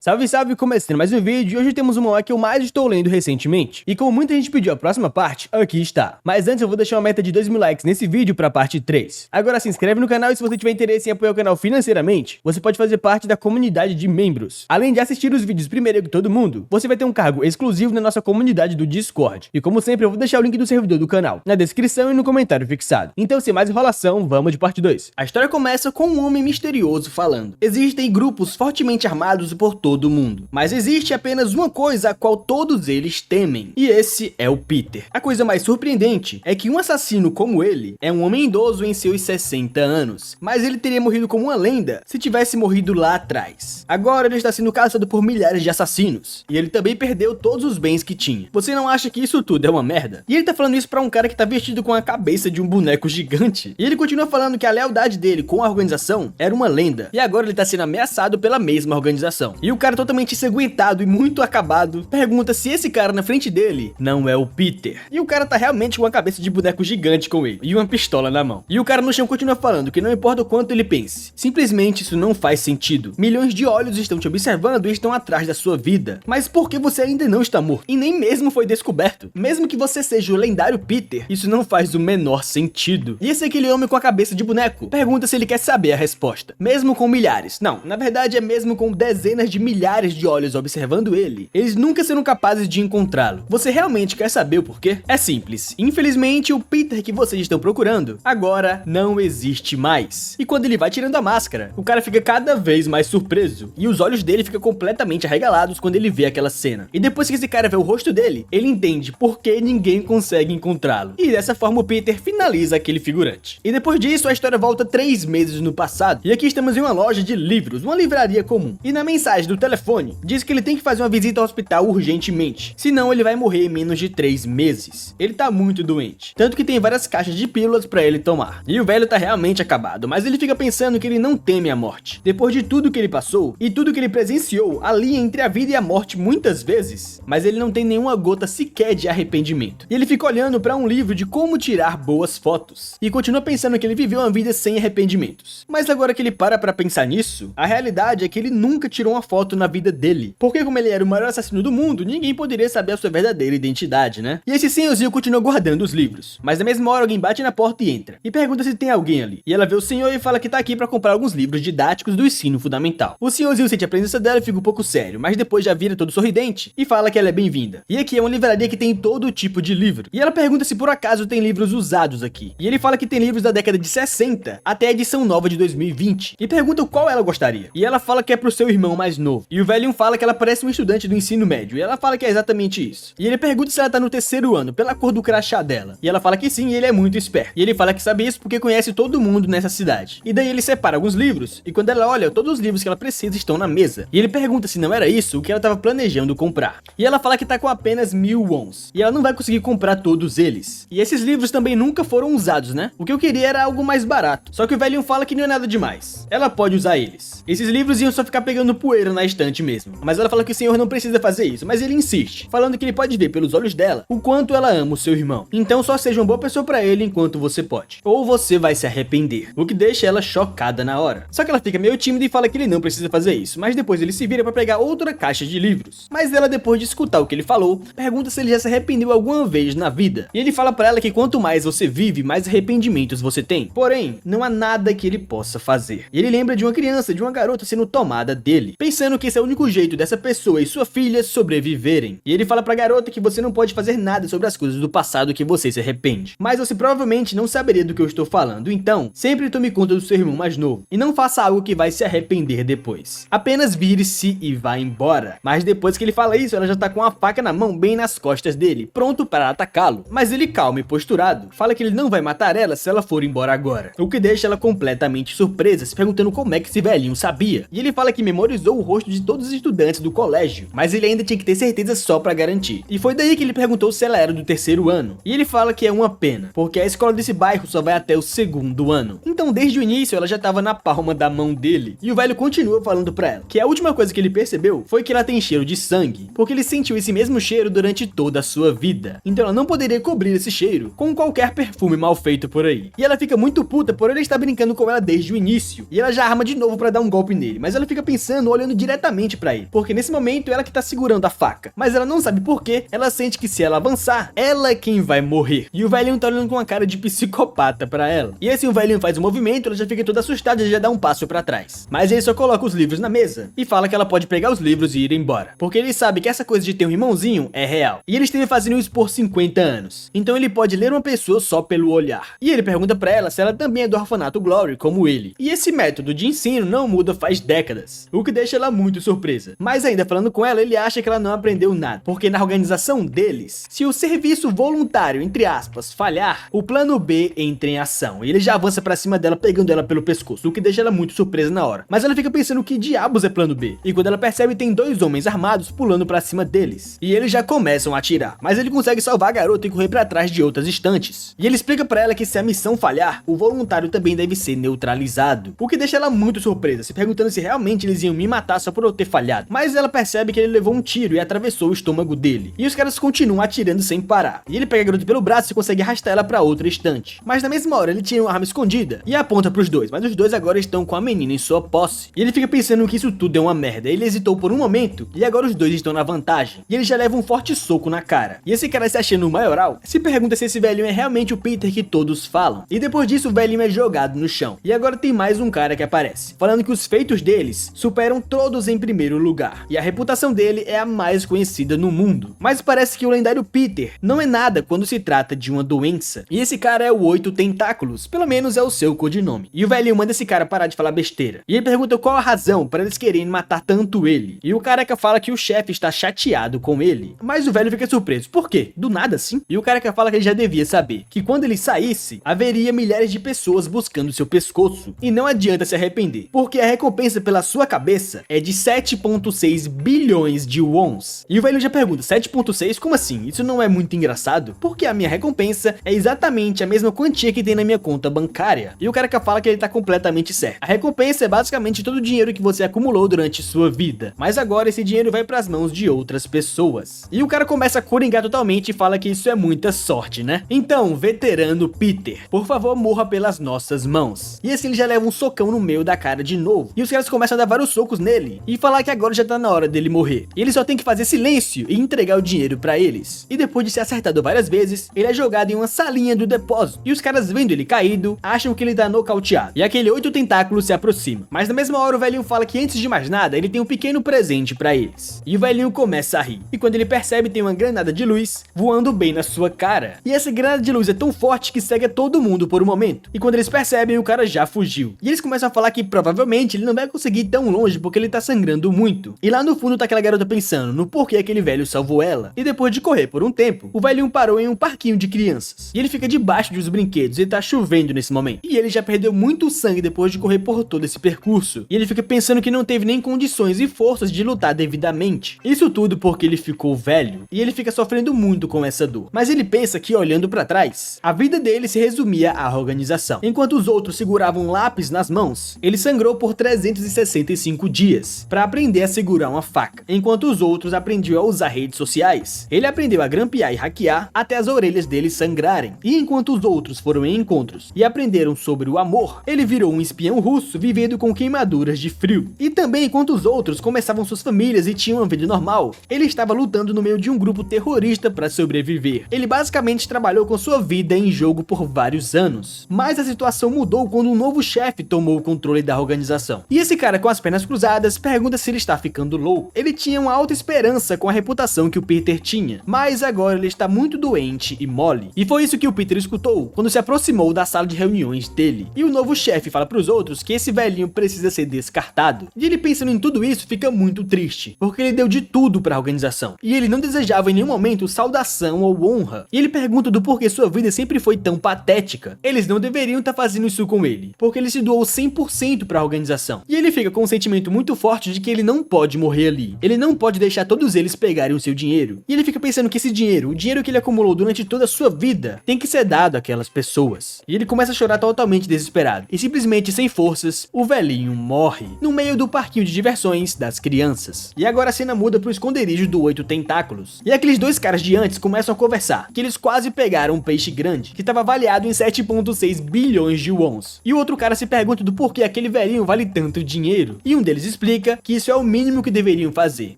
Salve, salve, começando mais um vídeo e hoje temos uma mangá que eu mais estou lendo recentemente. E como muita gente pediu a próxima parte, aqui está. Mas antes eu vou deixar uma meta de 2.000 likes nesse vídeo pra parte 3. Agora se inscreve no canal e se você tiver interesse em apoiar o canal financeiramente, você pode fazer parte da comunidade de membros. Além de assistir os vídeos primeiro que todo mundo, você vai ter um cargo exclusivo na nossa comunidade do Discord. E como sempre eu vou deixar o link do servidor do canal na descrição e no comentário fixado. Então sem mais enrolação, vamos de parte 2. A história começa com um homem misterioso falando. Existem grupos fortemente armados por todo mundo, mas existe apenas uma coisa a qual todos eles temem, e esse é o Peter. A coisa mais surpreendente é que um assassino como ele é um homem idoso em seus 60 anos, mas ele teria morrido como uma lenda se tivesse morrido lá atrás. Agora ele está sendo caçado por milhares de assassinos, e ele também perdeu todos os bens que tinha. Você não acha que isso tudo é uma merda? E ele tá falando isso pra um cara que tá vestido com a cabeça de um boneco gigante, e ele continua falando que a lealdade dele com a organização era uma lenda, e agora ele tá sendo ameaçado pela mesma organização. E o cara totalmente ensanguentado e muito acabado pergunta se esse cara na frente dele não é o Peter. E o cara tá realmente com a cabeça de boneco gigante com ele e uma pistola na mão. E o cara no chão continua falando que não importa o quanto ele pense, simplesmente isso não faz sentido. Milhões de olhos estão te observando e estão atrás da sua vida. Mas por que você ainda não está morto? E nem mesmo foi descoberto. Mesmo que você seja o lendário Peter, isso não faz o menor sentido. E esse é aquele homem com a cabeça de boneco pergunta se ele quer saber a resposta. Mesmo com milhares, não, na verdade é mesmo com dezenas de milhares de olhos observando ele, eles nunca serão capazes de encontrá-lo. Você realmente quer saber o porquê? É simples. Infelizmente, o Peter que vocês estão procurando agora não existe mais. E quando ele vai tirando a máscara, o cara fica cada vez mais surpreso e os olhos dele ficam completamente arregalados quando ele vê aquela cena. E depois que esse cara vê o rosto dele, ele entende por que ninguém consegue encontrá-lo. E dessa forma o Peter finaliza aquele figurante. E depois disso a história volta 3 meses no passado. E aqui estamos em uma loja de livros, uma livraria comum. E na mensagem do telefone diz que ele tem que fazer uma visita ao hospital urgentemente, senão ele vai morrer em menos de 3 meses. Ele tá muito doente, tanto que tem várias caixas de pílulas pra ele tomar. E o velho tá realmente acabado, mas ele fica pensando que ele não teme a morte. Depois de tudo que ele passou e tudo que ele presenciou ali entre a vida e a morte muitas vezes, mas ele não tem nenhuma gota sequer de arrependimento. E ele fica olhando pra um livro de como tirar boas fotos e continua pensando que ele viveu uma vida sem arrependimentos. Mas agora que ele para pra pensar nisso, a realidade é que ele nunca tirou uma foto na vida dele, porque como ele era o maior assassino do mundo, ninguém poderia saber a sua verdadeira identidade, né? E esse senhorzinho continua guardando os livros, mas na mesma hora alguém bate na porta e entra, e pergunta se tem alguém ali. E ela vê o senhor e fala que tá aqui pra comprar alguns livros didáticos do ensino fundamental. O senhorzinho sente a presença dela e fica um pouco sério, mas depois já vira todo sorridente e fala que ela é bem-vinda. E aqui é uma livraria que tem todo tipo de livro. E ela pergunta se por acaso tem livros usados aqui. E ele fala que tem livros da década de 60 até a edição nova de 2020. E pergunta qual ela gostaria. E ela fala que é pro seu irmão mais novo. E o velhinho fala que ela parece um estudante do ensino médio, e ela fala que é exatamente isso. E ele pergunta se ela tá no 3º ano, pela cor do crachá dela. E ela fala que sim, e ele é muito esperto. E ele fala que sabe isso porque conhece todo mundo nessa cidade. E daí ele separa alguns livros, e quando ela olha, todos os livros que ela precisa estão na mesa. E ele pergunta se não era isso o que ela tava planejando comprar. E ela fala que tá com apenas 1000 wons, e ela não vai conseguir comprar todos eles. E esses livros também nunca foram usados, né? O que eu queria era algo mais barato. Só que o velhinho fala que não é nada demais. Ela pode usar eles. Esses livros iam só ficar pegando poeira na estante mesmo. Mas ela fala que o senhor não precisa fazer isso, mas ele insiste, falando que ele pode ver pelos olhos dela o quanto ela ama o seu irmão. Então só seja uma boa pessoa pra ele enquanto você pode, ou você vai se arrepender, o que deixa ela chocada na hora. Só que ela fica meio tímida e fala que ele não precisa fazer isso, mas depois ele se vira pra pegar outra caixa de livros. Mas ela, depois de escutar o que ele falou, pergunta se ele já se arrependeu alguma vez na vida. E ele fala pra ela que quanto mais você vive, mais arrependimentos você tem. Porém, não há nada que ele possa fazer. E ele lembra de uma criança, de uma garota sendo tomada dele, pensando que esse é o único jeito dessa pessoa e sua filha sobreviverem. E ele fala pra garota que você não pode fazer nada sobre as coisas do passado que você se arrepende. Mas você provavelmente não saberia do que eu estou falando, então sempre tome conta do seu irmão mais novo e não faça algo que vai se arrepender depois. Apenas vire-se e vá embora. Mas depois que ele fala isso, ela já tá com a faca na mão bem nas costas dele, pronto para atacá-lo. Mas ele, calmo e posturado, fala que ele não vai matar ela se ela for embora agora, o que deixa ela completamente surpresa, se perguntando como é que esse velhinho sabia. E ele fala que memorizou o rosto de todos os estudantes do colégio, mas ele ainda tinha que ter certeza só pra garantir. E foi daí que ele perguntou se ela era do 3º ano. E ele fala que é uma pena, porque a escola desse bairro só vai até o 2º ano. Então desde o início ela já tava na palma da mão dele. E o velho continua falando pra ela que a última coisa que ele percebeu foi que ela tem cheiro de sangue, porque ele sentiu esse mesmo cheiro durante toda a sua vida. Então ela não poderia cobrir esse cheiro com qualquer perfume mal feito por aí. E ela fica muito puta por ele estar brincando com ela desde o início. E ela já arma de novo pra dar um golpe nele, mas ela fica pensando, olhando direto diretamente pra ele, porque nesse momento ela que tá segurando a faca, mas ela não sabe por quê, ela sente que se ela avançar, ela é quem vai morrer. E o velhinho tá olhando com uma cara de psicopata pra ela. E assim o velhinho faz um movimento, ela já fica toda assustada e já dá um passo pra trás. Mas ele só coloca os livros na mesa e fala que ela pode pegar os livros e ir embora, porque ele sabe que essa coisa de ter um irmãozinho é real. E ele esteve fazendo isso por 50 anos, então ele pode ler uma pessoa só pelo olhar. E ele pergunta pra ela se ela também é do orfanato Glory, como ele. E esse método de ensino não muda faz décadas, o que deixa ela muito surpresa. Mas ainda falando com ela, ele acha que ela não aprendeu nada, porque na organização deles, se o serviço voluntário, entre aspas, falhar, o plano B entra em ação. E ele já avança pra cima dela, pegando ela pelo pescoço, o que deixa ela muito surpresa na hora. Mas ela fica pensando que diabos é plano B. E quando ela percebe, tem dois homens armados pulando pra cima deles. E eles já começam a atirar. Mas ele consegue salvar a garota e correr pra trás de outras estantes. E ele explica pra ela que se a missão falhar, o voluntário também deve ser neutralizado. O que deixa ela muito surpresa, se perguntando se realmente eles iam me matar só por eu ter falhado. Mas ela percebe que ele levou um tiro e atravessou o estômago dele. E os caras continuam atirando sem parar. E ele pega a garota pelo braço e consegue arrastar ela pra outra estante. Mas na mesma hora ele tira uma arma escondida e aponta pros dois, mas os dois agora estão com a menina em sua posse. E ele fica pensando que isso tudo é uma merda. Ele hesitou por um momento e agora os dois estão na vantagem. E ele já leva um forte soco na cara. E esse cara, se achando o maioral, se pergunta se esse velhinho é realmente o Peter que todos falam. E depois disso o velhinho é jogado no chão. E agora tem mais um cara que aparece, falando que os feitos deles superam todos em primeiro lugar. E a reputação dele é a mais conhecida no mundo. Mas parece que o lendário Peter não é nada quando se trata de uma doença. E esse cara é o 8 Tentáculos, pelo menos é o seu codinome. E o velhinho manda esse cara parar de falar besteira. E ele pergunta qual a razão para eles quererem matar tanto ele. E o careca fala que o chefe está chateado com ele. Mas o velho fica surpreso. Por quê? Do nada assim? E o careca fala que ele já devia saber que quando ele saísse, haveria milhares de pessoas buscando seu pescoço. E não adianta se arrepender, porque a recompensa pela sua cabeça é de 7,6 bilhões de wons. E o velho já pergunta, 7,6? Como assim? Isso não é muito engraçado? Porque a minha recompensa é exatamente a mesma quantia que tem na minha conta bancária. E o careca fala que ele tá completamente certo. A recompensa é basicamente todo o dinheiro que você acumulou durante sua vida. Mas agora esse dinheiro vai pras mãos de outras pessoas. E o cara começa a coringar totalmente e fala que isso é muita sorte, né? Então, veterano Peter, por favor morra pelas nossas mãos. E assim ele já leva um socão no meio da cara de novo. E os caras começam a dar vários socos nele e falar que agora já tá na hora dele morrer. E ele só tem que fazer silêncio e entregar o dinheiro pra eles. E depois de ser acertado várias vezes, ele é jogado em uma salinha do depósito. E os caras vendo ele caído, acham que ele tá nocauteado. E aquele 8 Tentáculos se aproxima. Mas na mesma hora o velhinho fala que antes de mais nada, ele tem um pequeno presente pra eles. E o velhinho começa a rir. E quando ele percebe, tem uma granada de luz voando bem na sua cara. E essa granada de luz é tão forte que cega todo mundo por um momento. E quando eles percebem, o cara já fugiu. E eles começam a falar que provavelmente ele não vai conseguir ir tão longe porque ele tá sangrando muito. E lá no fundo tá aquela garota pensando no porquê aquele velho salvou ela. E depois de correr por um tempo, o velhinho parou em um parquinho de crianças. E ele fica debaixo dos brinquedos e tá chovendo nesse momento. E ele já perdeu muito sangue depois de correr por todo esse percurso. E ele fica pensando que não teve nem condições e forças de lutar devidamente. Isso tudo porque ele ficou velho. E ele fica sofrendo muito com essa dor. Mas ele pensa que olhando pra trás, a vida dele se resumia à organização. Enquanto os outros seguravam um lápis nas mãos, ele sangrou por 365 dias pra aprender a segurar uma faca. Enquanto os outros aprendiam a usar redes sociais, ele aprendeu a grampear e hackear até as orelhas dele sangrarem. E enquanto os outros foram em encontros e aprenderam sobre o amor, ele virou um espião russo vivendo com queimaduras de frio. E também enquanto os outros começavam suas famílias e tinham uma vida normal, ele estava lutando no meio de um grupo terrorista para sobreviver. Ele basicamente trabalhou com sua vida em jogo por vários anos. Mas a situação mudou quando um novo chefe tomou o controle da organização. E esse cara com as pernas cruzadas pergunta se ele está ficando louco. Ele tinha uma alta esperança com a reputação que o Peter tinha, mas agora ele está muito doente e mole. E foi isso que o Peter escutou quando se aproximou da sala de reuniões dele. E o novo chefe fala para os outros que esse velhinho precisa ser descartado. E ele, pensando em tudo isso, fica muito triste, porque ele deu de tudo para a organização. E ele não desejava em nenhum momento saudação ou honra. E ele pergunta do porquê sua vida sempre foi tão patética. Eles não deveriam estar fazendo isso com ele, porque ele se doou 100% para a organização. E ele fica com um sentimento muito forte de que ele não pode morrer ali. Ele não pode deixar todos eles pegarem o seu dinheiro. E ele fica pensando que esse dinheiro, o dinheiro que ele acumulou durante toda a sua vida, tem que ser dado àquelas pessoas. E ele começa a chorar totalmente desesperado. E simplesmente sem forças, o velhinho morre no meio do parquinho de diversões das crianças. E agora a cena muda pro esconderijo do 8 Tentáculos. E aqueles dois caras de antes começam a conversar, que eles quase pegaram um peixe grande, que estava avaliado em 7,6 bilhões de wons. E o outro cara se pergunta do porquê aquele velhinho vale tanto dinheiro. E um deles explica explica que isso é o mínimo que deveriam fazer,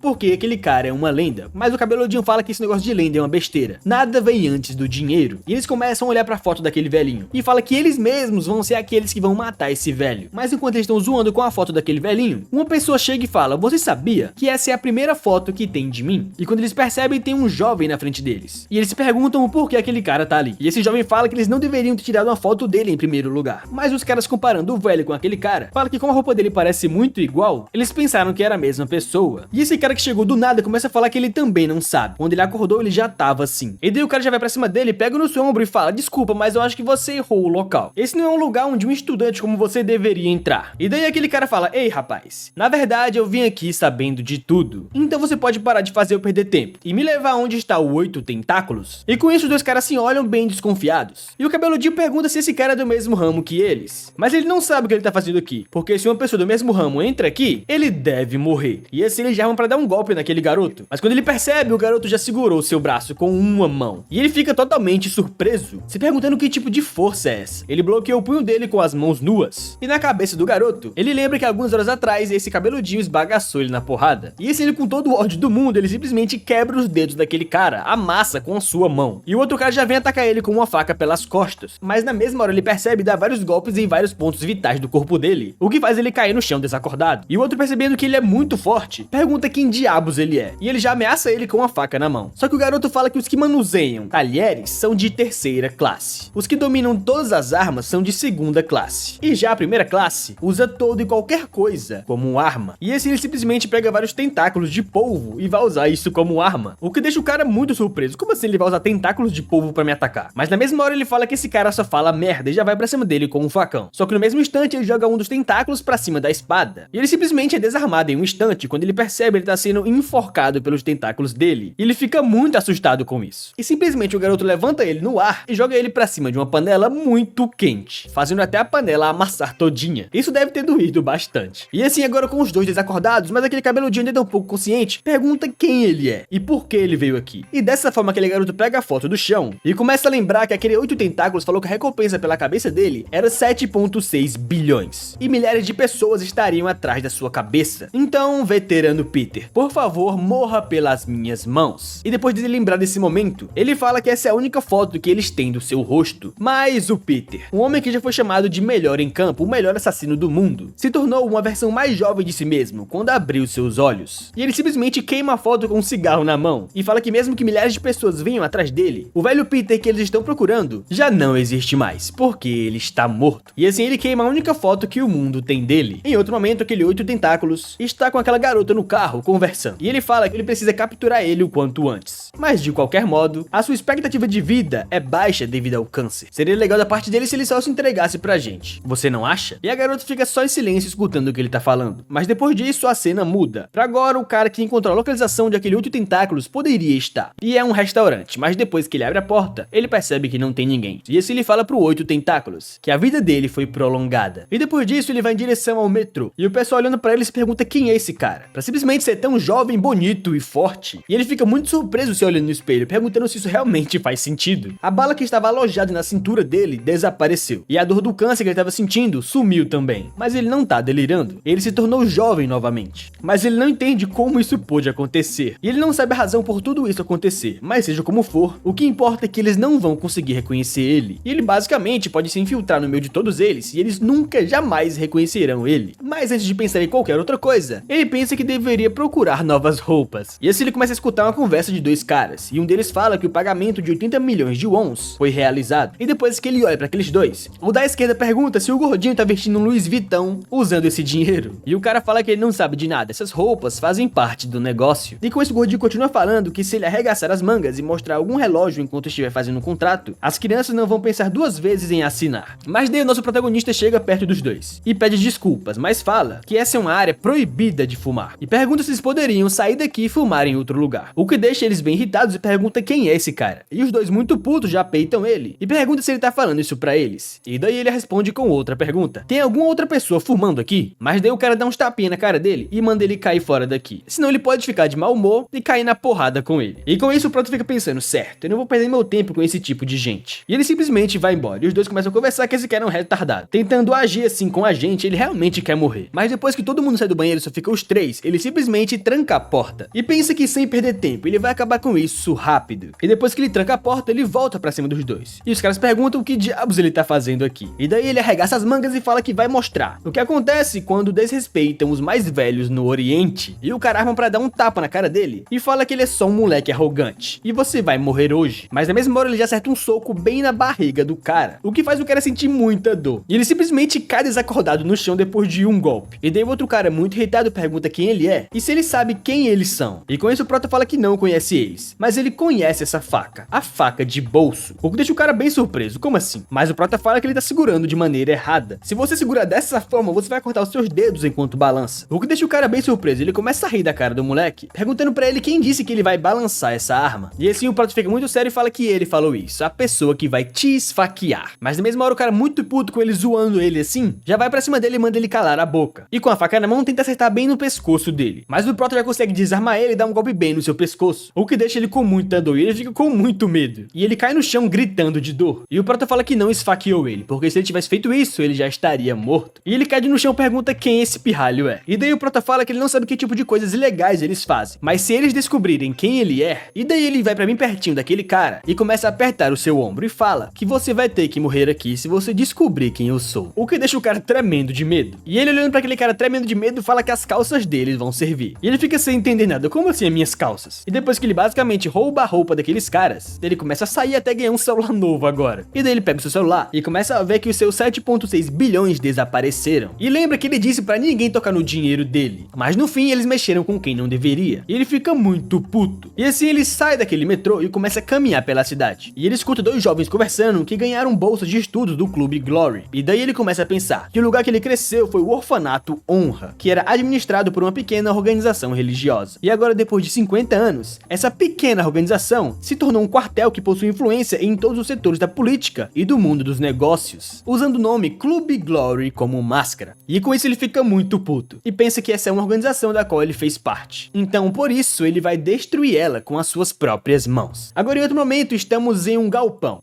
porque aquele cara é uma lenda. Mas o cabeludinho fala que esse negócio de lenda é uma besteira. Nada vem antes do dinheiro. E eles começam a olhar pra foto daquele velhinho e fala que eles mesmos vão ser aqueles que vão matar esse velho. Mas enquanto eles estão zoando com a foto daquele velhinho, uma pessoa chega e fala: você sabia que essa é a primeira foto que tem de mim? E quando eles percebem, tem um jovem na frente deles. E eles se perguntam o porquê aquele cara tá ali. E esse jovem fala que eles não deveriam ter tirado uma foto dele em primeiro lugar. Mas os caras, comparando o velho com aquele cara, falam que como a roupa dele parece muito igual, eles pensaram que era a mesma pessoa. E esse cara que chegou do nada começa a falar que ele também não sabe. Quando ele acordou, ele já tava assim. E daí o cara já vai pra cima dele, pega no seu ombro e fala: desculpa, mas eu acho que você errou o local. Esse não é um lugar onde um estudante como você deveria entrar. E daí aquele cara fala: ei rapaz, na verdade eu vim aqui sabendo de tudo. Então você pode parar de fazer eu perder tempo e me levar onde está o 8 tentáculos? E com isso os dois caras se olham bem desconfiados. E o cabeludinho pergunta se esse cara é do mesmo ramo que eles. Mas ele não sabe o que ele tá fazendo aqui, porque se uma pessoa do mesmo ramo entra aqui, ele deve morrer. E assim eles já vão pra dar um golpe naquele garoto. Mas quando ele percebe, o garoto já segurou seu braço com uma mão. E ele fica totalmente surpreso, se perguntando que tipo de força é essa. Ele bloqueou o punho dele com as mãos nuas. E na cabeça do garoto, ele lembra que algumas horas atrás esse cabeludinho esbagaçou ele na porrada. E assim ele, com todo o ódio do mundo, ele simplesmente quebra os dedos daquele cara, amassa com a sua mão. E o outro cara já vem atacar ele com uma faca pelas costas. Mas na mesma hora ele percebe e dá vários golpes em vários pontos vitais do corpo dele, o que faz ele cair no chão desacordado. E o outro, percebendo que ele é muito forte, pergunta quem diabos ele é. E ele já ameaça ele com a faca na mão. Só que o garoto fala que os que manuseiam talheres são de terceira classe. Os que dominam todas as armas são de segunda classe. E já a primeira classe usa todo e qualquer coisa como arma. E assim ele simplesmente pega vários tentáculos de polvo e vai usar isso como arma. O que deixa o cara muito surpreso. Como assim ele vai usar tentáculos de polvo pra me atacar? Mas na mesma hora ele fala que esse cara só fala merda e já vai pra cima dele com um facão. Só que no mesmo instante ele joga um dos tentáculos pra cima da espada. E ele simplesmente é desarmado em um instante. Quando ele percebe, ele tá sendo enforcado pelos tentáculos dele. E ele fica muito assustado com isso. E simplesmente o garoto levanta ele no ar e joga ele pra cima de uma panela muito quente, fazendo até a panela amassar todinha. Isso deve ter doído bastante. E assim, agora com os dois desacordados, mas aquele cabeludinho ainda um pouco consciente, pergunta quem ele é e por que ele veio aqui. E dessa forma aquele garoto pega a foto do chão e começa a lembrar que aquele 8 tentáculos falou que a recompensa pela cabeça dele era 7,6 bilhões. E milhares de pessoas estariam atrás da sua cabeça. Então, veterano Peter, por favor, morra pelas minhas mãos. E depois de lembrar desse momento, ele fala que essa é a única foto que eles têm do seu rosto. Mas o Peter, um homem que já foi chamado de melhor em campo, o melhor assassino do mundo, se tornou uma versão mais jovem de si mesmo quando abriu seus olhos. E ele simplesmente queima a foto com um cigarro na mão e fala que mesmo que milhares de pessoas venham atrás dele, o velho Peter que eles estão procurando já não existe mais, porque ele está morto. E assim ele queima a única foto que o mundo tem dele. Em outro momento, aquele 8 tentáculos está com aquela garota no carro conversando. E ele fala que ele precisa capturar ele o quanto antes. Mas de qualquer modo, a sua expectativa de vida é baixa devido ao câncer. Seria legal da parte dele se ele só se entregasse pra gente. Você não acha? E a garota fica só em silêncio escutando o que ele tá falando. Mas depois disso a cena muda. Pra agora o cara que encontrou a localização de aquele 8 tentáculos poderia estar. E é um restaurante, mas depois que ele abre a porta, ele percebe que não tem ninguém. E assim ele fala pro 8 tentáculos que a vida dele foi prolongada. E depois disso ele vai em direção ao metrô. E o pessoal olhando pra ele se pergunta quem é esse cara. Pra simplesmente ser tão jovem, bonito e forte. E ele fica muito surpreso se olhando no espelho, perguntando se isso realmente faz sentido. A bala que estava alojada na cintura dele desapareceu. E a dor do câncer que ele estava sentindo sumiu também. Mas ele não tá delirando. Ele se tornou jovem novamente. Mas ele não entende como isso pôde acontecer. E ele não sabe a razão por tudo isso acontecer. Mas seja como for, o que importa é que eles não vão conseguir reconhecer ele. E ele basicamente pode se infiltrar no meio de todos eles e eles nunca jamais reconhecerão ele. Mas antes de pensar em qualquer outra coisa, ele pensa que deveria procurar novas roupas. E assim ele começa a escutar uma conversa de dois caras. E um deles fala que o pagamento de 80 milhões de wons foi realizado. E depois que ele olha para aqueles dois, o da esquerda pergunta se o gordinho tá vestindo um Louis Vuitton usando esse dinheiro. E o cara fala que ele não sabe de nada, essas roupas fazem parte do negócio. E com isso o gordinho continua falando que se ele arregaçar as mangas e mostrar algum relógio enquanto estiver fazendo um contrato, as crianças não vão pensar duas vezes em assinar. Mas daí o nosso protagonista chega perto dos dois e pede desculpas, mas fala que essa é uma área proibida de fumar. E pergunta se eles poderiam sair daqui e fumar em outro lugar. O que deixa eles bem irritados e perguntam quem é esse cara. E os dois muito putos já peitam ele e perguntam se ele tá falando isso pra eles. E daí ele responde com outra pergunta: tem alguma outra pessoa fumando aqui? Mas daí o cara dá uns tapinhas na cara dele e manda ele cair fora daqui, senão ele pode ficar de mau humor e cair na porrada com ele. E com isso o Proto fica pensando: certo, eu não vou perder meu tempo com esse tipo de gente. E ele simplesmente vai embora e os dois começam a conversar que esse cara é um retardado, tentando agir assim com a gente. Ele realmente quer morrer. Mas depois que todo mundo sai do banheiro e só fica os três, ele simplesmente tranca a porta e pensa que sem perder tempo ele vai acabar com isso rápido. E depois que ele tranca a porta, ele volta pra cima dos dois. E os caras perguntam o que diabos ele tá fazendo aqui. E daí ele arregaça as mangas e fala que vai mostrar o que acontece quando desrespeitam os mais velhos no Oriente. E o cara arma pra dar um tapa na cara dele e fala que ele é só um moleque arrogante e você vai morrer hoje. Mas na mesma hora ele já acerta um soco bem na barriga do cara, o que faz o cara sentir muita dor. E ele simplesmente cai desacordado no chão depois de um golpe. E daí o outro cara, muito irritado, pergunta quem ele é e se ele sabe quem eles são. E com isso o Prota fala que não conhece eles, mas ele conhece essa faca, a faca de bolso, o que deixa o cara bem surpreso. Como assim? Mas o Prota fala que ele tá segurando de maneira errada. Se você segurar dessa forma, você vai cortar os seus dedos enquanto balança, o que deixa o cara bem surpreso. Ele começa a rir da cara do moleque, perguntando pra ele quem disse que ele vai balançar essa arma. E assim o Prota fica muito sério e fala que ele falou isso, a pessoa que vai te esfaquear. Mas na mesma hora o cara, muito puto com ele zoando ele assim, já vai pra cima dele e manda ele calar a boca. E com a faca na mão tenta acertar bem no pescoço dele, mas o Prota já consegue desarmar ele e dar um golpe bem no seu pescoço, o que deixa ele com muita dor e ele fica com muito medo. E ele cai no chão gritando de dor. E o Prota fala que não esfaqueou ele, porque se ele tivesse feito isso, ele já estaria morto. E ele cai no chão e pergunta quem esse pirralho é. E daí o Prota fala que ele não sabe que tipo de coisas ilegais eles fazem, mas se eles descobrirem quem ele é, e daí ele vai pra bem pertinho daquele cara e começa a apertar o seu ombro e fala que você vai ter que morrer aqui se você descobrir quem eu sou, o que deixa o cara tremendo de medo. E ele olhando pra aquele cara tremendo de medo fala que as calças deles vão servir. E ele fica sem entender nada: como assim as minhas calças? E depois que ele basicamente rouba a roupa daqueles caras, ele começa a sair até ganhar um celular novo agora. E daí ele pega o seu celular e começa a ver que os seus 7,6 bilhões desapareceram. E lembra que ele disse pra ninguém tocar no dinheiro dele, mas no fim eles mexeram com quem não deveria. E ele fica muito puto. E assim ele sai daquele metrô e começa a caminhar pela cidade. E ele escuta dois jovens conversando que ganharam bolsas de estudos do Clube Glory. E daí ele começa a pensar que o lugar que ele cresceu foi o orfanato Honra, que era administrado por uma pequena organização religiosa. E agora, depois de 50 anos, essa pequena organização se tornou um quartel que possui influência em todos os setores da política e do mundo dos negócios, usando o nome Clube Glory como máscara. E com isso ele fica muito puto e pensa que essa é uma organização da qual ele fez parte. Então por isso ele vai destruir ela com as suas próprias mãos. Agora em outro momento estamos em um galpão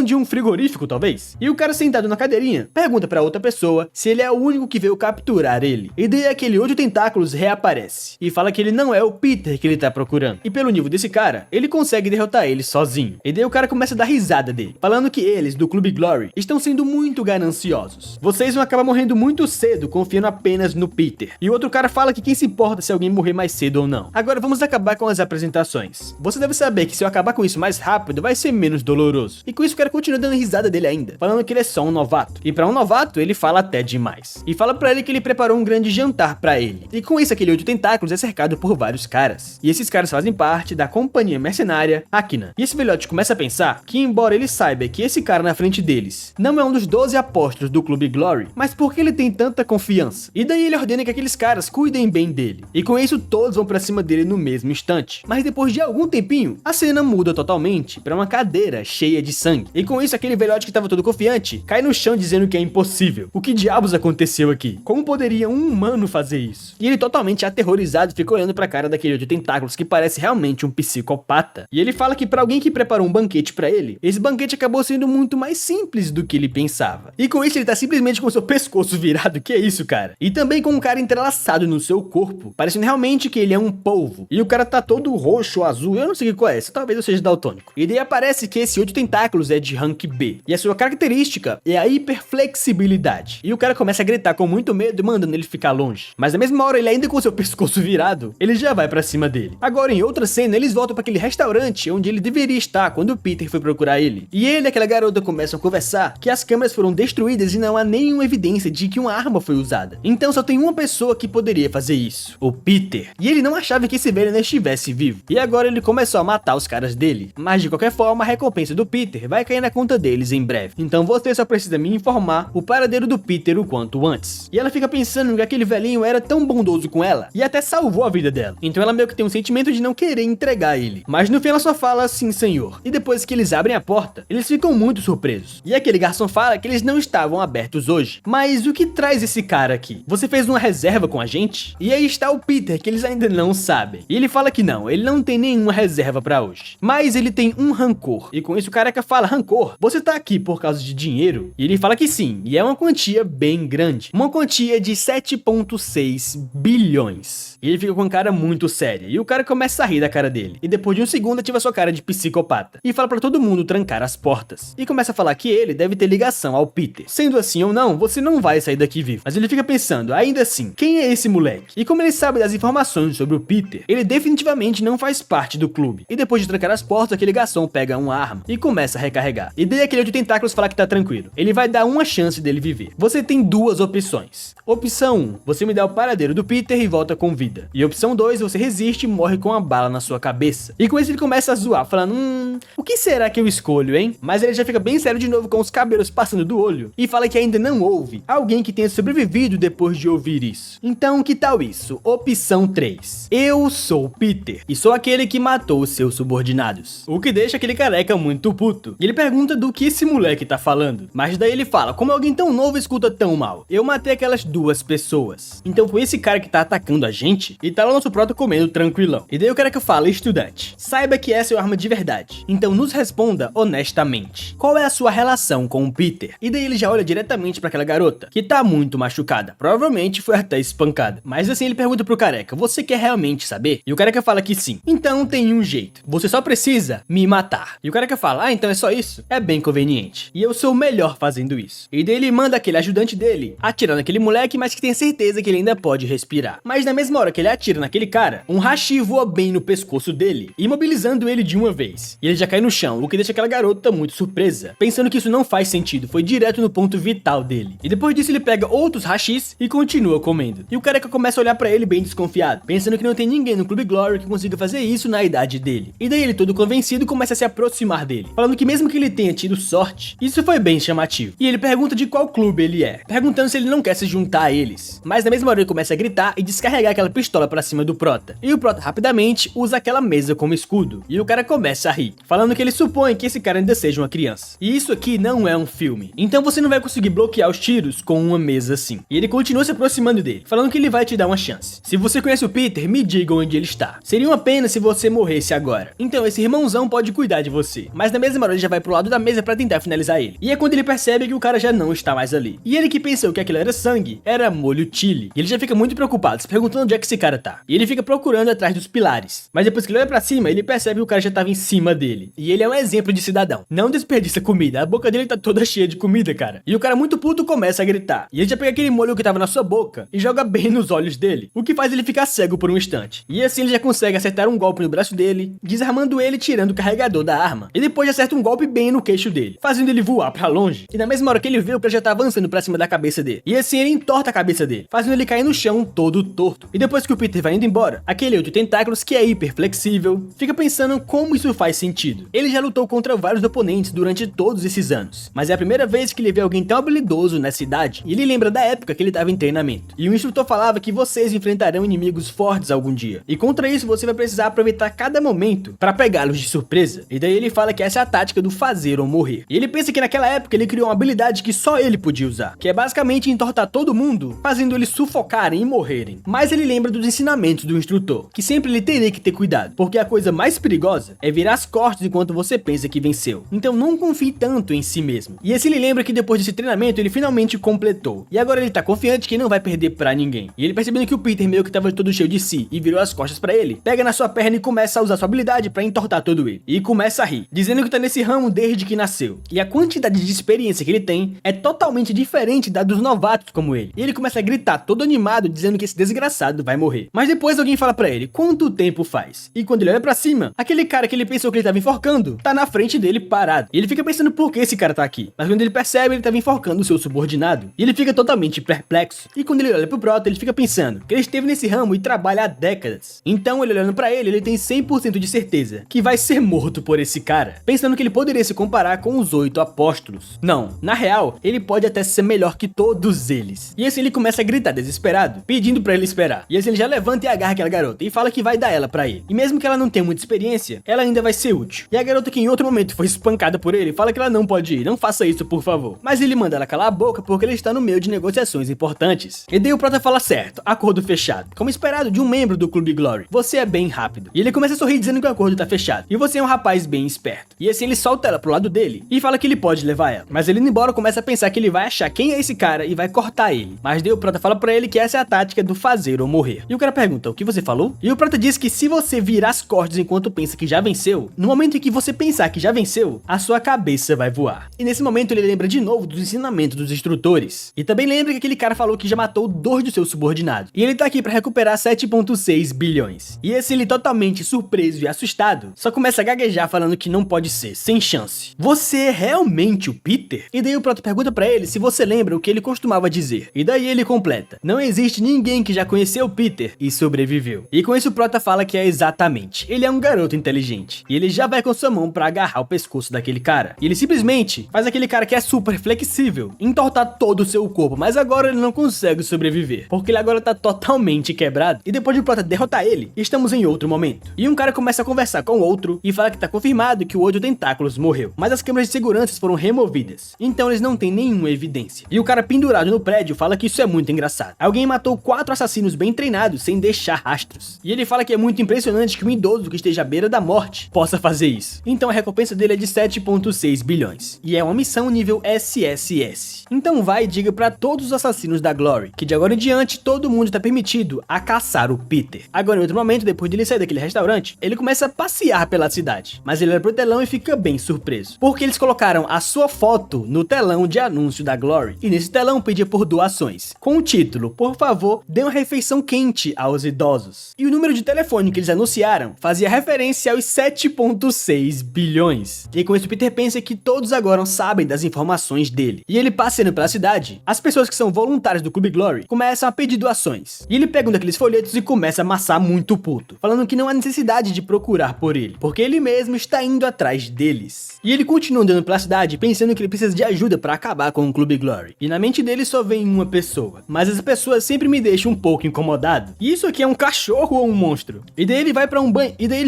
de um frigorífico talvez, e o cara sentado na cadeirinha pergunta pra outra pessoa se ele é o único que veio capturar ele. E daí aquele 8 tentáculos reaparece e fala que ele não é o Peter que ele tá procurando. E pelo nível desse cara, ele consegue derrotar ele sozinho. E daí o cara começa a dar risada dele, falando que eles do Clube Glory estão sendo muito gananciosos. Vocês vão acabar morrendo muito cedo confiando apenas no Peter. E o outro cara fala que quem se importa se alguém morrer mais cedo ou não. Agora vamos acabar com as apresentações. Você deve saber que se eu acabar com isso mais rápido, vai ser menos doloroso. E com isso o cara continua dando risada dele ainda, falando que ele é só um novato. E pra um novato, ele fala até demais. E fala pra ele que ele preparou um grande jantar pra ele. E com isso aquele 8 tentáculos é cercado por vários caras. E esses caras fazem parte da companhia mercenária Akina. E esse velhote começa a pensar que, embora ele saiba que esse cara na frente deles não é um dos 12 apóstolos do Clube Glory, mas por que ele tem tanta confiança? E daí ele ordena que aqueles caras cuidem bem dele. E com isso todos vão pra cima dele no mesmo instante. Mas depois de algum tempinho, a cena muda totalmente pra uma cadeira cheia de sangue. E com isso aquele velhote que tava todo confiante cai no chão dizendo que é impossível. O que diabos aconteceu aqui? Como poderia um humano fazer isso? E ele totalmente aterrorizado fica olhando pra cara daquele 8 tentáculos que parece realmente um psicopata. E ele fala que pra alguém que preparou um banquete pra ele, esse banquete acabou sendo muito mais simples do que ele pensava. E com isso ele tá simplesmente com seu pescoço virado, que é isso, cara? E também com um cara entrelaçado no seu corpo, parecendo realmente que ele é um polvo. E o cara tá todo roxo, azul, eu não sei qual é essa, talvez eu seja daltônico. E daí aparece que esse 8 tentáculos é de rank B. E a sua característica é a hiperflexibilidade. E o cara começa a gritar com muito medo, mandando ele ficar longe. Mas na mesma hora, ele ainda com seu pescoço virado, ele já vai pra cima dele. Agora em outra cena, eles voltam pra aquele restaurante onde ele deveria estar quando o Peter foi procurar ele. E ele e aquela garota começam a conversar que as câmeras foram destruídas e não há nenhuma evidência de que uma arma foi usada. Então só tem uma pessoa que poderia fazer isso, o Peter. E ele não achava que esse velho ainda estivesse vivo. E agora ele começou a matar os caras dele. Mas de qualquer forma, a recompensa do Peter vai cair na conta deles em breve. Então você só precisa me informar o paradeiro do Peter o quanto antes. E ela fica pensando que aquele velhinho era tão bondoso com ela e até salvou a vida dela. Então ela meio que tem um sentimento de não querer entregar pegar ele. Mas no fim ela só fala sim, senhor. E depois que eles abrem a porta, eles ficam muito surpresos. E aquele garçom fala que eles não estavam abertos hoje. Mas o que traz esse cara aqui? Você fez uma reserva com a gente? E aí está o Peter, que eles ainda não sabem. E ele fala que não, ele não tem nenhuma reserva pra hoje. Mas ele tem um rancor. E com isso o careca fala: rancor, você tá aqui por causa de dinheiro? E ele fala que sim, e é uma quantia bem grande. Uma quantia de 7,6 bilhões. E ele fica com uma cara muito séria. E o cara começa a rir da cara dele. E depois de um segundo ativa sua cara de psicopata. E fala pra todo mundo trancar as portas. E começa a falar que ele deve ter ligação ao Peter. Sendo assim ou não, você não vai sair daqui vivo. Mas ele fica pensando, ainda assim, quem é esse moleque? E como ele sabe das informações sobre o Peter, ele definitivamente não faz parte do clube. E depois de trancar as portas, aquele garçom pega uma arma e começa a recarregar. E daí aquele outro tentáculos fala que tá tranquilo. Ele vai dar uma chance dele viver. Você tem duas opções. Opção 1, você me dá o paradeiro do Peter e volta com vida. E opção 2, você resiste e morre com uma bala na sua cabeça. E com isso ele começa a zoar, falando, o que será que eu escolho, hein? Mas ele já fica bem sério de novo com os cabelos passando do olho e fala que ainda não houve alguém que tenha sobrevivido depois de ouvir isso. Então, que tal isso? Opção 3. Eu sou Peter e sou aquele que matou os seus subordinados. O que deixa aquele careca muito puto. E ele pergunta do que esse moleque tá falando. Mas daí ele fala, como alguém tão novo escuta tão mal? Eu matei aquelas duas pessoas. Então foi esse cara que tá atacando a gente e tá lá no nosso proto comendo tranquilão. E daí o careca fala, estudante, saiba que essa é uma arma de verdade. Então nos responda honestamente. Qual é a sua relação com o Peter? E daí ele já olha diretamente pra aquela garota, que tá muito machucada. Provavelmente foi até espancada. Mas assim ele pergunta pro careca, você quer realmente saber? E o careca fala que sim. Então tem um jeito. Você só precisa me matar. E o careca fala, então é só isso? É bem conveniente. E eu sou o melhor fazendo isso. E daí ele manda aquele ajudante dele atirar naquele moleque, mas que tem certeza que ele ainda pode respirar. Mas na mesma hora que ele atira naquele cara, um hashi voa bem no pescoço dele, imobilizando ele de uma vez. E ele já cai no chão, o que deixa aquela garota muito surpresa, pensando que isso não faz sentido, foi direto no ponto vital dele. E depois disso ele pega outros hashis e continua comendo. E o careca começa a olhar pra ele bem desconfiado, pensando que não tem ninguém no Clube Glory que consiga fazer isso na idade dele. E daí ele todo convencido começa a se aproximar dele, falando que mesmo que ele tenha tido sorte, isso foi bem chamativo. E ele pergunta de qual clube ele é, perguntando se ele não quer se juntar a eles. Mas na mesma hora ele começa a gritar e descarregar aquela pistola pra cima do Prota. E o Prota rapidamente usa aquela mesa como escudo. E o cara começa a rir, falando que ele supõe que esse cara ainda seja uma criança. E isso aqui não é um filme. Então você não vai conseguir bloquear os tiros com uma mesa assim. E ele continua se aproximando dele, falando que ele vai te dar uma chance. Se você conhece o Peter, me diga onde ele está. Seria uma pena se você morresse agora. Então esse irmãozão pode cuidar de você. Mas na mesma hora ele já vai pro lado da mesa pra tentar finalizar ele. E é quando ele percebe que o cara já não está mais ali. E ele que pensou que aquilo era sangue, era molho chili. E ele já fica muito preocupado, se perguntando onde é que esse cara tá. E ele fica procurando atrás dos pilares. Mas depois que ele olha pra cima, ele percebe que o cara já tava em cima dele. E ele é um exemplo de cidadão. Não desperdiça comida, a boca dele tá toda cheia de comida, cara. E o cara muito puto começa a gritar. E ele já pega aquele molho que tava na sua boca e joga bem nos olhos dele, o que faz ele ficar cego por um instante. E assim ele já consegue acertar um golpe no braço dele, desarmando ele tirando o carregador da arma. E depois acerta um golpe bem no queixo dele, fazendo ele voar pra longe. E na mesma hora que ele vê, o cara já tá avançando pra cima da cabeça dele. E assim ele entorta a cabeça dele, fazendo ele cair no chão todo torto. E depois que o Peter vai indo embora, aquele outro tentáculos que é hiper flexível, fica pensando como isso faz sentido. Ele já lutou contra vários oponentes durante todos esses anos, mas é a primeira vez que ele vê alguém tão habilidoso nessa idade, e ele lembra da época que ele estava em treinamento. E o instrutor falava que vocês enfrentarão inimigos fortes algum dia, e contra isso você vai precisar aproveitar cada momento para pegá-los de surpresa. E daí ele fala que essa é a tática do fazer ou morrer. E ele pensa que naquela época ele criou uma habilidade que só ele podia usar, que é basicamente entortar todo mundo, fazendo eles sufocarem e morrerem. Mas ele lembra dos ensinamentos do instrutor, que sempre ele teria que ter cuidado, porque a coisa mais perigosa é virar as costas enquanto você pensa que venceu. Então não confie tanto em si mesmo. E assim ele lembra que depois desse treinamento ele finalmente completou. E agora ele tá confiante que não vai perder pra ninguém. E ele percebendo que o Peter meio que tava todo cheio de si e virou as costas pra ele, pega na sua perna e começa a usar sua habilidade pra entortar todo ele. E começa a rir, dizendo que tá nesse ramo desde que nasceu. E a quantidade de experiência que ele tem é totalmente diferente da dos novatos como ele. E ele começa a gritar todo animado, dizendo que esse desgraçado vai morrer. Mas depois alguém fala pra ele quanto tempo faz. E quando ele olha pra cima, aquele cara que ele pensou que ele tava enforcando tá na frente dele parado. E ele fica pensando por que esse cara tá aqui. Mas quando ele percebe, ele tava enforcando o seu subordinado. E ele fica totalmente perplexo. E quando ele olha pro Prota, ele fica pensando que ele esteve nesse ramo e trabalha há décadas. Então ele olhando pra ele tem 100% de certeza que vai ser morto por esse cara, pensando que ele poderia se comparar com os 8 apóstolos. Não, na real, ele pode até ser melhor que todos eles. E assim ele começa a gritar desesperado, pedindo pra ele esperar. E assim ele já levanta e agarra aquela garota e fala que vai dar ela pra ele. E mesmo mesmo que ela não tenha muita experiência, ela ainda vai ser útil. E a garota, que em outro momento foi espancada por ele, fala que ela não pode ir, não faça isso, por favor. Mas ele manda ela calar a boca porque ele está no meio de negociações importantes. E daí o prota fala: certo, acordo fechado. Como esperado de um membro do Clube Glory, você é bem rápido. E ele começa a sorrir dizendo que o acordo tá fechado. E você é um rapaz bem esperto. E assim ele solta ela pro lado dele e fala que ele pode levar ela. Mas ele indo embora começa a pensar que ele vai achar quem é esse cara e vai cortar ele. Mas daí o prota fala pra ele que essa é a tática do fazer ou morrer. E o cara pergunta: o que você falou? E o prota diz que se você virar as costas enquanto pensa que já venceu, no momento em que você pensar que já venceu, a sua cabeça vai voar. E nesse momento ele lembra de novo dos ensinamentos dos instrutores. E também lembra que aquele cara falou que já matou 2 dos seus subordinados. E ele tá aqui pra recuperar 7,6 bilhões. E esse ele totalmente surpreso e assustado, só começa a gaguejar falando que não pode ser, sem chance. Você é realmente o Peter? E daí o prota pergunta pra ele se você lembra o que ele costumava dizer. E daí ele completa: não existe ninguém que já conheceu o Peter e sobreviveu. E com isso o prota fala que é exatamente. Ele é um garoto inteligente. E ele já vai com sua mão pra agarrar o pescoço daquele cara. E ele simplesmente faz aquele cara que é super flexível entortar todo o seu corpo, mas agora ele não consegue sobreviver, porque ele agora tá totalmente quebrado. E depois de o prota derrotar ele, estamos em outro momento. E um cara começa a conversar com o outro e fala que tá confirmado que o 8 tentáculos morreu, mas as câmeras de segurança foram removidas, então eles não têm nenhuma evidência. E o cara pendurado no prédio fala que isso é muito engraçado. Alguém matou 4 assassinos bem treinados sem deixar rastros. E ele fala que é muito impressionante que um idoso que esteja à beira da morte possa fazer isso. Então a recompensa dele é de 7,6 bilhões. E é uma missão nível SSS. Então vai e diga pra todos os assassinos da Glory que de agora em diante todo mundo tá permitido a caçar o Peter. Agora em outro momento, depois de ele sair daquele restaurante, ele começa a passear pela cidade. Mas ele olha pro telão e fica bem surpreso, porque eles colocaram a sua foto no telão de anúncio da Glory. E nesse telão pedia por doações, com o título: por favor, dê uma refeição quente aos idosos. E o número de telefone que eles anunciaram fazia referência aos 7,6 bilhões. E com isso Peter pensa que todos agora sabem das informações dele. E ele passeando pela cidade, as pessoas que são voluntárias do Clube Glory começam a pedir doações. E ele pega um daqueles folhetos e começa a amassar muito puto, falando que não há necessidade de procurar por ele, porque ele mesmo está indo atrás deles. E ele continua andando pela cidade pensando que ele precisa de ajuda para acabar com o Clube Glory. E na mente dele só vem uma pessoa, mas essa pessoa sempre me deixa um pouco incomodado. E isso aqui é um cachorro ou um monstro? E daí ele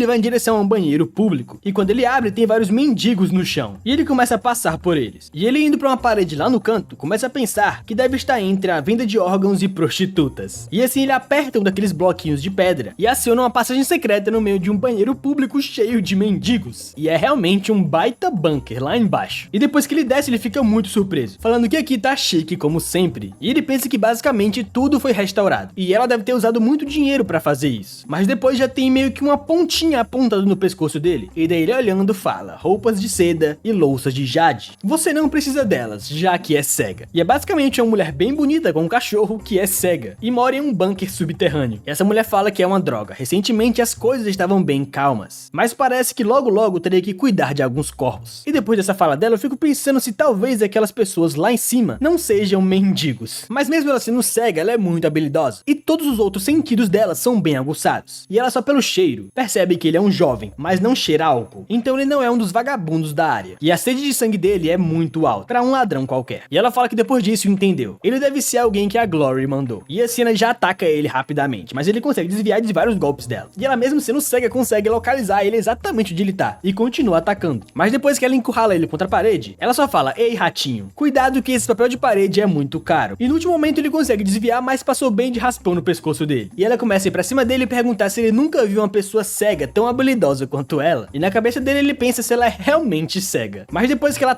vai em direção a um banheiro público. E quando ele abre, tem vários mendigos no chão. E ele começa a passar por eles. E ele indo para uma parede lá no canto, começa a pensar que deve estar entre a venda de órgãos e prostitutas. E assim ele aperta um daqueles bloquinhos de pedra e aciona uma passagem secreta no meio de um banheiro público cheio de mendigos. E é realmente um baita bunker lá embaixo. E depois que ele desce, ele fica muito surpreso, falando que aqui tá chique como sempre. E ele pensa que basicamente tudo foi restaurado. E ela deve ter usado muito dinheiro pra fazer isso. Mas depois já tem meio que uma pontinha apontada no pescoço dele. E daí ele olhando fala: roupas de seda e louças de jade. Você não precisa delas, já que é cega. E é basicamente uma mulher bem bonita com um cachorro que é cega e mora em um bunker subterrâneo. E essa mulher fala que é uma droga. Recentemente as coisas estavam bem calmas, mas parece que logo logo teria que cuidar de alguns corpos. E depois dessa fala dela, eu fico pensando se talvez aquelas pessoas lá em cima não sejam mendigos. Mas mesmo ela sendo cega, ela é muito habilidosa. E todos os outros sentidos dela são bem aguçados. E ela só pelo cheiro percebe que ele é um jovem, mas não cheira álcool. Então ele não é um dos vagabundos da área. E a sede de sangue dele é muito alta, pra um ladrão qualquer. E ela fala que depois disso entendeu. Ele deve ser alguém que a Glory mandou. E a Sienna já ataca ele rapidamente, mas ele consegue desviar de vários golpes dela. E ela mesmo sendo cega consegue localizar ele exatamente onde ele tá e continua atacando. Mas depois que ela encurrala ele contra a parede, ela só fala: ei ratinho, cuidado que esse papel de parede é muito caro. E no último momento ele consegue desviar, mas passou bem de raspão no pescoço dele. E ela começa a ir pra cima dele e perguntar se ele nunca viu uma pessoa cega tão habilidosa quanto ela. E na cabeça dele ele pensa se ela é realmente cega. Mas depois que ela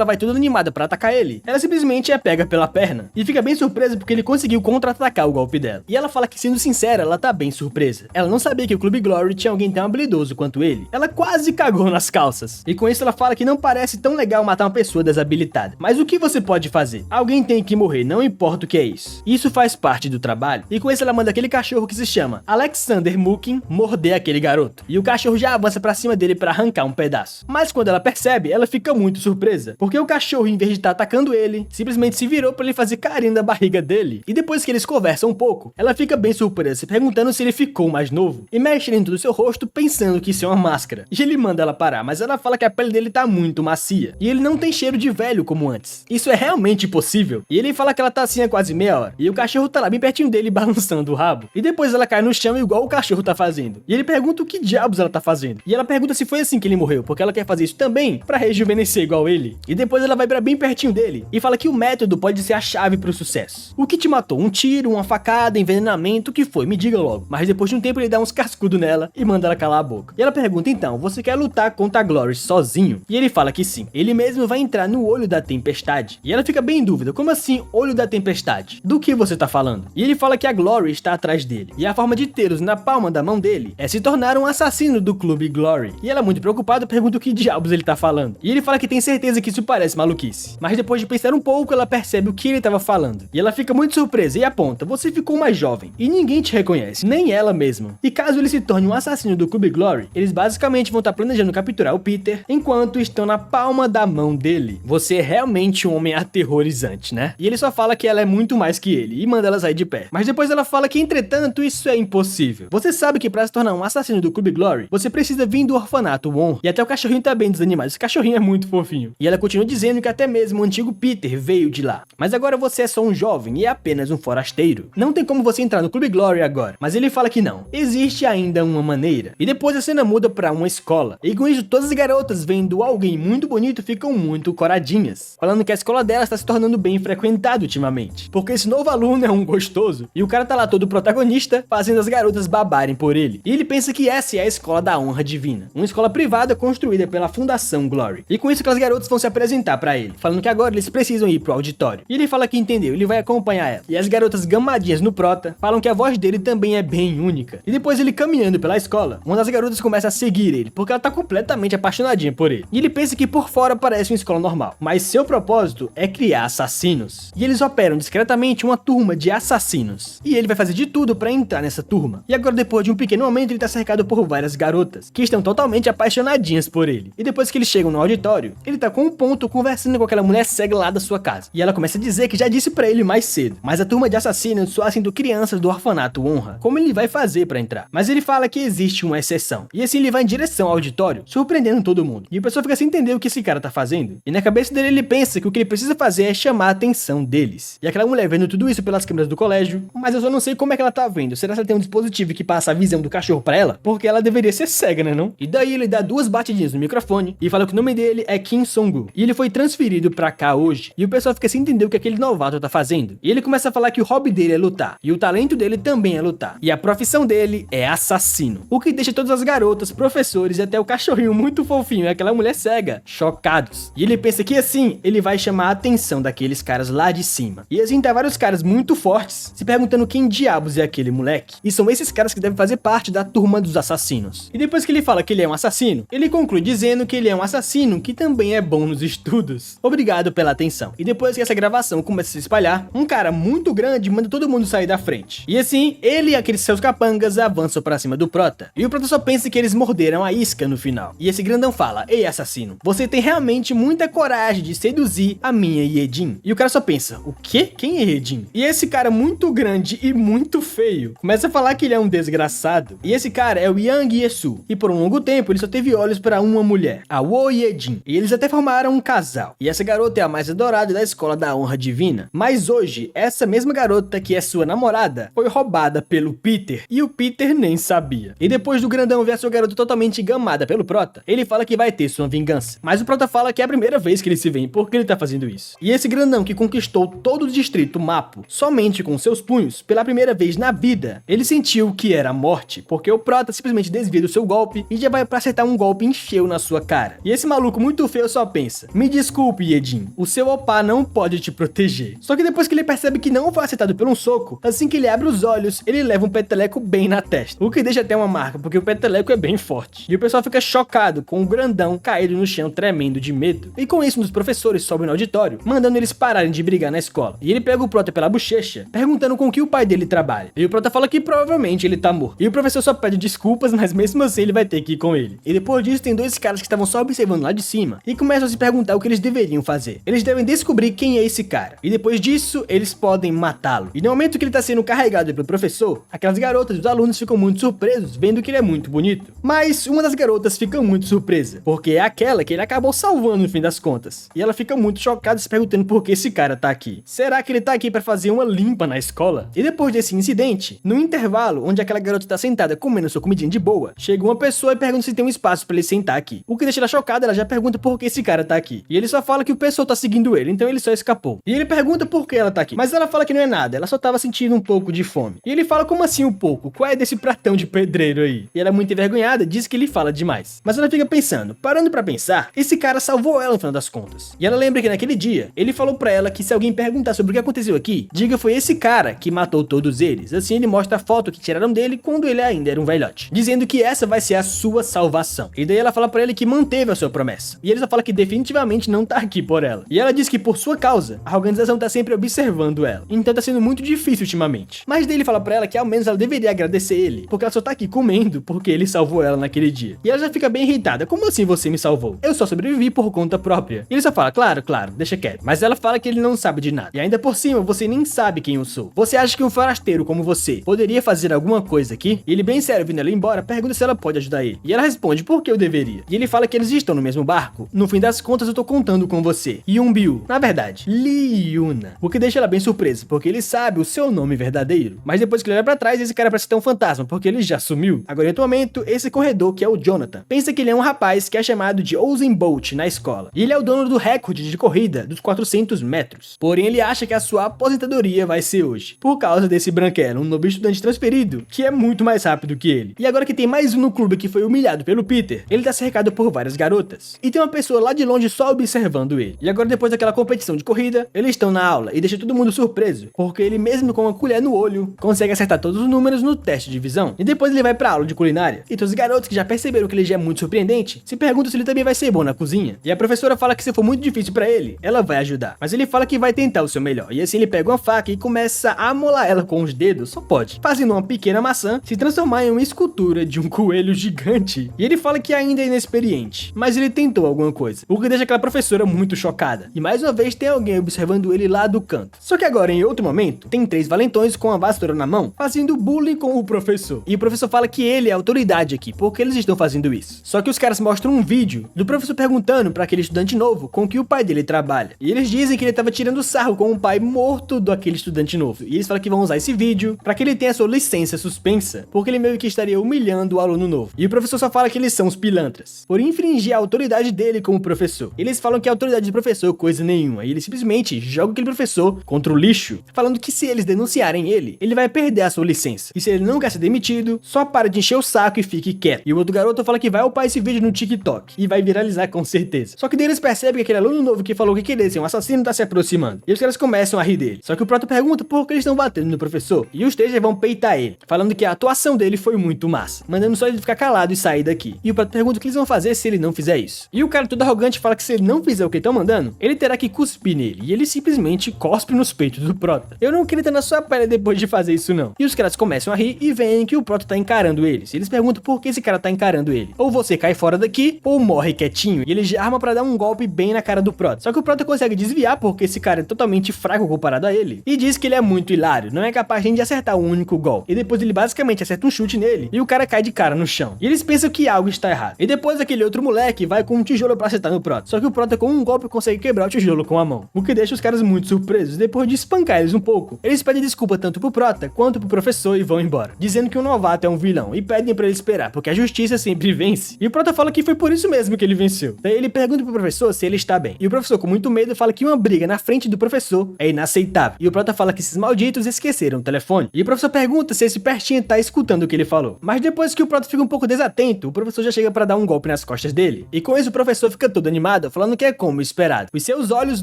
vai toda animada pra atacar ele, ela simplesmente é pega pela perna. E fica bem surpresa porque ele conseguiu contra-atacar o golpe dela. E ela fala que, sendo sincera, ela tá bem surpresa. Ela não sabia que o Clube Glory tinha alguém tão habilidoso quanto ele. Ela quase cagou nas calças. E com isso ela fala que não parece tão legal matar uma pessoa desabilitada. Mas o que você pode fazer? Alguém tem que morrer, não importa o que é isso. Isso faz parte do trabalho. E com isso ela manda aquele cachorro que se chama Alexander Mukin morder aquele garoto. E o cachorro já avança pra cima dele pra arrancar um pedaço. Mas quando ela percebe, ela fica muito surpresa, porque o cachorro, em vez de estar atacando ele, simplesmente se virou pra ele fazer carinho na barriga dele. E depois que eles conversam um pouco, ela fica bem surpresa, se perguntando se ele ficou mais novo, e mexe dentro do seu rosto pensando que isso é uma máscara. E ele manda ela parar, mas ela fala que a pele dele tá muito macia, e ele não tem cheiro de velho como antes. Isso é realmente possível? E ele fala que ela tá assim há quase meia hora, e o cachorro tá lá bem pertinho dele balançando o rabo. E depois ela cai no chão igual o cachorro cachorro tá fazendo. E ele pergunta o que diabos ela tá fazendo. E ela pergunta se foi assim que ele morreu, porque ela quer fazer isso também pra rejuvenescer igual ele. E depois ela vai pra bem pertinho dele e fala que o método pode ser a chave pro sucesso. O que te matou? Um tiro, uma facada, envenenamento, o que foi? Me diga logo. Mas depois de um tempo ele dá uns cascudos nela e manda ela calar a boca. E ela pergunta então, você quer lutar contra a Glory sozinho? E ele fala que sim. Ele mesmo vai entrar no olho da tempestade. E ela fica bem em dúvida, como assim olho da tempestade? Do que você tá falando? E ele fala que a Glory está atrás dele. E a forma de tê-los na palma da mão dele é se tornar um assassino do clube Glory. E ela, muito preocupada, pergunta o que diabos ele tá falando. E ele fala que tem certeza que isso parece maluquice. Mas depois de pensar um pouco, ela percebe o que ele tava falando. E ela fica muito surpresa e aponta, você ficou mais jovem. E ninguém te reconhece, nem ela mesma. E caso ele se torne um assassino do clube Glory, eles basicamente vão estar planejando capturar o Peter enquanto estão na palma da mão dele. Você é realmente um homem aterrorizante, né? E ele só fala que ela é muito mais que ele e manda ela sair de pé. Mas depois ela fala que, entretanto, isso é impossível. Você sabe que pra se tornar um assassino do clube Glory, você precisa vir do orfanato Won. E até o cachorrinho tá bem desanimado. Esse cachorrinho é muito fofinho. E ela continua dizendo que até mesmo o antigo Peter veio de lá. Mas agora você é só um jovem e é apenas um forasteiro. Não tem como você entrar no clube Glory agora. Mas ele fala que não. Existe ainda uma maneira. E depois a cena muda pra uma escola. E com isso todas as garotas vendo alguém muito bonito ficam muito coradinhas. Falando que a escola dela está se tornando bem frequentada ultimamente. Porque esse novo aluno é um gostoso. E o cara tá lá todo protagonista, fazendo as garotas babarem por ele. E ele pensa que essa é a escola da honra divina. Uma escola privada construída pela Fundação Glory. E com isso aquelas garotas vão se apresentar pra ele. Falando que agora eles precisam ir pro auditório. E ele fala que entendeu, ele vai acompanhar ela. E as garotas gamadinhas no prota falam que a voz dele também é bem única. E depois ele caminhando pela escola, uma das garotas começa a seguir ele, porque ela tá completamente apaixonadinha por ele. E ele pensa que por fora parece uma escola normal, mas seu propósito é criar assassinos. E eles operam discretamente uma turma de assassinos. E ele vai fazer de tudo pra entrar nessa turma. E agora, depois de um pequeno momento, ele tá cercado por várias garotas, que estão totalmente apaixonadinhas por ele. E depois que eles chegam no auditório, ele tá com um ponto conversando com aquela mulher cega lá da sua casa. E ela começa a dizer que já disse pra ele mais cedo, mas a turma de assassinos só sendo crianças do orfanato Honra. Como ele vai fazer pra entrar? Mas ele fala que existe uma exceção. E assim ele vai em direção ao auditório, surpreendendo todo mundo. E o pessoal fica sem entender o que esse cara tá fazendo. E na cabeça dele ele pensa que o que ele precisa fazer é chamar a atenção deles. E aquela mulher vendo tudo isso pelas câmeras do colégio, mas eu só não sei como é que ela tá vendo. Será que ela tem um dispositivo que passa a visão do cachorro pra ela? Porque ela deveria ser cega, né não? E daí ele dá duas batidinhas no microfone e fala que o nome dele é Kim Song-gu. E ele foi transferido pra cá hoje. E o pessoal fica sem entender o que aquele novato tá fazendo. E ele começa a falar que o hobby dele é lutar. E o talento dele também é lutar. E a profissão dele é assassino. O que deixa todas as garotas, professores e até o cachorrinho muito fofinho e aquela mulher cega chocados. E ele pensa que assim ele vai chamar a atenção daqueles caras lá de cima. E assim tá vários caras muito fortes se perguntando quem diabos é aquele moleque. E são esses caras que devem fazer parte da turma dos assassinos. E depois que ele fala que ele é um assassino, ele conclui dizendo que ele é um assassino que também é bom nos estudos. Obrigado pela atenção. E depois que essa gravação começa a se espalhar, um cara muito grande manda todo mundo sair da frente. E assim, ele e aqueles seus capangas avançam pra cima do Prota. E o Prota só pensa que eles morderam a isca no final. E esse grandão fala, ei assassino, você tem realmente muita coragem de seduzir a minha Yejin. E o cara só pensa, o quê? Quem é Yejin? E esse cara muito grande e muito feio começa a falar que ele é um desgraçado. E esse cara é o Yang Yesu. E por um longo tempo ele só teve olhos pra uma mulher, a Wo Yejin. E eles até formaram um casal. E essa garota é a mais adorada da escola da honra divina. Mas hoje, essa mesma garota que é sua namorada foi roubada pelo Peter. E o Peter nem sabia. E depois do grandão ver a sua garota totalmente gamada pelo Prota, ele fala que vai ter sua vingança. Mas o Prota fala que é a primeira vez que eles se veem, porque ele tá fazendo isso. E esse grandão que conquistou todo o distrito Mapo somente com seus punhos, pela primeira vez na vida, ele sentiu que era a morte, porque o Prota simplesmente desvia do seu golpe e já vai pra acertar um golpe em cheio na sua cara. E esse maluco muito feio só pensa, me desculpe Yejin, o seu opá não pode te proteger. Só que depois que ele percebe que não foi acertado por um soco, assim que ele abre os olhos, ele leva um peteleco bem na testa, o que deixa até uma marca, porque o peteleco é bem forte. E o pessoal fica chocado com o grandão caído no chão tremendo de medo. E com isso um dos professores sobe no auditório, mandando eles pararem de brigar na escola. E ele pega o Prota pela bochecha, perguntando com que o pai dele trabalha. E o Prota fala que provavelmente ele tá morto. E o professor só pede desculpas, mas mesmo assim ele vai ter que ir com ele. E depois disso tem dois caras que estavam só observando lá de cima e começam a se perguntar o que eles deveriam fazer. Eles devem descobrir quem é esse cara. E depois disso, eles podem matá-lo. E no momento que ele tá sendo carregado pelo professor, aquelas garotas e os alunos ficam muito surpresos, vendo que ele é muito bonito. Mas uma das garotas fica muito surpresa, porque é aquela que ele acabou salvando no fim das contas. E ela fica muito chocada se perguntando por que esse cara tá aqui. Será que ele tá aqui pra fazer uma limpa na escola? E depois desse incidente, no intervalo, onde aquela aquela garota tá sentada comendo sua comidinha de boa, chega uma pessoa e pergunta se tem um espaço pra ele sentar aqui. O que deixa ela chocada, ela já pergunta por que esse cara tá aqui. E ele só fala que o pessoal tá seguindo ele, então ele só escapou. E ele pergunta por que ela tá aqui. Mas ela fala que não é nada, ela só tava sentindo um pouco de fome. E ele fala como assim um pouco? Qual é desse pratão de pedreiro aí? E ela, muito envergonhada, diz que ele fala demais. Mas ela fica pensando, parando pra pensar, esse cara salvou ela no final das contas. E ela lembra que naquele dia, ele falou pra ela que se alguém perguntar sobre o que aconteceu aqui, diga foi esse cara que matou todos eles. Assim ele mostra a foto que tiraram dele quando ele ainda era um velhote, dizendo que essa vai ser a sua salvação. E daí ela fala pra ele que manteve a sua promessa. E ele só fala que definitivamente não tá aqui por ela. E ela diz que por sua causa, a organização tá sempre observando ela. Então tá sendo muito difícil ultimamente. Mas daí ele fala pra ela que ao menos ela deveria agradecer ele, porque ela só tá aqui comendo porque ele salvou ela naquele dia. E ela já fica bem irritada. Como assim você me salvou? Eu só sobrevivi por conta própria. E ele só fala, claro, deixa quieto. Mas ela fala que ele não sabe de nada. E ainda por cima, você nem sabe quem eu sou. Você acha que um forasteiro como você poderia fazer alguma coisa aqui? E ele, bem sério, vindo ela embora, pergunta se ela pode ajudar ele. E ela responde, por que eu deveria? E ele fala que eles estão no mesmo barco. No fim das contas, eu tô contando com você. Yunbiu. Na verdade, Liuna. O que deixa ela bem surpresa, porque ele sabe o seu nome verdadeiro. Mas depois que ele olha pra trás, esse cara parece ter um fantasma, porque ele já sumiu. Agora, em outro momento, esse corredor, que é o Jonathan, pensa que ele é um rapaz que é chamado de Usain Bolt na escola. E ele é o dono do recorde de corrida dos 400 metros. Porém, ele acha que a sua aposentadoria vai ser hoje, por causa desse branquelo, um novo estudante transferido, que é muito mais rápido que ele. E agora que tem mais um no clube que foi humilhado pelo Peter, ele tá cercado por várias garotas. E tem uma pessoa lá de longe só observando ele. E agora, depois daquela competição de corrida, eles estão na aula e deixa todo mundo surpreso, porque ele mesmo com uma colher no olho, consegue acertar todos os números no teste de visão. E depois ele vai pra aula de culinária. E todos os garotos que já perceberam que ele já é muito surpreendente, se perguntam se ele também vai ser bom na cozinha. E a professora fala que se for muito difícil pra ele, ela vai ajudar. Mas ele fala que vai tentar o seu melhor. E assim ele pega uma faca e começa a amolar ela com os dedos, só pode, fazendo uma pequena maçã se transformar em uma escultura de um coelho gigante. E ele fala que ainda é inexperiente, mas ele tentou alguma coisa, o que deixa aquela professora muito chocada. E mais uma vez tem alguém observando ele lá do canto. Só que agora, em outro momento, tem 3 valentões com a vassoura na mão, fazendo bullying com o professor. E o professor fala que ele é a autoridade aqui, porque eles estão fazendo isso. Só que os caras mostram um vídeo do professor perguntando pra aquele estudante novo com que o pai dele trabalha. E eles dizem que ele tava tirando sarro com o pai morto daquele estudante novo. E eles falam que vão usar esse vídeo pra que ele tenha sua licença suspensa, porque ele meio que estaria humilhando o aluno novo. E o professor só fala que eles são os pilantras, por infringir a autoridade dele como professor. Eles falam que a autoridade do professor é coisa nenhuma, e ele simplesmente joga aquele professor contra o lixo, falando que se eles denunciarem ele, ele vai perder a sua licença. E se ele não quer ser demitido, só para de encher o saco e fique quieto. E o outro garoto fala que vai upar esse vídeo no TikTok, e vai viralizar com certeza. Só que daí eles percebem que aquele aluno novo que falou que queria ser um assassino tá se aproximando. E os caras começam a rir dele. Só que o Proto pergunta por que eles estão batendo no professor. E os três já vão peitar ele, falando que a atuação dele foi muito massa, mandando só ele ficar calado e sair daqui. E o Proto pergunta o que eles vão fazer se ele não fizer isso. E o cara todo arrogante fala que se ele não fizer o que estão mandando, ele terá que cuspir nele. E ele simplesmente cospe nos peitos do Proto. Eu não queria estar na sua pele depois de fazer isso não. E os caras começam a rir e veem que o Proto tá encarando eles. E eles perguntam por que esse cara tá encarando ele. Ou você cai fora daqui, ou morre quietinho. E ele já arma pra dar um golpe bem na cara do Proto. Só que o Proto consegue desviar porque esse cara é totalmente fraco comparado a ele. E diz que ele é muito hilário, não é capaz de acertar um único golpe. E depois ele basicamente acerta um chute nele e o cara cai de cara no chão. E eles pensam que algo está errado. E depois aquele outro moleque vai com um tijolo pra acertar no Proto. Só que o Proto com um golpe consegue quebrar o tijolo com a mão. O que deixa os caras muito surpresos. Depois de espancar eles um pouco, eles pedem desculpa tanto pro Prota quanto pro professor e vão embora, dizendo que o novato é um vilão e pedem pra ele esperar, porque a justiça sempre vence. E o Prota fala que foi por isso mesmo que ele venceu. Daí ele pergunta pro professor se ele está bem. E o professor, com muito medo, fala que uma briga na frente do professor é inaceitável. E o Prota fala que esses malditos esqueceram o telefone. E o professor pergunta se esse pertinho tá escutando o que ele falou. Mas depois que o Prota fica um pouco desatento, o professor já chega pra dar um golpe nas costas dele. E com isso o professor fica todo animado, falando que é como esperado. Os seus olhos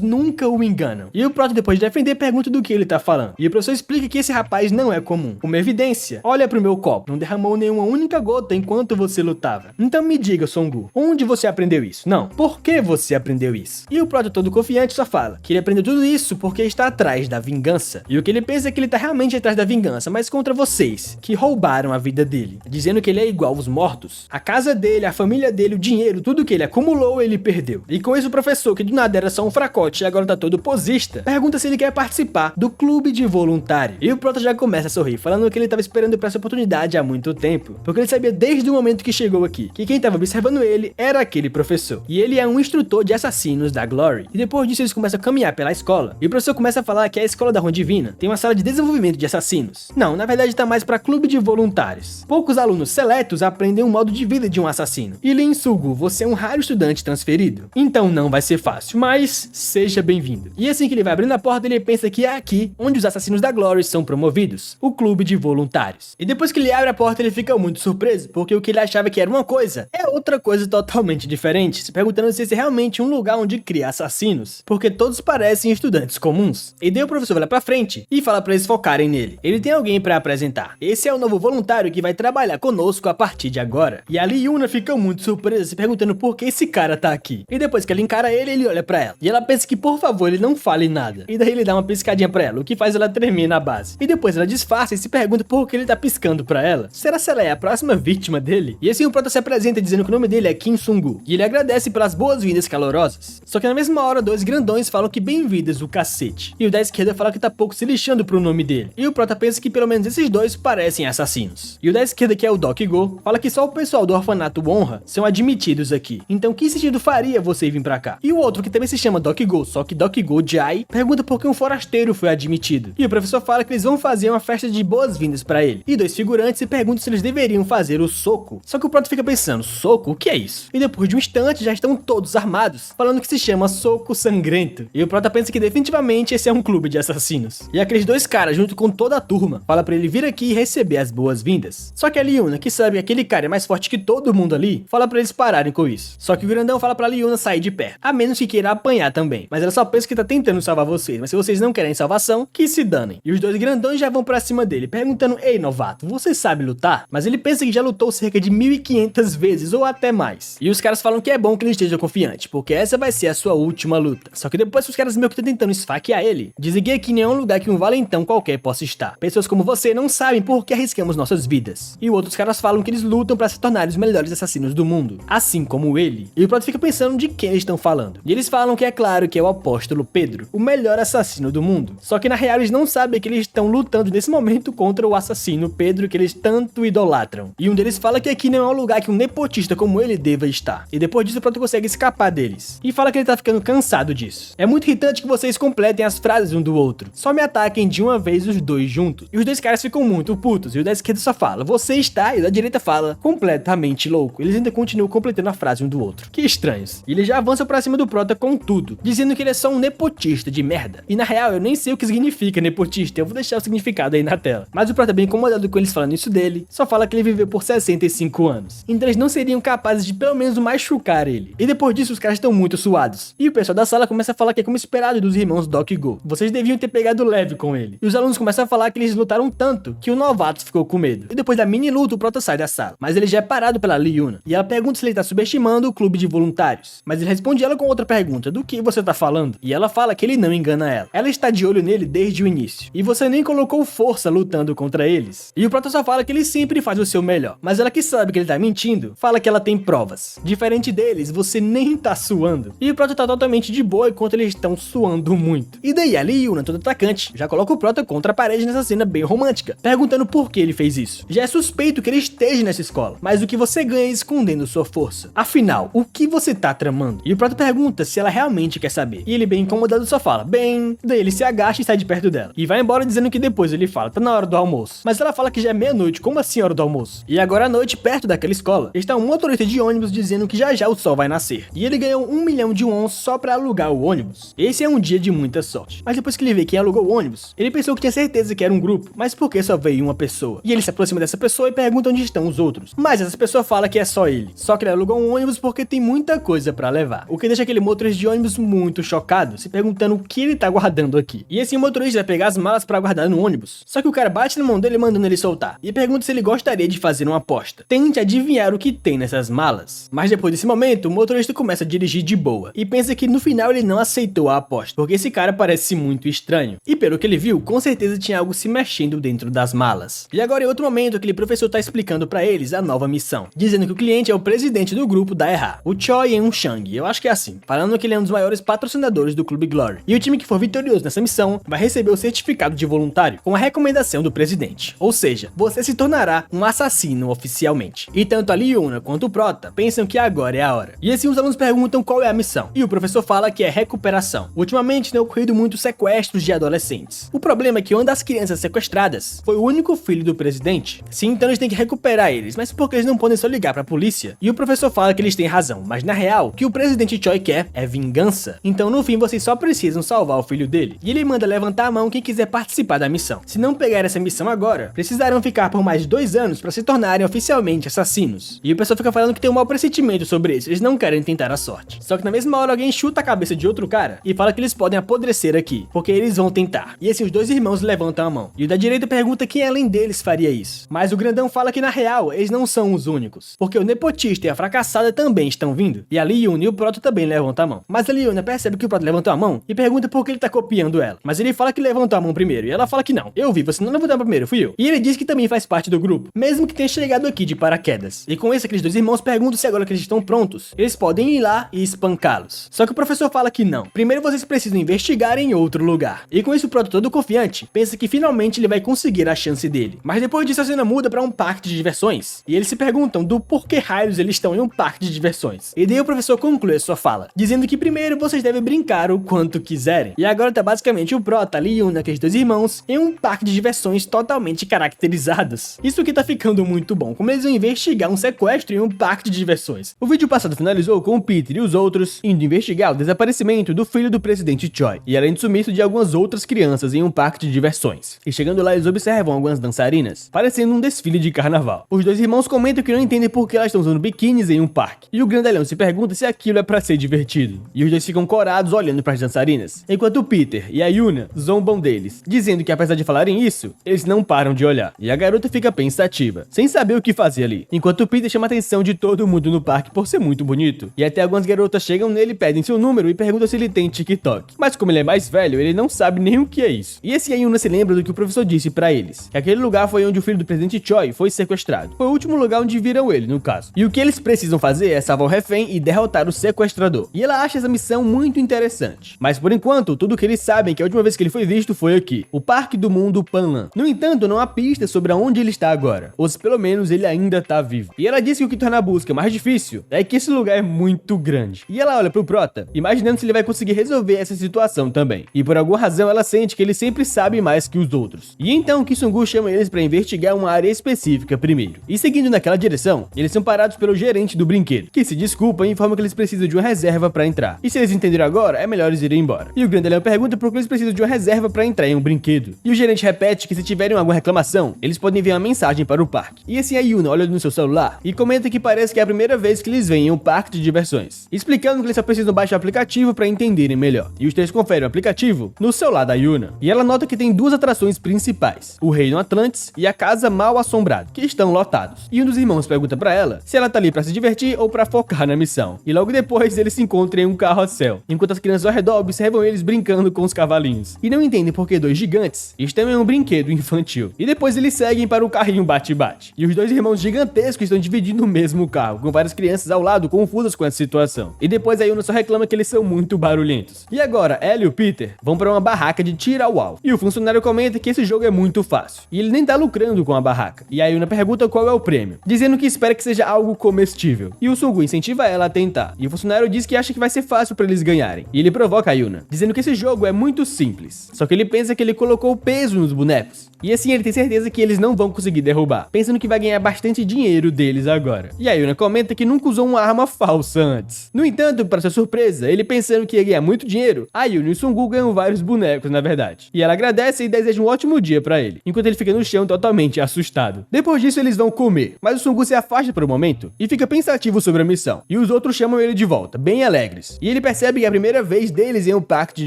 nunca o enganam. E o Prota, depois de defender, pergunta do que ele tá falando. E o professor explica que esse rapaz não é comum. Uma evidência. Olha pro meu copo. Não derramou nenhuma única gota enquanto você lutava. Então me diga, Songu, onde você aprendeu isso? Não. Por que você aprendeu isso? E o Prota, todo confiante, só fala que ele aprendeu tudo isso porque está atrás da vingança. E o que ele pensa é que ele tá realmente atrás da vingança, mas contra vocês, que roubaram a vida dele. Dizendo que ele é igual aos mortos. A casa dele, a família dele, o dinheiro, tudo que ele acumulou, ele perdeu. E com isso o professor, que do nada era só um fracote e agora tá todo posista, pergunta se ele quer participar do clube de voluntário. E o Prota já começa a sorrir, falando que ele tava esperando por essa oportunidade há muito tempo. Porque ele sabia desde o momento que chegou aqui, que quem tava observando ele era aquele professor. E ele é um instrutor de assassinos da Glory. E depois disso eles começam a caminhar pela escola. E o professor começa a falar que a escola da Ron Divina tem uma sala de desenvolvimento de assassinos. Não, na verdade tá mais pra clube de voluntários. Poucos alunos seletos aprendem o modo de vida de um assassino. E Lin Sugu, você é um raro estudante transferido. Então não vai ser fácil, mas seja bem-vindo. E assim que ele vai abrindo a porta, ele pensa que é aqui onde os assassinos da Glory são promovidos, o clube de voluntários. E depois que ele abre a porta, ele fica muito surpreso, porque o que ele achava que era uma coisa, é outra coisa totalmente diferente, se perguntando se esse é realmente um lugar onde cria assassinos, porque todos parecem estudantes comuns. E daí o professor vai lá pra frente e fala pra eles focarem nele. Ele tem alguém pra apresentar. Esse é o novo voluntário que vai trabalhar conosco a partir de agora. E a Liuna fica muito surpresa, se perguntando por que esse cara tá aqui. E depois que ela encara ele, ele olha pra ela. E ela pensa que, por favor, ele não fale nada. E daí ele dá uma piscadinha pra ela, o que faz ela tremer na base. E depois ela disfarça e se pergunta por que ele tá piscando pra ela. Será que ela é a próxima vítima dele? E assim o prota se apresenta dizendo que o nome dele é Kim Sungu. E ele agradece pelas boas-vindas calorosas. Só que na mesma hora, dois grandões falam que bem-vindas o cacete. E o da esquerda fala que tá pouco se lixando pro nome dele. E o prota pensa que pelo menos esses dois parecem assassinos. E o da esquerda, que é o Doc Go, fala que só o pessoal do orfanato Honra são admitidos aqui. Então que sentido faria você vir pra cá? E o outro, que também se chama Doc Go, só que Doc Go Jai, pergunta por que um forasteiro foi admitido. E o professor fala que eles vão fazer uma festa de boas-vindas pra ele. E dois figurantes se perguntam se eles deveriam fazer o soco. Só que o prota fica pensando, soco? O que é isso? E depois de um instante já estão todos armados, falando que se chama Soco Sangrento. E o prota pensa que definitivamente esse é um clube de assassinos. E aqueles dois caras, junto com toda a turma, fala pra ele vir aqui e receber as boas-vindas. Só que a Liuna, que sabe que aquele cara é mais forte que todo mundo ali, fala pra eles pararem com isso. Só que o grandão fala pra Liuna sair de perto, a menos que queira apanhar também. Mas ela só pensa que tá tentando salvar vocês, mas se vocês não querem salvação, que se danem. E os dois grandões já vão pra cima dele, perguntando, ei novato, você sabe lutar? Mas ele pensa que já lutou cerca de 1500 vezes, ou até mais. E os caras falam que é bom que ele esteja confiante, porque essa vai ser a sua última luta. Só que depois que os caras meio que estão tentando esfaquear ele, dizem que aqui não é um lugar que um valentão qualquer possa estar. Pessoas como você não sabem por que arriscamos nossas vidas. E outros caras falam que eles lutam pra se tornarem os melhores assassinos do mundo, assim como ele. E o prota fica pensando de quem eles estão falando. E eles falam que é claro que é o apóstolo Pedro, o melhor assassino do mundo. Só que na real eles não sabem que eles estão lutando nesse momento contra o assassino Pedro que eles tanto idolatram. E um deles fala que aqui não é um lugar que um nepotista como ele deva estar. E depois disso o prota consegue escapar deles. E fala que ele tá ficando cansado disso. É muito irritante que vocês completem as frases um do outro. Só me ataquem de uma vez os dois juntos. E os dois caras ficam muito putos. E o da esquerda só fala, você está, e o da direita fala, completamente louco. Eles ainda continuam completando a frase um do outro. Que estranhos. E ele já avança pra cima do prota com tudo, dizendo que ele é só um nepotista de merda. E na real eu nem sei o que significa nepotista, eu vou deixar o significado aí na tela. Mas o prota é bem incomodado com eles falando isso dele, só fala que ele viveu por 65 anos. Então eles não seriam capazes de pelo menos machucar ele. E depois disso os caras estão muito suados. E o pessoal da sala começa a falar que é como esperado dos irmãos Doc Go. Vocês deviam ter pegado leve com ele. E os alunos começam a falar que eles lutaram tanto que o novato ficou com medo. E depois da mini luta o prota sai da sala. Mas ele já é parado pela Liuna. E ela pergunta se ele tá subestimando o clube de voluntários. Mas ele responde ela com outra pergunta, do que você tá falando? E ela fala que ele não engana ela. Ela está de olho nele desde o início. E você nem colocou força lutando contra eles. E o prota só fala que ele sempre faz o seu melhor. Mas ela, que sabe que ele tá mentindo, fala que ela tem provas. Diferente deles, você nem tá suando. E o prota tá totalmente de boa enquanto eles estão suando muito. E daí a Liuna, toda atacante, já coloca o prota contra a parede nessa cena bem romântica, perguntando por que ele fez isso. Já é suspeito que ele esteja nessa escola, mas o que você ganha escondendo sua força? Afinal, o que você tá tramando? E o prota pergunta se ela realmente quer saber. E ele, bem incomodado, só fala, bem... Daí ele se agacha e sai de perto dela. E vai embora dizendo que depois ele fala, tá na hora do almoço. Mas ela fala que já é meia-noite, como assim hora do almoço? E agora à noite, perto daquela escola, está um motorista de ônibus dizendo que já já o sol vai nascer. E ele ganhou 1 milhão de won só pra alugar o ônibus. Esse é um dia de muita sorte. Mas depois que ele vê quem alugou o ônibus, ele pensou que tinha certeza que era um grupo, mas por que só veio uma pessoa? E ele se aproxima dessa pessoa e pergunta onde estão os outros. Mas essa pessoa fala que é só ele. Só que ele alugou um ônibus porque tem muita coisa pra levar. O que deixa aquele motorista de ônibus muito chocado, se perguntando o que ele tá guardando aqui. E esse motorista vai pegar as malas pra guardar no ônibus. Só que o cara bate na mão dele mandando ele soltar. E pergunta se ele gostaria de fazer uma aposta. Tente adivinhar o que tem nessas malas. Mas depois desse momento, o motorista começa a dirigir de boa. E pensa que no final ele não aceitou a aposta, porque esse cara parece muito estranho. E pelo que ele viu, com certeza tinha algo se mexendo dentro das malas. E agora em outro momento, aquele professor tá explicando pra eles a nova missão, dizendo que o cliente é o presidente do grupo da Erra, o Choi Eun-chang, eu acho que é assim, falando que ele é um dos maiores patrocinadores do Clube Glory. E o time que for vitorioso nessa missão vai receber o certificado de voluntário com a recomendação do presidente. Ou seja, você se tornará um assassino oficialmente. E tanto a Liuna quanto quanto o Prota pensam que agora é a hora. E assim os alunos perguntam qual é a missão, e o professor fala que é recuperação. Ultimamente tem ocorrido muitos sequestros de adolescentes. O problema é que uma das crianças sequestradas foi o único filho do presidente. Sim, então eles têm que recuperar eles, mas porque eles não podem só ligar pra polícia? E o professor fala que eles têm razão, mas na real, o que o presidente Choi quer é vingança. Então no fim vocês só precisam salvar o filho dele. E ele manda levantar a mão quem quiser participar da missão. Se não pegar essa missão agora, precisarão ficar por mais de 2 anos pra se tornarem oficialmente assassinos. E o pessoal fica falando que tem um mau pressentimento sobre isso, eles não querem tentar a sorte. Só que na mesma hora alguém chuta a cabeça de outro cara e fala que eles podem apodrecer aqui, porque eles vão tentar. E assim os dois irmãos levantam a mão. E o da direita pergunta quem além deles faria isso. Mas o grandão fala que na real eles não são os únicos, porque o nepotista e a fracassada também estão vindo. E a Liuna e o Proto também levantam a mão. Mas a Liuna percebe que o Proto levantou a mão e pergunta por que ele tá copiando ela. Mas ele fala que levantou a mão primeiro e ela fala que não. Eu vi, você não levantou a mão primeiro, fui eu. E ele diz que também faz parte do grupo, mesmo que tenha chegado aqui de paraquedas. E com isso aqueles dois irmãos perguntam se agora que eles estão prontos, eles podem ir lá e espancá-los. Só que o professor fala que não. Primeiro vocês precisam investigar em outro lugar. E com isso o Proto todo confiante pensa que finalmente ele vai conseguir a chance dele. Mas depois disso a cena muda pra um parque de diversões. E eles se perguntam do porquê raios eles estão em um parque de diversões. E daí o professor conclui a sua fala, dizendo que primeiro vocês devem brincar o quanto quiserem. E agora tá basicamente o Prota, a Liuna, aqueles dois irmãos, em um parque de diversões totalmente caracterizados. Isso aqui tá ficando muito bom, como eles vão investigar um sequestro em um parque de diversões. O vídeo passado finalizou com o Peter e os outros indo investigar o desaparecimento do filho do presidente Choi, e além do sumiço de algumas outras crianças em um parque de diversões. E chegando lá eles observam algumas dançarinas, parecendo um desfile de carnaval. Os dois irmãos comentam que não entendem por que elas estão usando biquínis em um parque, e o grandalhão se pergunta se aquilo é pra ser divertido. E os dois ficam corados olhando para as dançarinas, enquanto o Peter e a Yuna zombam deles, dizendo que apesar de falarem isso, eles não param de olhar. E a garota fica pensativa, sem saber o que fazer ali, enquanto o Peter chama a atenção de todo mundo no parque por ser muito bonito. E até algumas garotas chegam nele, pedem seu número e perguntam se ele tem TikTok. Mas como ele é mais velho, ele não sabe nem o que é isso. E assim a Yuna se lembra do que o professor disse pra eles, que aquele lugar foi onde o filho do presidente Choi foi sequestrado. Foi o último lugar onde viram ele, no caso. E o que eles precisam fazer é salvar o refém e derrotar o sequestrador. E ela acha essa missão muito interessante. Mas por enquanto, tudo que eles sabem é que a última vez que ele foi visto foi aqui, o Parque do Mundo Panlan. No entanto, não há pistas sobre onde ele está agora, ou se pelo menos ele ainda tá vivo. E ela diz que o que torna a busca mais difícil é que esse lugar é muito grande. E ela olha pro Prota, imaginando se ele vai conseguir resolver essa situação também. E por alguma razão ela sente que ele sempre sabe mais que os outros. E então Ki-Sung-gu chama eles para investigar uma área específica primeiro. E seguindo naquela direção, eles são parados pelo gerente do brinquedo, que se desculpa e informa que eles precisam de uma reserva para entrar. E se eles entenderam agora, é melhor eles irem embora. E o grandalhão pergunta por que eles precisam de uma reserva para entrar em um brinquedo. E o gerente repete que se tiverem alguma reclamação, eles podem enviar uma mensagem para o parque. E assim a Yuna olha no seu celular e comenta que parece que é a primeira vez que eles vêm em um parque de diversões, explicando que eles só precisam baixar o aplicativo para entenderem melhor. E os três conferem o aplicativo no celular da Yuna. E ela nota que tem duas atrações principais, o Reino Atlantis e a Casa Mal Assombrada, que estão lotados. E um dos irmãos pergunta para ela se ela tá ali para se divertir ou para focar na missão. E logo depois eles se encontram em um carrossel, enquanto as crianças ao redor observam eles brincando com os cavalinhos. E não entendem por que dois gigantes estão em um brinquedo infantil. E depois eles seguem para o carrinho bate-bate. E os dois irmãos gigantescos estão dividindo o mesmo carro, com várias crianças ao lado confusas com essa situação. E depois a Yuna só reclama que eles são muito barulhentos. E agora, ela e o Peter vão para uma barraca de tira-uau. E o funcionário comenta que esse jogo é muito fácil, e ele nem tá lucrando com a barraca. E a Yuna pergunta qual é o prêmio, dizendo que espera que seja algo comestível. E o Sung-gu incentiva ela a tentar. E o funcionário diz que acha que vai ser fácil para eles ganharem. E ele provoca a Yuna, dizendo que esse jogo é muito simples. Só que ele pensa que ele colocou peso nos bonecos. E assim ele tem certeza que eles não vão conseguir derrubar, pensando que vai ganhar bastante dinheiro deles agora. E a Yuna comenta que nunca usou uma arma falsa antes. No entanto, para sua surpresa, ele pensando que ia ganhar muito dinheiro, a Yuna e o Sung-gu ganham vários bonecos na verdade. E ela agradece e deseja um ótimo dia para ele, enquanto ele fica no chão totalmente assustado. Depois disso eles vão comer, mas o Sung-gu se afasta por um momento e fica pensativo sobre a missão. E os outros chamam ele de volta, bem alegres. E ele percebe que é a primeira vez deles em um parque de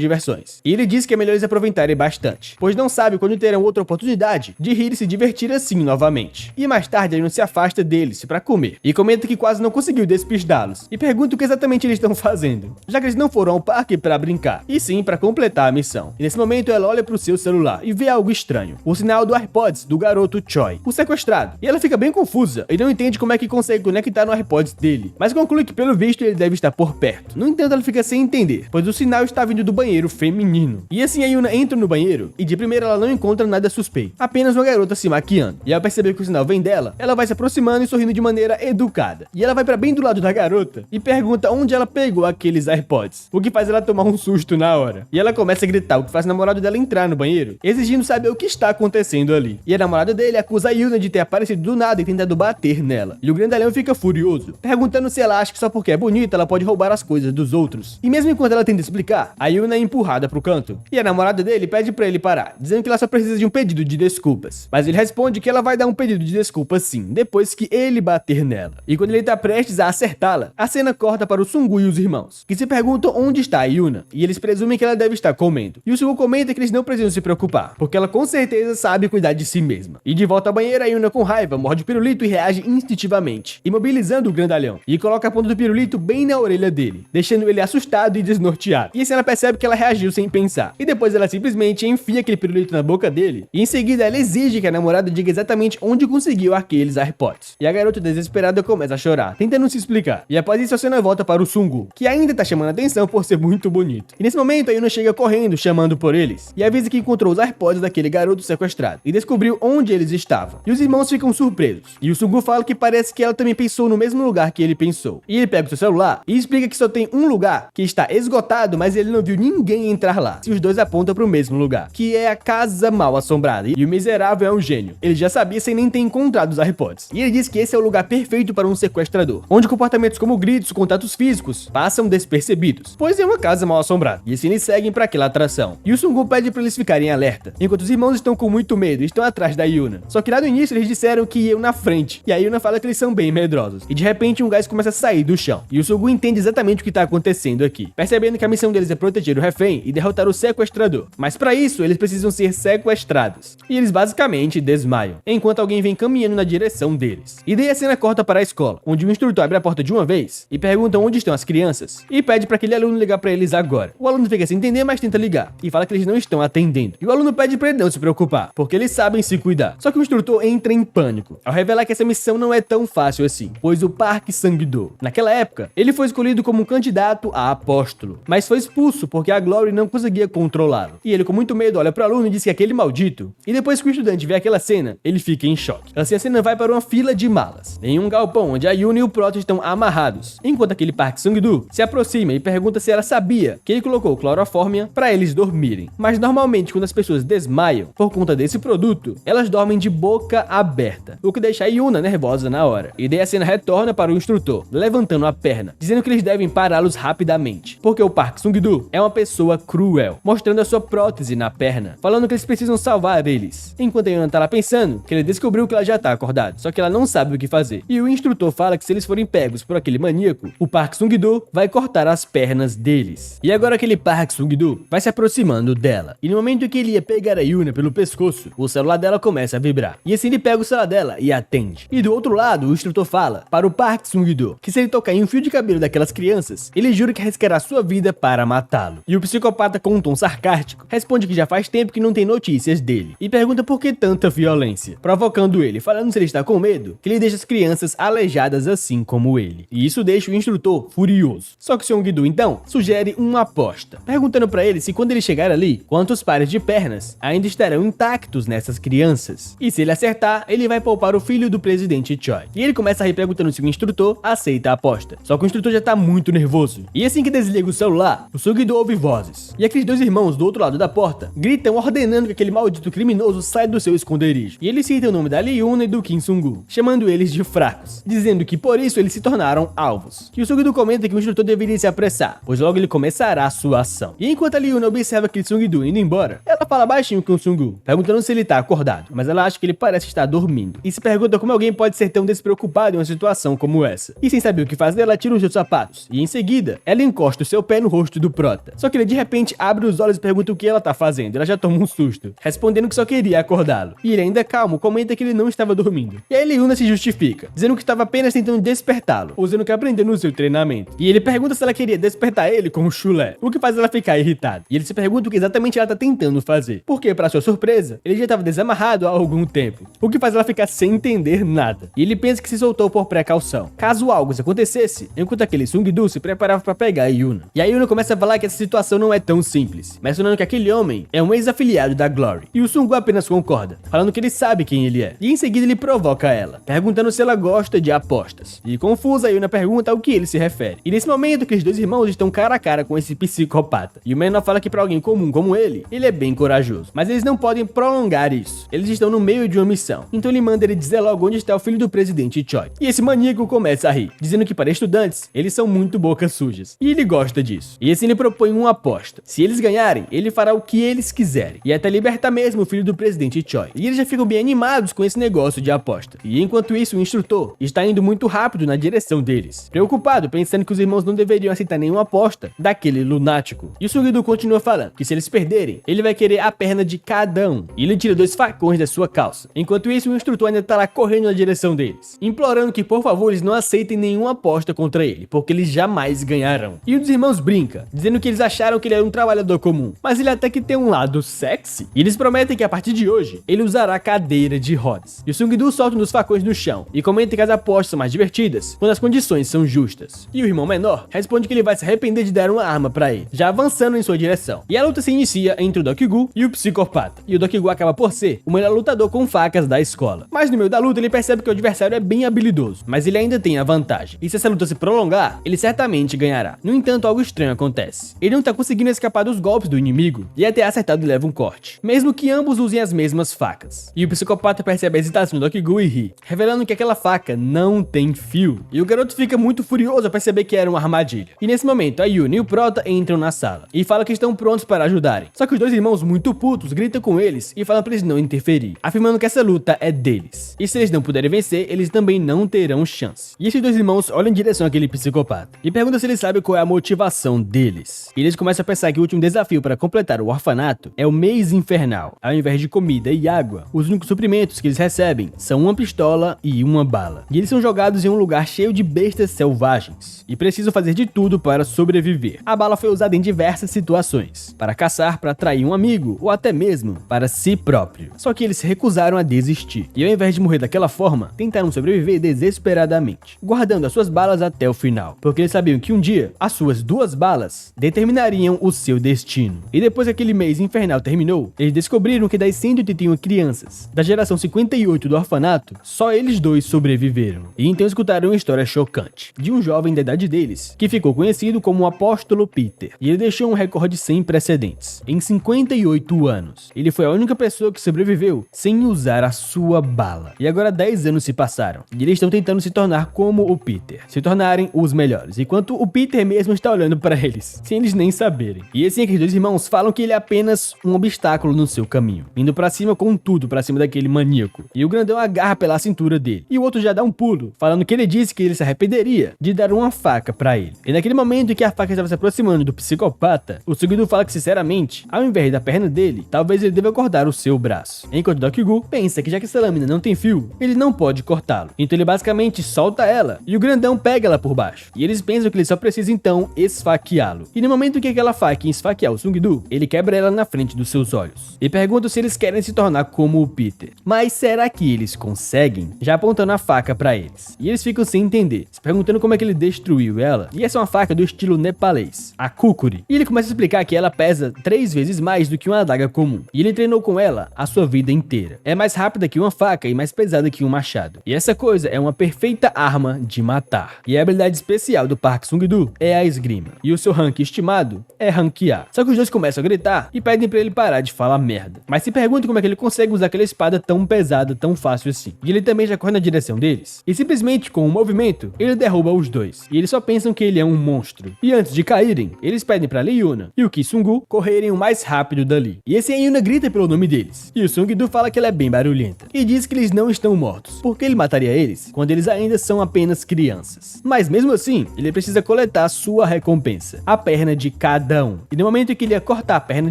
diversões. E ele diz que é melhor eles aproveitarem bastante, pois não sabe quando terão outra oportunidade de rir e se divertir assim novamente. E mais tarde ele não se afasta deles para comer, e comenta que quase não conseguiu despistá-los, e pergunta o que exatamente eles estão fazendo, já que eles não foram ao parque para brincar, e sim para completar a missão. E nesse momento ela olha pro seu celular e vê algo estranho, o sinal do AirPods do garoto Choi, o sequestrado. E ela fica bem confusa e não entende como é que consegue conectar no AirPods dele, mas conclui que pelo visto ele deve estar por perto. No entanto ela fica sem entender, pois o sinal está vindo do banheiro feminino. E assim a Yuna entra no banheiro e de primeira ela não encontra nada suspeito suspeito, apenas uma garota se maquiando. E ao perceber que o sinal vem dela, ela vai se aproximando e sorrindo de maneira educada. E ela vai pra bem do lado da garota e pergunta onde ela pegou aqueles AirPods, o que faz ela tomar um susto na hora. E ela começa a gritar, o que faz o namorado dela entrar no banheiro, exigindo saber o que está acontecendo ali. E a namorada dele acusa a Yuna de ter aparecido do nada e tentado bater nela. E o grandalhão fica furioso, perguntando se ela acha que só porque é bonita ela pode roubar as coisas dos outros. E mesmo enquanto ela tenta explicar, a Yuna é empurrada pro canto. E a namorada dele pede pra ele parar, dizendo que ela só precisa de um pedido de desculpas. Mas ele responde que ela vai dar um pedido de desculpas sim, depois que ele bater nela. E quando ele tá prestes a acertá-la, a cena corta para o Sungu e os irmãos, que se perguntam onde está a Yuna, e eles presumem que ela deve estar comendo. E o Sungu comenta que eles não precisam se preocupar, porque ela com certeza sabe cuidar de si mesma. E de volta à banheira, a Yuna com raiva morde o pirulito e reage instintivamente, imobilizando o grandalhão, e coloca a ponta do pirulito bem na orelha dele, deixando ele assustado e desnorteado. E assim ela percebe que ela reagiu sem pensar, e depois ela simplesmente enfia aquele pirulito na boca dele, e em seguida ela exige que a namorada diga exatamente onde conseguiu aqueles AirPods. E a garota desesperada começa a chorar, tentando se explicar. E após isso a cena volta para o Sungu, que ainda tá chamando a atenção por ser muito bonito. E nesse momento a Yuna chega correndo, chamando por eles, e avisa que encontrou os AirPods daquele garoto sequestrado, e descobriu onde eles estavam. E os irmãos ficam surpresos, e o Sungu fala que parece que ela também pensou no mesmo lugar que ele pensou. E ele pega o seu celular e explica que só tem um lugar que está esgotado, mas ele não viu ninguém entrar lá. E os dois apontam para o mesmo lugar, que é a Casa Mal Assombrada. E o miserável é um gênio. Ele já sabia sem nem ter encontrado os AirPods. E ele diz que esse é o lugar perfeito para um sequestrador, onde comportamentos como gritos, contatos físicos passam despercebidos, pois é uma casa mal assombrada. E assim eles seguem para aquela atração. E o Sungu pede para eles ficarem alerta, enquanto os irmãos estão com muito medo e estão atrás da Yuna. Só que lá no início eles disseram que iam na frente, e a Yuna fala que eles são bem medrosos. E de repente um gás começa a sair do chão, e o Sungu entende exatamente o que está acontecendo aqui, percebendo que a missão deles é proteger o refém e derrotar o sequestrador. Mas para isso eles precisam ser sequestrados. E eles basicamente desmaiam, enquanto alguém vem caminhando na direção deles. E daí a cena corta para a escola, onde o instrutor abre a porta de uma vez e pergunta onde estão as crianças, e pede para aquele aluno ligar para eles agora. O aluno fica sem entender, mas tenta ligar, e fala que eles não estão atendendo. E o aluno pede para ele não se preocupar, porque eles sabem se cuidar. Só que o instrutor entra em pânico, ao revelar que essa missão não é tão fácil assim, pois o Park Sang-do, naquela época, ele foi escolhido como um candidato a apóstolo, mas foi expulso porque a Glory não conseguia controlá-lo. E ele com muito medo olha para o aluno e diz que é aquele maldito. E depois que o estudante vê aquela cena, ele fica em choque. Assim a cena vai para uma fila de malas, em um galpão onde a Yuna e o Proto estão amarrados, enquanto aquele Park Sang-do se aproxima e pergunta se ela sabia que ele colocou clorofórmia para eles dormirem. Mas normalmente quando as pessoas desmaiam por conta desse produto, elas dormem de boca aberta, o que deixa a Yuna nervosa na hora. E daí a cena retorna para o instrutor, levantando a perna, dizendo que eles devem pará-los rapidamente, porque o Park Sang-do é uma pessoa cruel, mostrando a sua prótese na perna, falando que eles precisam salvar eles. Enquanto a Yuna tá lá pensando que ele descobriu que ela já tá acordada, só que ela não sabe o que fazer. E o instrutor fala que se eles forem pegos por aquele maníaco, o Park Sang-do vai cortar as pernas deles. E agora aquele Park Sang-do vai se aproximando dela. E no momento que ele ia pegar a Yuna pelo pescoço, o celular dela começa a vibrar. E assim ele pega o celular dela e atende. E do outro lado, o instrutor fala para o Park Sang-do que se ele tocar em um fio de cabelo daquelas crianças, ele jura que arriscará sua vida para matá-lo. E o psicopata, com um tom sarcástico, responde que já faz tempo que não tem notícias dele. E pergunta por que tanta violência, provocando ele, falando se ele está com medo, que ele deixa as crianças aleijadas assim como ele. E isso deixa o instrutor furioso. Só que o Sang-do então sugere uma aposta, perguntando para ele se quando ele chegar ali, quantos pares de pernas ainda estarão intactos nessas crianças. E se ele acertar, ele vai poupar o filho do presidente Choi. E ele começa a rir perguntando se o instrutor aceita a aposta. Só que o instrutor já tá muito nervoso. E assim que desliga o celular, o Sang-do ouve vozes. E aqueles dois irmãos do outro lado da porta gritam ordenando que aquele maldito criminoso saia do seu esconderijo. E eles citam o nome da Yuna e do Kim Sungu, chamando eles de fracos, dizendo que por isso eles se tornaram alvos. E o Sang-do comenta que o instrutor deveria se apressar, pois logo ele começará a sua ação. E enquanto a Yuna observa aquele Sang-do indo embora, ela fala baixinho com o Sungu, perguntando se ele tá acordado, mas ela acha que ele parece estar dormindo. E se pergunta como alguém pode ser tão despreocupado em uma situação como essa. E sem saber o que fazer, ela tira os seus sapatos, e em seguida, ela encosta o seu pé no rosto do Prota. Só que ele de repente abre os olhos e pergunta o que ela tá fazendo. Ela já toma um susto, respondendo que só queria acordá-lo. E ele ainda calmo, comenta que ele não estava dormindo. E aí Yuna se justifica, dizendo que estava apenas tentando despertá-lo, usando o que aprendeu no seu treinamento. E ele pergunta se ela queria despertar ele com um chulé, o que faz ela ficar irritada. E ele se pergunta o que exatamente ela tá tentando fazer, porque para sua surpresa, ele já estava desamarrado há algum tempo, o que faz ela ficar sem entender nada. E ele pensa que se soltou por precaução, caso algo acontecesse, enquanto aquele Sang-do se preparava para pegar a Yuna. E a Yuna começa a falar que essa situação não é tão simples, mencionando que aquele homem é um ex-afiliado da Glory. E o Sung-Gu apenas concorda, falando que ele sabe quem ele é. E em seguida ele provoca ela, perguntando se ela gosta de apostas. E confusa, a Yuna pergunta ao que ele se refere. E nesse momento que os dois irmãos estão cara a cara com esse psicopata. E o menor fala que pra alguém comum como ele é bem corajoso. Mas eles não podem prolongar isso. Eles estão no meio de uma missão. Então ele manda ele dizer logo onde está o filho do presidente Choi. E esse maníaco começa a rir, dizendo que para estudantes, eles são muito bocas sujas. E ele gosta disso. E assim ele propõe uma aposta. Se eles ganharem, ele fará o que eles quiserem. E até libertar mesmo o filho do presidente Choi. E eles já ficam bem animados com esse negócio de aposta. E enquanto isso, o instrutor está indo muito rápido na direção deles. Preocupado, pensando que os irmãos não deveriam aceitar nenhuma aposta daquele lunático. E o Sung-Gu continua falando que se eles perderem, ele vai querer a perna de cada um. E ele tira 2 facões da sua calça. Enquanto isso, o instrutor ainda tá lá correndo na direção deles, implorando que por favor eles não aceitem nenhuma aposta contra ele, porque eles jamais ganharão. E um dos irmãos brinca, dizendo que eles acharam que ele era um trabalhador comum, mas ele até que tem um lado sexy. E eles prometem que a partir de hoje, ele usará cadeira de rodas. E o Sung-Gu solta um dos facões no chão e comenta que as apostas são mais divertidas quando as condições são justas. E o irmão menor responde que ele vai se arrepender de dar uma arma pra ele, já avançando em sua direção. E a luta se inicia entre o Dokugou e o psicopata. E o Dokugou acaba por ser o melhor lutador com facas da escola. Mas no meio da luta ele percebe que o adversário é bem habilidoso, mas ele ainda tem a vantagem. E se essa luta se prolongar, ele certamente ganhará. No entanto, algo estranho acontece. Ele não tá conseguindo escapar dos golpes do inimigo e até acertado leva um corte, mesmo que ambos usem as mesmas facas. E o psicopata percebe a hesitação do Dokugou e ri, revelando que aquela faca não tem fio. E o garoto fica muito furioso ao perceber que era uma armadilha. E nesse momento, a Yuna e o Prota entram na sala e falam que estão prontos para ajudarem. Só que os dois irmãos, muito putos, gritam com eles e falam para eles não interferir, afirmando que essa luta é deles. E se eles não puderem vencer, eles também não terão chance. E esses dois irmãos olham em direção àquele psicopata e perguntam se ele sabe qual é a motivação deles. E eles começam a pensar que o último desafio para completar o orfanato é o mês infernal. Ao invés de comida e água, os únicos suprimentos que eles recebem são uma pistola e uma bala. E eles são jogados em um lugar cheio de bestas selvagens e precisam fazer de tudo para sobreviver. A bala foi usada em diversas situações, para caçar, para atrair um amigo ou até mesmo para si próprio. Só que eles se recusaram a desistir e ao invés de morrer daquela forma, tentaram sobreviver desesperadamente, guardando as suas balas até o final, porque eles sabiam que um dia as suas 2 balas determinariam o seu destino. E depois que aquele mês infernal terminou, eles descobriram que das 181 crianças da geração 58 do orfanato, só eles 2 sobreviveram. E então escutaram uma história chocante de um jovem da idade deles, que ficou conhecido como o Apóstolo Peter. E ele deixou um recorde sem precedentes. Em 58 anos, ele foi a única pessoa que sobreviveu sem usar a sua bala. E agora 10 anos se passaram, e eles estão tentando se tornar como o Peter, se tornarem os melhores, enquanto o Peter mesmo está olhando para eles, sem eles nem saberem. E assim aqueles dois irmãos falam que ele é apenas um obstáculo no seu caminho, indo pra cima com tudo pra cima daquele maníaco. E o grandão agarra pela cintura dele, e o outro já dá um pulo, falando que ele disse que ele se arrependeria de dar uma faca pra ele. E naquele momento em que a faca estava se aproximando do psicopata, o Sung-Gu fala que sinceramente, ao invés da perna dele, talvez ele deva cortar o seu braço. Enquanto Dokugou pensa que já que essa lâmina não tem fio, ele não pode cortá-lo. Então ele basicamente solta ela, e o grandão pega ela por baixo. E eles pensam que ele só precisa então esfaqueá-lo. E no momento que aquela faca ia esfaquear o Sung-Gu, ele quebra ela na frente dos seus olhos. E pergunta se eles querem se tornar como o Peter. Mas será que eles conseguem? Já apontando a faca pra eles. E eles ficam sem entender, se perguntando como é que ele destruiu ela. E essa é uma faca do estilo nepalês, a kukri. E ele começa a explicar que ela pesa 3 vezes mais do que uma adaga comum. E ele treinou com ela a sua vida inteira. É mais rápida que uma faca e mais pesada que um machado. E essa coisa é uma perfeita arma de matar. E a habilidade especial do Park Sung-Gu é a esgrima. E o seu rank estimado é rank A. Só que os dois começam a gritar e pedem pra ele parar de falar merda. Mas se perguntam como é que ele consegue usar aquela espada tão pesada, tão fácil assim. E ele também já corre na direção deles. E simplesmente com um movimento, ele derruba os dois. E eles só pensam que ele é um monstro. E antes de caírem, eles pedem pra Yuna e o Ki Sung-Gu correrem o mais rápido dali. E esse Yuna grita pelo nome deles. E o Sung-Gu fala que ela é bem barulhenta. E diz que eles não estão mortos, porque ele mataria eles quando eles ainda são apenas crianças. Mas mesmo assim, ele precisa coletar sua recompensa, a perna de cada um. E no momento em que ele ia cortar a perna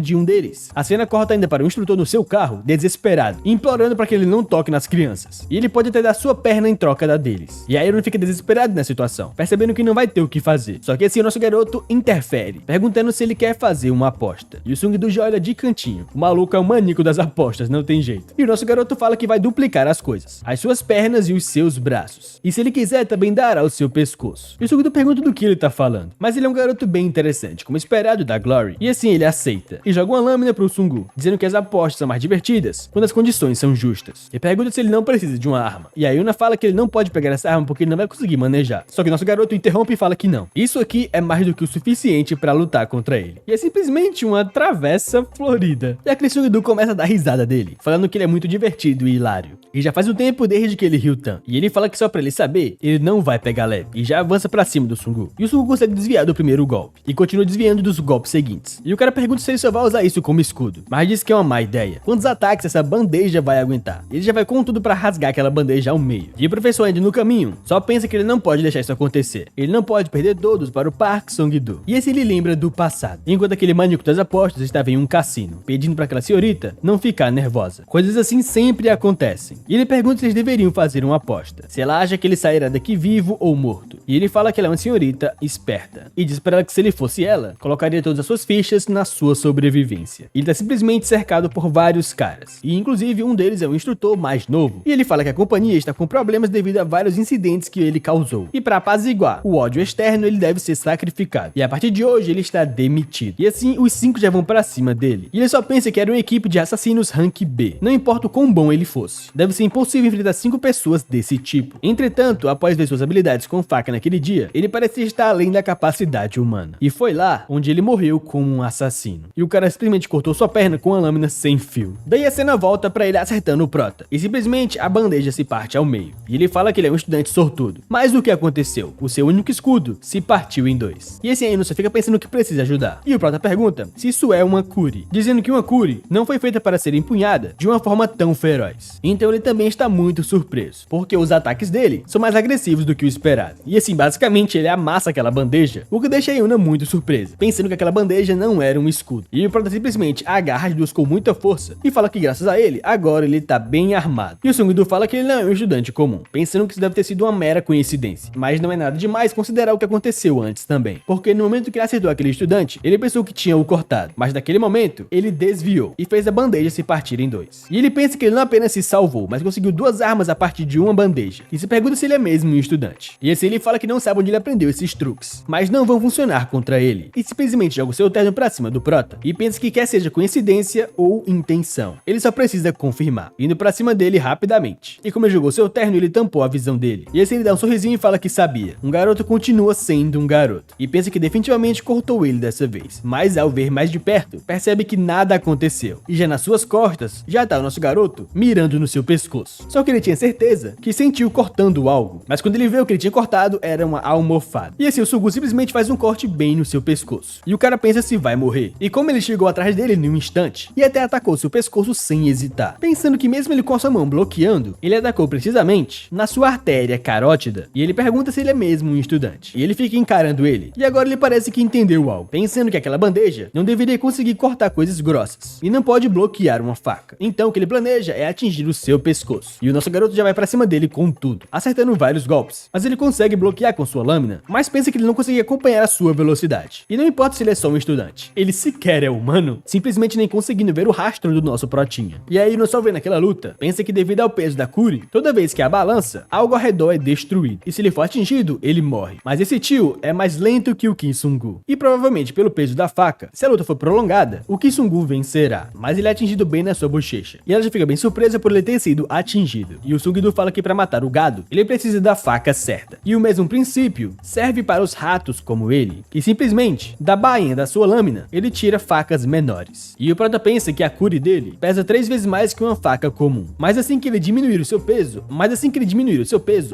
de um deles, a cena corta ainda para o instrutor no seu carro, desesperado, implorando para que ele não toque nas crianças. E ele pode até dar sua perna em troca da deles. E aí ele fica desesperado na situação, percebendo que não vai ter o que fazer. Só que assim o nosso garoto interfere, perguntando se ele quer fazer uma aposta. E o Sung-Gu já olha de cantinho. O maluco é o maníaco das apostas, não tem jeito. E o nosso garoto fala que vai duplicar as coisas, as suas pernas e os seus braços. E se ele quiser, também dará o seu pescoço. E o Sung-Gu pergunta do que ele tá falando. Mas ele é um garoto bem interessante, como esperado da Glory. E assim ele aceita. E joga uma lâmina pro Sung-Gu, dizendo que as apostas apostas são mais divertidas quando as condições são justas. E pergunta se ele não precisa de uma arma. E a Yuna fala que ele não pode pegar essa arma porque ele não vai conseguir manejar. Só que nosso garoto interrompe e fala que não. Isso aqui é mais do que o suficiente pra lutar contra ele. E é simplesmente uma travessa florida. E a Sung-do começa a dar risada dele, falando que ele é muito divertido e hilário. E já faz um tempo desde que ele riu tanto. E ele fala que só pra ele saber, ele não vai pegar leve. E já avança pra cima do Sung-gu. E o Sung-gu consegue desviar do primeiro golpe. E continua desviando dos golpes seguintes. E o cara pergunta se ele só vai usar isso como escudo. Mas diz que é uma má ideia. Quantos ataques essa bandeja vai aguentar? Ele já vai com tudo pra rasgar aquela bandeja ao meio. E o professor ainda no caminho só pensa que ele não pode deixar isso acontecer. Ele não pode perder todos para o Park Sung-do. E esse ele lembra do passado. Enquanto aquele maníaco das apostas estava em um cassino, pedindo para aquela senhorita não ficar nervosa. Coisas assim sempre acontecem. E ele pergunta se eles deveriam fazer uma aposta. Se ela acha que ele sairá daqui vivo ou morto. E ele fala que ela é uma senhorita esperta. E diz para ela que se ele fosse ela, colocaria todas as suas fichas na sua sobrevivência. Ele está simplesmente cercado por vários caras. E inclusive um deles é um instrutor mais novo. E ele fala que a companhia está com problemas devido a vários incidentes que ele causou. E para apaziguar o ódio externo, ele deve ser sacrificado. E a partir de hoje ele está demitido. E assim os 5 já vão para cima dele. E ele só pensa que era uma equipe de assassinos rank B. Não importa o quão bom ele fosse. Deve ser impossível enfrentar 5 pessoas desse tipo. Entretanto, após ver suas habilidades com faca naquele dia, ele parecia estar além da capacidade humana. E foi lá onde ele morreu como um assassino. E o cara simplesmente cortou sua perna com uma lâmina sem fio. Daí a cena volta para ele acertando o prota. E simplesmente a bandeja se parte ao meio. E ele fala que ele é um estudante sortudo. Mas o que aconteceu? O seu único escudo se partiu em 2. E esse aí só fica pensando que precisa ajudar. E o prota pergunta se isso é uma Kuri, dizendo que uma Kuri não foi feita para ser empunhada de uma forma tão feroz. Então ele também está muito surpreso, porque os ataques dele são mais agressivos do que o esperado. E assim, basicamente ele amassa aquela bandeja, o que deixa a Yuna muito surpresa, pensando que aquela bandeja não era um escudo. E o prota simplesmente agarra as duas com muita força e fala que graças a ele, agora ele tá bem armado. E o Sung-do fala que ele não é um estudante comum, pensando que isso deve ter sido uma mera coincidência. Mas não é nada demais considerar o que aconteceu antes também, porque no momento que ele acertou aquele estudante, ele pensou que tinha o cortado, mas naquele momento, ele desviou e fez a bandeja se partir em 2. E ele pensa que ele não apenas se salvou, mas conseguiu 2 armas a partir de uma bandeja, e se pergunta se ele é mesmo um estudante. E assim ele fala que não sabe onde ele aprendeu esses truques, mas não vão funcionar contra ele, e simplesmente joga o seu terno pra cima do prota, e pensa que quer seja coincidência ou intenção. Ele só precisa confirmar, indo pra cima dele rapidamente. E como ele jogou seu terno, ele tampou a visão dele, e assim ele dá um sorrisinho e fala que sabia. Um garoto continua sendo um garoto, e pensa que definitivamente cortou ele dessa vez, mas ao ver mais de perto, percebe que nada aconteceu, e já nas suas costas, já tá o nosso garoto mirando no seu pescoço. Só que ele tinha certeza que sentiu cortando algo, mas quando ele viu que ele tinha cortado, era uma almofada. E assim o Sung-gu simplesmente faz um corte bem no seu pescoço, e o cara pensa se vai morrer. E como ele chegou atrás dele em um instante, e até atacou seu pescoço sem hesitar, pensando que mesmo ele com a sua mão bloqueando, ele atacou precisamente na sua artéria carótida, e ele pergunta se ele é mesmo um estudante. E ele fica encarando ele, e agora ele parece que entendeu algo, pensando que aquela bandeja não deveria conseguir cortar coisas grossas, e não pode bloquear uma faca. Então o que ele planeja é atingir o seu pescoço. E o nosso garoto já vai pra cima dele com tudo, acertando vários golpes, mas ele consegue bloquear com sua lâmina, mas pensa que ele não consegue acompanhar a sua velocidade. E não importa se ele é só um estudante, ele sequer é humano, simplesmente nem conseguindo ver o rastro do nosso protinha. E aí, só vendo aquela luta, pensa que devido ao peso da Kuri, toda vez que a balança, algo ao redor é destruído, e se ele for atingido, ele morre. Mas esse tio é mais lento que o Kim Sung-gu, e provavelmente pelo peso da faca, se a luta for prolongada, o Kim Sung-gu vencerá, mas ele é atingido bem na sua bochecha, e ela já fica bem surpresa por ele ter sido atingido. E o Sung-do fala que para matar o gado, ele precisa da faca certa. E o mesmo princípio serve para os ratos como ele, que simplesmente, da bainha da sua lâmina, ele tira facas menores. E o prota pensa que a Kuri dele pesa 3 vezes mais que uma faca comum. Mas assim que ele diminuir o seu peso,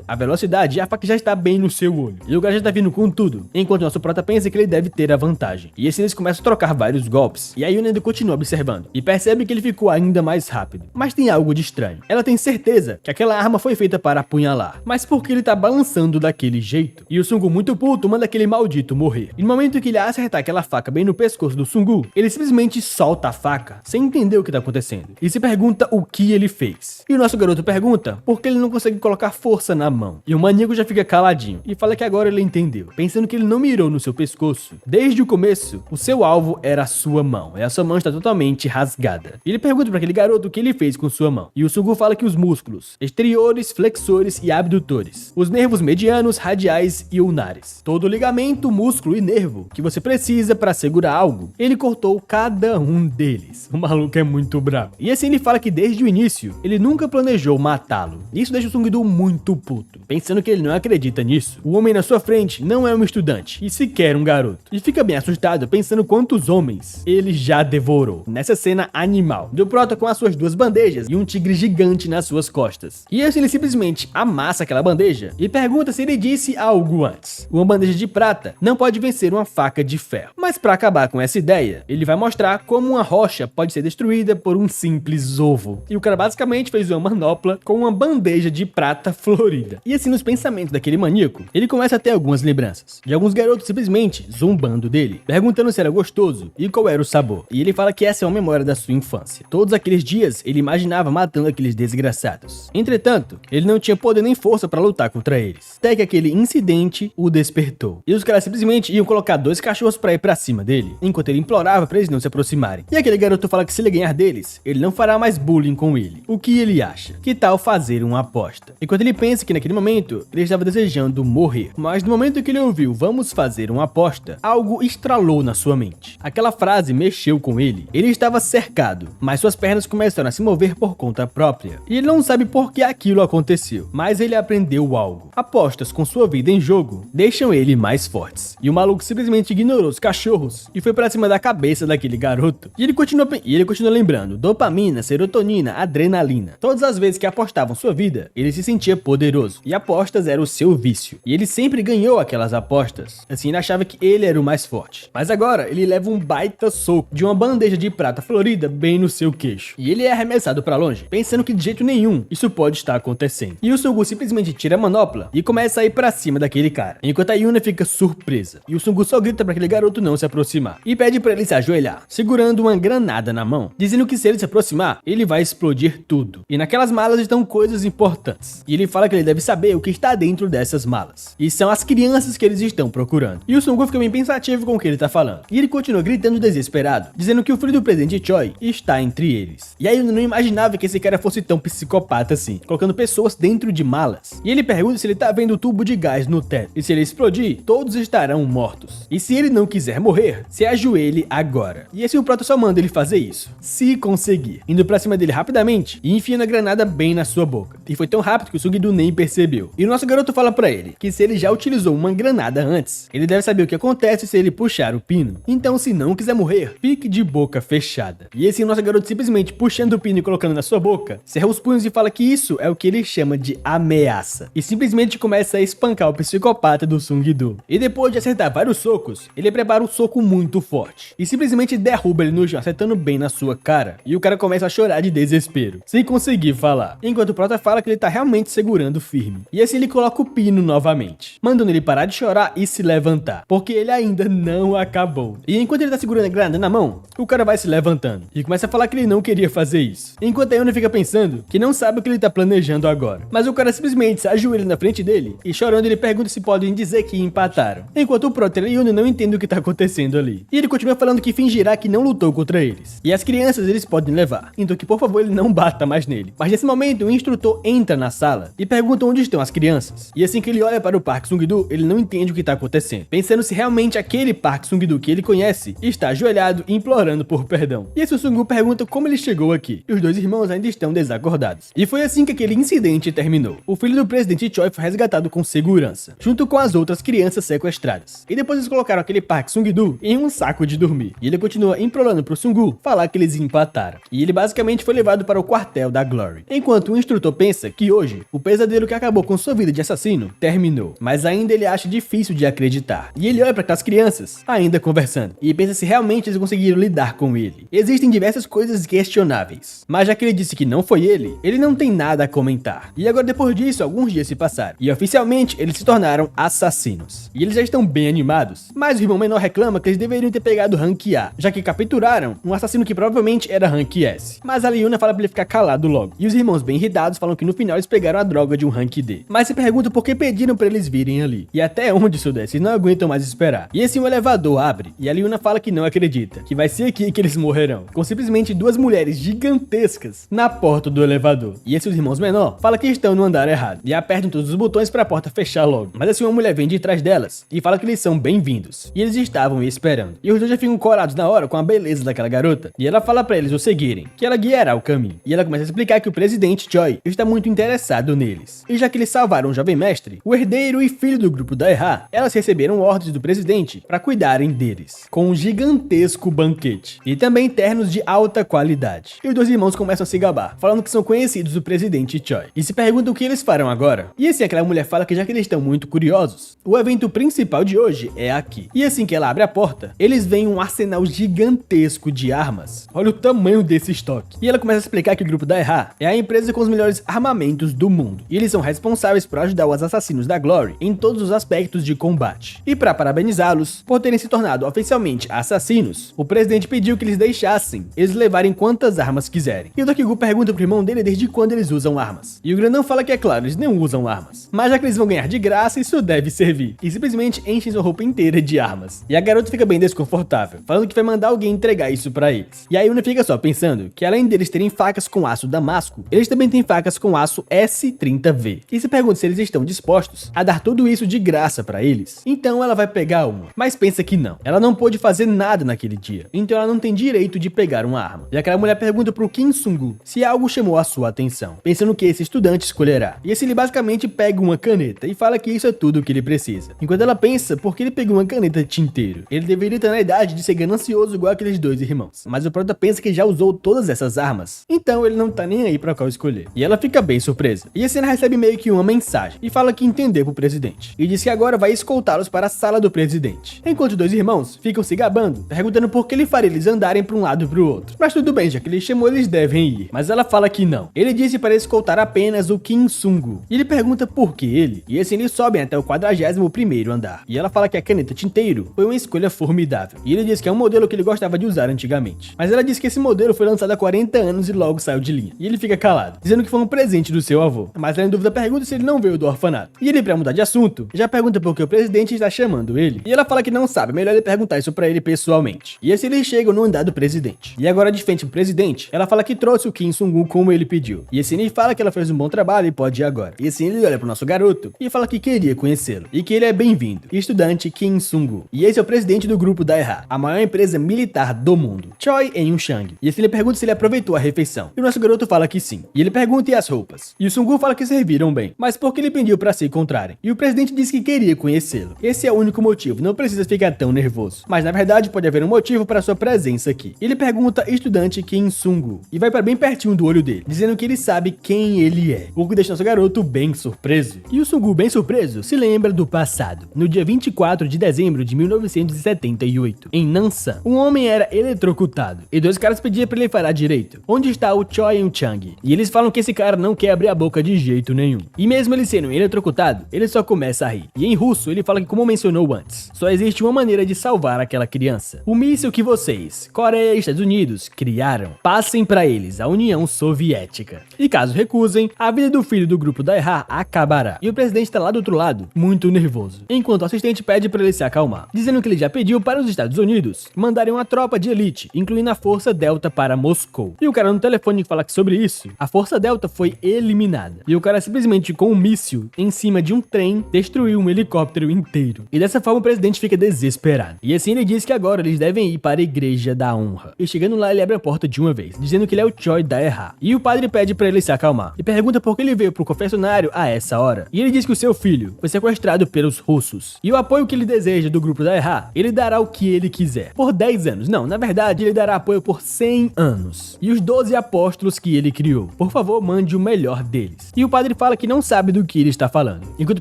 a velocidade, a faca já está bem no seu olho. E o cara já está vindo com tudo, enquanto nosso prota pensa que ele deve ter a vantagem. E assim eles começam a trocar vários golpes. E a Yuna ainda continua observando, e percebe que ele ficou ainda mais rápido. Mas tem algo de estranho. Ela tem certeza que aquela arma foi feita para apunhalar, mas por que ele tá balançando daquele jeito? E o Sung-gu, muito puto, manda aquele maldito morrer. E no momento que ele acertar aquela faca bem no pescoço do Sung-gu, ele simplesmente solta a faca, sem entender o que tá acontecendo, e se pergunta o que ele fez. E o nosso garoto pergunta por que ele não consegue colocar força na mão. E o maníaco já fica caladinho, e fala que agora ele entendeu, pensando que ele não mirou no seu pescoço. Desde o começo, o seu alvo era a sua mão, e a sua mão está totalmente rasgada. E ele pergunta para aquele garoto o que ele fez com sua mão. E o Sung-gu fala que os músculos exteriores, flexores e abdutores, os nervos medianos, radiais e ulnares, todo ligamento, músculo e nervo que você precisa para segurar algo, ele cortou cada um deles. O maluco maluco é muito bravo. E assim ele fala que desde o início, ele nunca planejou matá-lo. Isso deixa o Sung-do muito puto, pensando que ele não acredita nisso. O homem na sua frente não é um estudante, e sequer um garoto. E fica bem assustado pensando quantos homens ele já devorou. Nessa cena animal, do Prota com as suas duas bandejas e um tigre gigante nas suas costas. E assim ele simplesmente amassa aquela bandeja e pergunta se ele disse algo antes. Uma bandeja de prata não pode vencer uma faca de ferro. Mas para acabar com essa ideia, ele vai mostrar como uma rocha pode ser destruída por um simples ovo. E o cara basicamente fez uma manopla com uma bandeja de prata florida. E assim nos pensamentos daquele maníaco, ele começa a ter algumas lembranças de alguns garotos simplesmente zombando dele, perguntando se era gostoso e qual era o sabor. E ele fala que essa é uma memória da sua infância. Todos aqueles dias ele imaginava matando aqueles desgraçados. Entretanto, ele não tinha poder nem força para lutar contra eles. Até que aquele incidente o despertou. E os caras simplesmente iam colocar dois cachorros para ir para cima dele, enquanto ele implorava para eles não se aproximarem. E aquele garoto fala que se ele ganhar deles, ele não fará mais bullying com ele. O que ele acha? Que tal fazer uma aposta? Enquanto ele pensa que naquele momento ele estava desejando morrer, mas no momento que ele ouviu "vamos fazer uma aposta", algo estralou na sua mente. Aquela frase mexeu com ele. Ele estava cercado, mas suas pernas começaram a se mover por conta própria. E ele não sabe por que aquilo aconteceu, mas ele aprendeu algo. Apostas com sua vida em jogo deixam ele mais fortes. E o maluco simplesmente ignorou os cachorros e foi pra cima da cabeça daquele garoto. E ele continua lembrando: dopamina, serotonina, adrenalina. Todas as vezes que apostavam sua vida, ele se sentia poderoso. E apostas era o seu vício. E ele sempre ganhou aquelas apostas. Assim ele achava que ele era o mais forte. Mas agora ele leva um baita soco de uma bandeja de prata florida bem no seu queixo. E ele é arremessado pra longe, pensando que de jeito nenhum isso pode estar acontecendo. E o Sungu simplesmente tira a manopla e começa a ir pra cima daquele cara, enquanto a Yuna fica surpresa. E o Sungu só grita pra aquele garoto não se aproximar e pede pra ele se ajoelhar, segurando uma granada na mão, dizendo que se ele se aproximar, ele vai explodir tudo. E naquelas malas estão coisas importantes. E ele fala que ele deve saber o que está dentro dessas malas. E são as crianças que eles estão procurando. E o Sungu fica bem pensativo com o que ele tá falando. E ele continua gritando desesperado, dizendo que o filho do presidente Choi está entre eles. E aí eu não imaginava que esse cara fosse tão psicopata assim, colocando pessoas dentro de malas. E ele pergunta se ele tá vendo o tubo de gás no teto. E se ele explodir, todos estarão mortos. E se ele não quiser morrer, se ajoelhe agora. E esse o Prota só manda ele fazer isso, se conseguir, indo pra cima dele rapidamente e enfiando a granada bem na sua boca. E foi tão rápido que o Sung-do nem percebeu. E o nosso garoto fala pra ele que se ele já utilizou uma granada antes, ele deve saber o que acontece se ele puxar o pino. Então, se não quiser morrer, fique de boca fechada. E esse nosso garoto simplesmente puxando o pino e colocando na sua boca, cerra os punhos e fala que isso é o que ele chama de ameaça. E simplesmente começa a espancar o psicopata do Sung-do. E depois de acertar vários socos, ele prepara um soco muito forte e simplesmente derruba ele no chão, acertando bem na sua cara. E o cara começa a chorar de desespero, sem conseguir falar, enquanto o Prota fala que ele tá realmente segurando firme. E assim ele coloca o pino novamente, mandando ele parar de chorar e se levantar, porque ele ainda não acabou. E enquanto ele tá segurando a granada na mão, o cara vai se levantando e começa a falar que ele não queria fazer isso, enquanto a Yuna fica pensando que não sabe o que ele tá planejando agora. Mas o cara simplesmente se ajoelha na frente dele e chorando ele pergunta se podem dizer que empataram, enquanto o Prota e a Yuna não entendem o que tá acontecendo ali. E ele continua falando que fingirá que não lutou contra eles, e as crianças eles podem levar, então que por favor ele não bata mais nele. Mas nesse momento o instrutor entra na sala e pergunta onde estão as crianças. E assim que ele olha para o Park Sung-do, ele não entende o que tá acontecendo, pensando se realmente aquele Park Sung-do que ele conhece está ajoelhado implorando por perdão. E esse o Sungu pergunta como ele chegou aqui, e os dois irmãos ainda estão desacordados. E foi assim que aquele incidente terminou. O filho do presidente Choi foi resgatado com segurança, junto com as outras crianças sequestradas. E depois eles colocaram aquele Park Sung-do em um saco de dormir. E ele continua implorando pro Sungu falar que eles empataram. E ele basicamente foi levado para o quartel da Glory. Enquanto o instrutor pensa que hoje, o pesadelo que acabou com sua vida de assassino terminou. Mas ainda ele acha difícil de acreditar. E ele olha para aquelas crianças, ainda conversando, e pensa se realmente eles conseguiram lidar com ele. Existem diversas coisas questionáveis, mas já que ele disse que não foi ele não tem nada a comentar. E agora depois disso, alguns dias se passaram, e oficialmente eles se tornaram assassinos. E eles já estão bem animados, mas o irmão menor reclama que eles deveriam ter pegado Rank A, já que capturaram um assassino que provavelmente era Rank S. Mas a Yuna fala pra ele ficar calado logo. E os irmãos bem irritados falam que no final eles pegaram a droga de um Rank D. Mas se perguntam por que pediram pra eles virem ali. E até onde isso desce, não aguentam mais esperar. E assim o elevador abre, e a Yuna fala que não acredita, que vai ser aqui que eles morrerão, com simplesmente duas mulheres gigantescas na porta do elevador. E esses irmãos menor falam que estão no andar errado, e apertam todos os botões pra porta fechar logo. Mas assim uma mulher vem de trás delas, e fala que eles são bem-vindos. E eles estavam esperando. E os dois já ficam corados na hora com a beleza daquela garota, E ela fala pra eles o seguirem, que ela guiará o caminho. E ela começa a explicar que o presidente Choi está muito interessado neles. E já que eles salvaram o jovem mestre, o herdeiro e filho do grupo da Erra, elas receberam ordens do presidente para cuidarem deles, com um gigantesco banquete. E também ternos de alta qualidade. E os dois irmãos começam a se gabar, falando que são conhecidos do presidente Choi. E se perguntam o que eles farão agora. E assim aquela mulher fala que já que eles estão muito curiosos, o evento principal de hoje é aqui. E assim que ela abre a porta, eles veem um arsenal gigantesco de armas. Olha o tamanho desse estoque. E ela começa a explicar que o grupo da Erra é a empresa com os melhores armamentos do mundo. E eles são responsáveis por ajudar os assassinos da Glory em todos os aspectos de combate. E para parabenizá-los por terem se tornado oficialmente assassinos, o presidente pediu que eles deixassem eles levarem quantas armas quiserem. E o Dokigu pergunta pro irmão dele desde quando eles usam armas. E o grandão fala que é claro, eles não usam armas. Mas já que eles vão ganhar de graça, isso deve servir. E simplesmente enchem sua roupa inteira de armas. E a garota fica bem desconfortável, falando que vai mandar alguém entregar isso pra eles. E aí Una fica só pensando que além deles terem facas com aço damasco, eles também têm facas com aço S30V. E se pergunta se eles estão dispostos a dar tudo isso de graça pra eles. Então ela vai pegar uma, mas pensa que não. Ela não pôde fazer nada naquele dia, então ela não tem direito de pegar uma arma. E aquela mulher pergunta pro Kim Sung-gu se algo chamou a sua atenção, pensando que esse estudante escolherá. E assim ele basicamente pega uma caneta e fala que isso é tudo o que ele precisa. Enquanto ela pensa por que ele pegou uma caneta tinteiro. Ele deveria estar na idade de ser ganancioso igual aqueles dois irmãos. Mas o prota pensa que já usou todas essas armas, então ele não tá nem aí pra qual escolher. E ela fica bem surpresa. E assim ela recebe meio que uma mensagem e fala que entendeu pro presidente. E diz que agora vai escoltá-los para a sala do presidente. Enquanto os dois irmãos ficam se gabando, perguntando por que ele faria eles andarem pra um lado e pro outro. Mas tudo bem, já que ele chamou, eles devem ir. Mas ela fala que não. Ele disse para escoltar apenas o Kim Sung-gu. E ele pergunta por que ele. E assim eles sobem até o 41º andar. E ela fala que a caneta tinteiro foi uma escolha formidável. E ele diz que é um modelo que ele gostava de usar antigamente. Mas ela diz que esse modelo foi lançado há 40 anos e logo saiu de linha. E ele fica calado, dizendo que foi um presente do seu avô. Mas ela em dúvida pergunta se ele não veio do orfanato. E ele, pra mudar de assunto, já pergunta por que o presidente está chamando ele. E ela fala que não sabe, melhor ele perguntar isso pra ele pessoalmente. E assim eles chegam no andar do presidente. E agora de frente pro presidente, ela fala que trouxe o Kim Sung-gu como ele pediu. E assim ele fala que ela fez um bom trabalho e pode ir agora. E assim ele olha pro nosso garoto e fala que queria conhecê-lo. E que ele é bem-vindo. Estudante Kim Sung-gu. E esse é o presidente do grupo da Erra, a maior empresa militar do mundo. Choi Eun-chang. E assim ele pergunta se ele aproveitou a refeição. E o nosso garoto fala que sim. E ele pergunta e as roupas. E o Sung-gu fala que serviram bem. Mas porque ele pediu pra se encontrarem. E o presidente disse que queria conhecê-lo. Esse é o único motivo, não precisa ficar tão nervoso. Mas na verdade pode haver um motivo para sua presença aqui. Ele pergunta estudante Kim Sung-gu. E vai pra bem pertinho do olho dele, dizendo que ele sabe quem ele é. O que deixa nosso garoto bem surpreso. E o Sung-gu, bem surpreso, se lembra do passado. No dia 24 de dezembro de 1978, em Nansan, um homem era eletrocutado. E dois caras pediam pra ele falar direito. Onde está o Choi Eun-chang? E eles falam que esse cara não quer abrir a boca de jeito nenhum. E mesmo ele sendo eletrocutado, ele só começa a rir. E em russo, ele fala que, como mencionou antes, só existe uma maneira de salvar aquela criança. O míssil que vocês, Coreia e Estados Unidos, criaram, passem pra eles a União Soviética. E caso recusem, a vida do filho do grupo da Erra acabará. E o presidente tá lá do outro lado, muito nervoso. Enquanto o assistente pede pra ele se acalmar, dizendo que ele já pediu para os Estados Unidos mandarem uma tropa de elite, incluindo a Força Delta, para Moscou. E o cara no telefone fala que sobre isso, a Força Delta foi eliminada. E o cara simplesmente com um míssil em cima de um trem destruiu um helicóptero inteiro. E dessa forma o presidente fica desesperado. E assim ele diz que agora eles devem ir para a Igreja da Honra. E chegando lá ele abre a porta de uma vez, dizendo que ele é o Choi da Erra. E o padre pede para ele se acalmar. E pergunta por que ele veio pro confessionário a essa hora. E ele diz que o seu filho foi sequestrado pelos russos. E o apoio que ele deseja do grupo da Erra, ele dará o que ele quiser. Por 10 anos. Não, na verdade ele dará apoio por 100 anos. E os 12 apóstolos que ele criou. Por favor, mande o melhor deles. E o padre fala que não sabe do que ele está falando. Enquanto o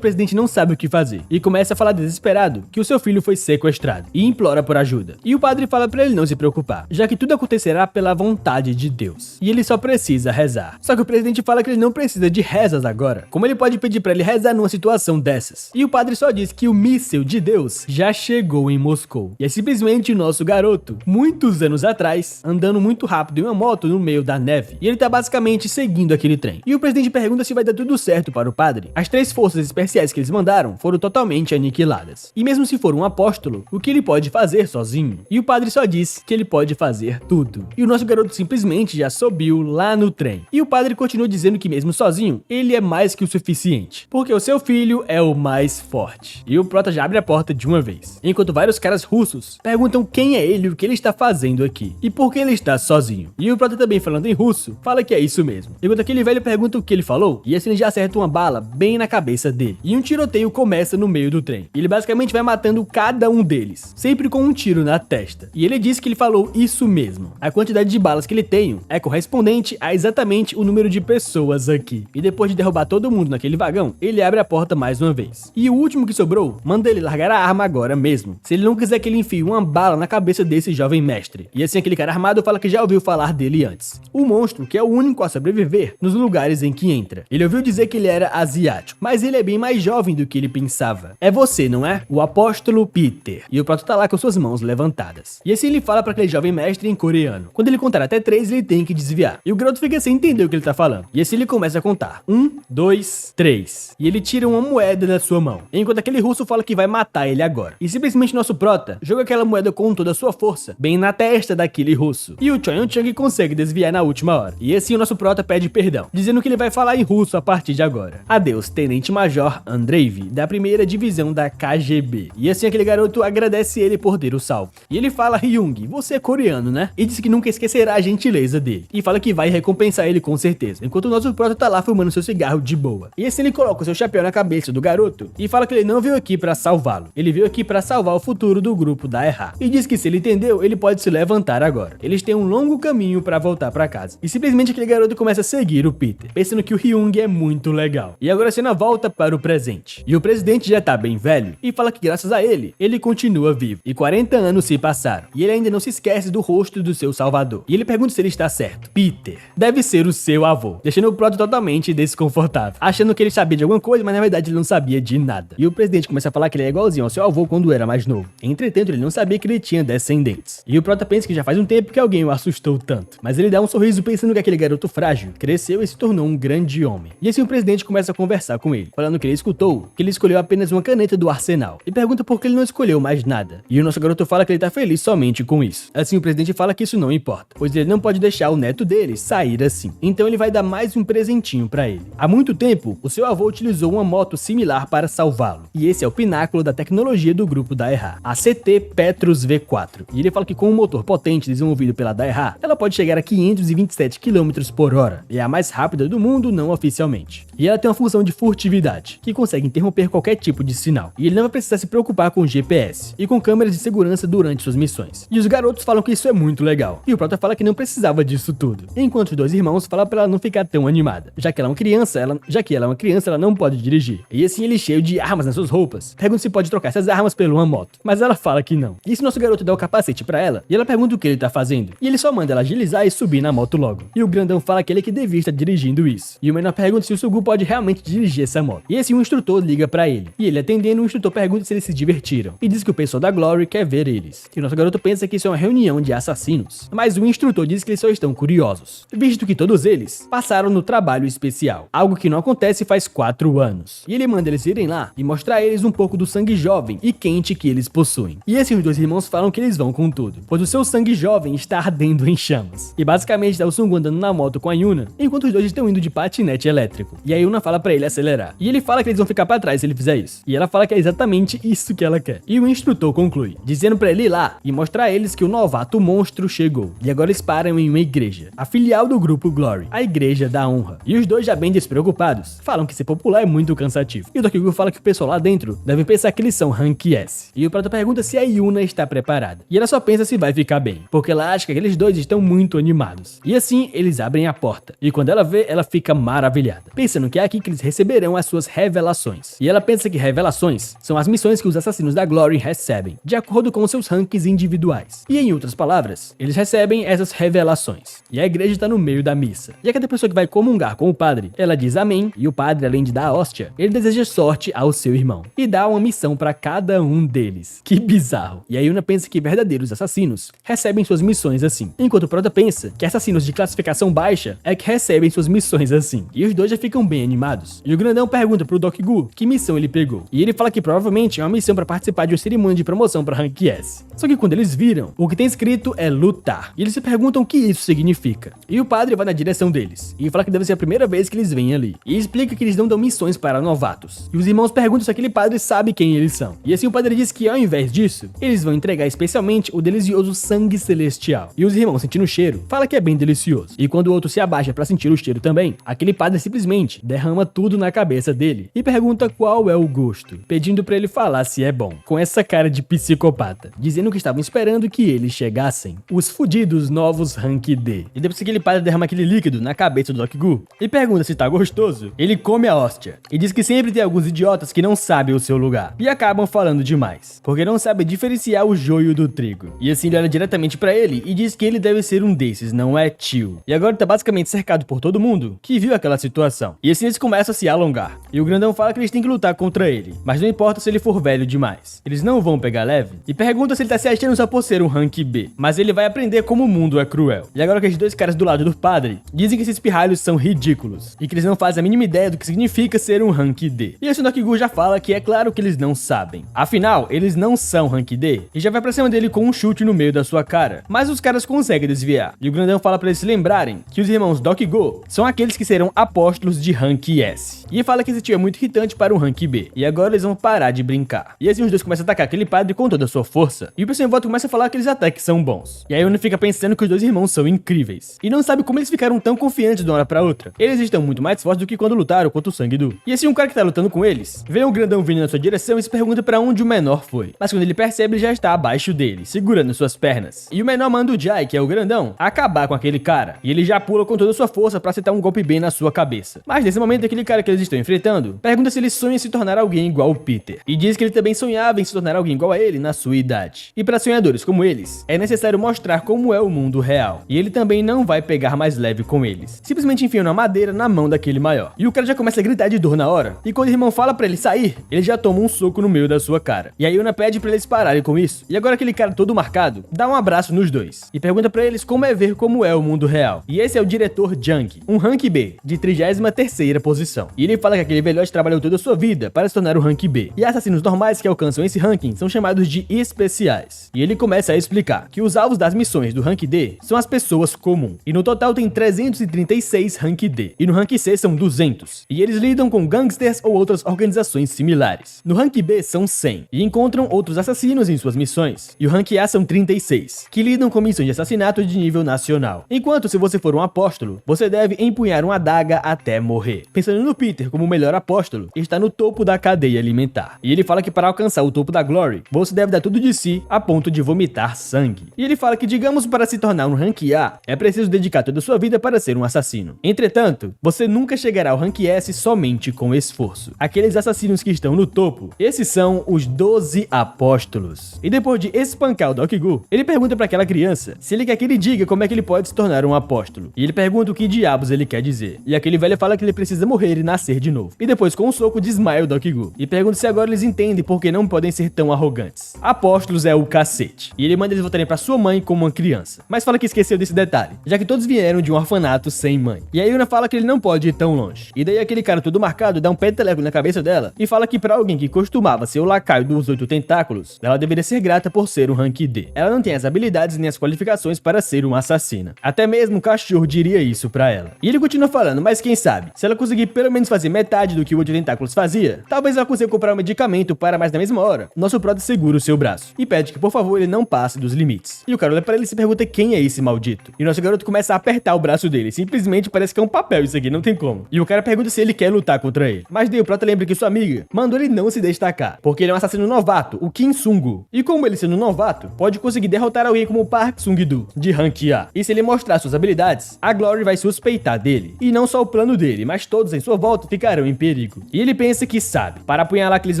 presidente não sabe o que fazer. E começa a falar desesperado que o seu filho foi sequestrado. E implora por ajuda. E o padre fala pra ele não se preocupar, já que tudo acontecerá pela vontade de Deus. E ele só precisa rezar. Só que o presidente fala que ele não precisa de rezas agora. Como ele pode pedir pra ele rezar numa situação dessas? E o padre só diz que o míssil de Deus já chegou em Moscou. E é simplesmente o nosso garoto, muitos anos atrás, andando muito rápido em uma moto no meio da neve. E ele tá basicamente seguindo aquele trem. E o presidente pergunta se vai dar tudo certo para o padre. As 3 forças especiais que eles mandaram foram totalmente aniquiladas. E mesmo se for um apóstolo, o que ele pode fazer sozinho? E o padre só diz que ele pode fazer tudo. E o nosso garoto simplesmente já subiu lá no trem. E o padre continua dizendo que mesmo sozinho, ele é mais que o suficiente. Porque o seu filho é o mais forte. E o prota já abre a porta de uma vez. Enquanto vários caras russos perguntam quem é ele e o que ele está fazendo aqui. aqui e por que ele está sozinho. E o Prota também falando em russo, fala que é isso mesmo. Enquanto aquele velho pergunta o que ele falou, e assim ele já acerta uma bala bem na cabeça dele. E um tiroteio começa no meio do trem. E ele basicamente vai matando cada um deles, sempre com um tiro na testa. E ele disse que ele falou isso mesmo. A quantidade de balas que ele tem é correspondente a exatamente o número de pessoas aqui. E depois de derrubar todo mundo naquele vagão, ele abre a porta mais uma vez. E o último que sobrou, manda ele largar a arma agora mesmo, se ele não quiser que ele enfie uma bala na cabeça desse jovem mestre. E assim aquele cara armado fala que já ouviu falar dele antes. O monstro, que é o único a sobreviver nos lugares em que entra. Ele ouviu dizer que ele era asiático, mas ele é bem mais jovem do que ele pensava. É você, não é? O apóstolo Peter. E o Proto tá lá com suas mãos levantadas. E assim ele fala para aquele jovem mestre em coreano. Quando ele contar até 3, ele tem que desviar. E o garoto fica sem entender o que ele tá falando. E assim ele começa a contar. 1, 2, 3. E ele tira uma moeda da sua mão. Enquanto aquele russo fala que vai matar ele agora. E simplesmente nosso Prota joga aquela moeda com toda a sua força, bem na testa daquele russo. E o Chang consegue desviar na última hora. E assim o nosso Prota pede perdão, dizendo que ele vai falar em russo a partir de agora. Adeus, Tenente Major Andreev, da 1ª divisão da KGB. E assim aquele garoto agradece ele por ter o salvo. E ele fala: Hyung, você é coreano, né? E diz que nunca esquecerá a gentileza dele. E fala que vai recompensar ele com certeza, enquanto o nosso Prota tá lá fumando seu cigarro de boa. E assim ele coloca o seu chapéu na cabeça do garoto e fala que ele não veio aqui pra salvá-lo. Ele veio aqui pra salvar o futuro do grupo da ERA. E diz que se ele entendeu, ele pode se levantar agora. Eles têm um longo caminho pra voltar pra casa. E simplesmente aquele garoto começa a seguir o Peter, pensando que o Hyung é muito legal. E agora a cena volta para o presente. E o presidente já tá bem velho e fala que graças a ele continua vivo. E 40 anos se passaram. E ele ainda não se esquece do rosto do seu salvador. E ele pergunta se ele está certo. Peter, deve ser o seu avô. Deixando o Proto totalmente desconfortável, achando que ele sabia de alguma coisa, mas na verdade ele não sabia de nada. E o presidente começa a falar que ele é igualzinho ao seu avô quando era mais novo. Entretanto, ele não sabia que ele tinha descendentes. E o Prota pensa que já faz um tempo que alguém o assustou tanto. Mas ele dá um sorriso pensando que aquele garoto frágil cresceu e se tornou um grande homem. E assim o presidente começa a conversar com ele, falando que ele escutou que ele escolheu apenas uma caneta do arsenal. E pergunta por que ele não escolheu mais nada. E o nosso garoto fala que ele tá feliz somente com isso. Assim o presidente fala que isso não importa, pois ele não pode deixar o neto dele sair assim. Então ele vai dar mais um presentinho pra ele. Há muito tempo, o seu avô utilizou uma moto similar para salvá-lo. E esse é o pináculo da tecnologia do grupo da ERA, a CT Petrus V4. E ele fala que com um motor potente desenvolvido pela ERA, ela pode chegar a 527 km por hora. E é a mais rápida do mundo não oficialmente. E ela tem uma função de furtividade, que consegue interromper qualquer tipo de sinal. E ele não vai precisar se preocupar com GPS e com câmeras de segurança durante suas missões. E os garotos falam que isso é muito legal. E o Prota fala que não precisava disso tudo. Enquanto os dois irmãos falam pra ela não ficar tão animada. Já que ela é uma criança, ela não pode dirigir. E assim ele cheio de armas nas suas roupas, pergunta se pode trocar essas armas por uma moto. Mas ela fala que não. E se nosso garoto dá o capacete pra ela, e ela pergunta o que ele tá fazendo. E ele só manda ela agilizar e subir na moto logo. E o grandão fala que ele que devia estar dirigindo isso. E o menor pergunta se o Sugu pode realmente dirigir essa moto. E assim o instrutor liga pra ele. E ele atendendo, o instrutor pergunta se eles se divertiram. E diz que o pessoal da Glory quer ver eles. E o nosso garoto pensa que isso é uma reunião de assassinos. Mas o instrutor diz que eles só estão curiosos, visto que todos eles passaram no trabalho especial. Algo que não acontece faz 4 anos. E ele manda eles irem lá e mostrar a eles um pouco do sangue jovem e quente que eles possuem. E assim os dois irmãos falam que eles vão com tudo, pois o seu sangue jovem está ardendo em chamas. E basicamente tá o Sungu andando na moto com a Yuna, enquanto os dois estão indo de patinete elétrico. E a Yuna fala pra ele acelerar. E ele fala que eles vão ficar pra trás se ele fizer isso. E ela fala que é exatamente isso que ela quer. E o instrutor conclui, dizendo pra ele ir lá e mostrar a eles que o novato monstro chegou. E agora eles param em uma igreja, a filial do grupo Glory, a Igreja da Honra. E os dois, já bem despreocupados, falam que ser popular é muito cansativo. E o Tokyo fala que o pessoal lá dentro deve pensar que eles são Rank S. E o Prota pergunta se a Yuna está preparada. E ela só pensa se vai ficar bem, porque ela acha que aqueles dois estão muito animados. E assim, eles abrem a porta. E quando ela vê, ela fica maravilhada, pensando que é aqui que eles receberão as suas revelações. E ela pensa que revelações são as missões que os assassinos da Glory recebem, de acordo com seus ranks individuais. E em outras palavras, eles recebem essas revelações. E a igreja está no meio da missa. E a cada pessoa que vai comungar com o padre, ela diz amém, e o padre, além de dar a hóstia, ele deseja sorte ao seu irmão. E dá uma missão para cada um deles. Que bizarro. E a Yuna pensa que verdadeiros assassinos recebem suas missões assim, enquanto o Prota pensa que assassinos de classificação baixa é que recebem suas missões assim. E os dois já ficam bem animados. E o grandão pergunta pro Dokgu que missão ele pegou. E ele fala que provavelmente é uma missão para participar de uma cerimônia de promoção para Rank S. Só que quando eles viram, o que tem escrito é lutar. E eles se perguntam o que isso significa. E o padre vai na direção deles e fala que deve ser a primeira vez que eles vêm ali. E explica que eles não dão missões para novatos. E os irmãos perguntam se aquele padre sabe quem eles são. E assim o padre diz que ao invés disso, eles vão entregar especialmente o delicioso sangue sangue celestial. E os irmãos, sentindo o cheiro, fala que é bem delicioso. E quando o outro se abaixa pra sentir o cheiro também, aquele padre simplesmente derrama tudo na cabeça dele e pergunta qual é o gosto, pedindo pra ele falar se é bom, com essa cara de psicopata, dizendo que estavam esperando que eles chegassem, os fudidos novos Rank D. E depois que aquele padre derrama aquele líquido na cabeça do Doc-Gu e pergunta se tá gostoso, ele come a hóstia e diz que sempre tem alguns idiotas que não sabem o seu lugar e acabam falando demais, porque não sabem diferenciar o joio do trigo. E assim ele olha diretamente pra ele e diz que ele deve ser um desses, não é tio. E agora ele tá basicamente cercado por todo mundo que viu aquela situação. E assim eles começam a se alongar. E o grandão fala que eles têm que lutar contra ele, mas não importa se ele for velho demais. Eles não vão pegar leve e pergunta se ele tá se achando só por ser um Rank B, mas ele vai aprender como o mundo é cruel. E agora aqueles dois caras do lado do padre dizem que esses pirralhos são ridículos e que eles não fazem a mínima ideia do que significa ser um Rank D. E assim o Doc-Gu já fala que é claro que eles não sabem. Afinal, eles não são Rank D e já vai pra cima dele com um chute no meio da sua cara. Mas os caras conseguem desviar. E o grandão fala pra eles se lembrarem que os irmãos Doc-Gu são aqueles que serão apóstolos de Rank S. E fala que esse tio é muito irritante para um Rank B. E agora eles vão parar de brincar. E assim os dois começam a atacar aquele padre com toda a sua força. E o pessoal em volta começa a falar que eles até que são bons. E aí o Uno fica pensando que os dois irmãos são incríveis. E não sabe como eles ficaram tão confiantes de uma hora pra outra. Eles estão muito mais fortes do que quando lutaram contra o Sang-Du. E assim um cara que tá lutando com eles vê um grandão vindo na sua direção e se pergunta pra onde o menor foi. Mas quando ele percebe, ele já está abaixo dele, segurando suas pernas. E o menor manda o Jai, que é o grandão, acabar com aquele cara. E ele já pula com toda a sua força pra acertar um golpe bem na sua cabeça. Mas nesse momento, aquele cara que eles estão enfrentando pergunta se ele sonha em se tornar alguém igual o Peter. E diz que ele também sonhava em se tornar alguém igual a ele na sua idade. E para sonhadores como eles, é necessário mostrar como é o mundo real. E ele também não vai pegar mais leve com eles. Simplesmente enfiando a madeira na mão daquele maior. E o cara já começa a gritar de dor na hora. E quando o irmão fala pra ele sair, ele já toma um soco no meio da sua cara. E aí Una pede pra eles pararem com isso. E agora aquele cara todo marcado dá um abraço nos dois. E pergunta pra eles como é ver como é o mundo real. E esse é o diretor Jang, um Rank B, de 33ª posição. E ele fala que aquele velhote trabalhou toda a sua vida para se tornar o Rank B. E assassinos normais que alcançam esse ranking são chamados de especiais. E ele começa a explicar que os alvos das missões do Rank D são as pessoas comuns. E no total tem 336 Rank D. E no Rank C são 200. E eles lidam com gangsters ou outras organizações similares. No Rank B são 100. E encontram outros assassinos em suas missões. E o Rank A são 36, que lidam com missões de assassinato de nível nacional. Enquanto se você for um apóstolo, você deve empunhar uma adaga até morrer. Pensando no Peter como o melhor apóstolo, está no topo da cadeia alimentar. E ele fala que para alcançar o topo da Glory, você deve dar tudo de si a ponto de vomitar sangue. E ele fala que, digamos, para se tornar um Rank A, é preciso dedicar toda a sua vida para ser um assassino. Entretanto, você nunca chegará ao Rank S somente com esforço. Aqueles assassinos que estão no topo, esses são os 12 apóstolos. E depois de espancar o Doc-Gu, ele pergunta para aquela criança se ele quer que ele diga como é que ele pode se tornar um apóstolo. E ele pergunta o que diabos ele quer dizer. E aquele velho fala que ele precisa morrer e nascer de novo. E depois, com um soco, desmaia o Doc-Gu. E pergunta se agora eles entendem por que não podem ser tão arrogantes. Apóstolos é o cacete. E ele manda eles voltarem pra sua mãe como uma criança. Mas fala que esqueceu desse detalhe, já que todos vieram de um orfanato sem mãe. E aí Una fala que ele não pode ir tão longe. E daí aquele cara todo marcado dá um pé de teleco na cabeça dela e fala que pra alguém que costumava ser o lacaio dos 8 tentáculos, ela deveria ser grata por ser um Rank D. Ela não tem as habilidades nem as qualificações para ser uma assassina. Até mesmo o cachorro diria isso pra ela. E ele continua falando, mas quem sabe, se ela conseguir pelo menos fazer metade do que o 8 tentáculos fazia, talvez ela consiga comprar um medicamento para, mais na mesma hora, nosso Prota segura o seu braço e pede que por favor ele não passe dos limites. E o cara olha pra ele e se pergunta quem é esse maldito. E o nosso garoto começa a apertar o braço dele, simplesmente parece que é um papel isso aqui, não tem como. E o cara pergunta se ele quer lutar contra ele. Mas daí o Prota lembra que sua amiga mandou ele não se destacar, porque ele é um assassino novato, o Kim Sung-gu. E como ele sendo novato, pode conseguir derrotar alguém como o Park Sung-do, de Rank A. E se ele mostrar suas habilidades, a Glory vai suspeitar dele. E não só o plano dele, mas todos em sua volta ficarão em perigo. E ele pensa que sabe, para apunhalar aqueles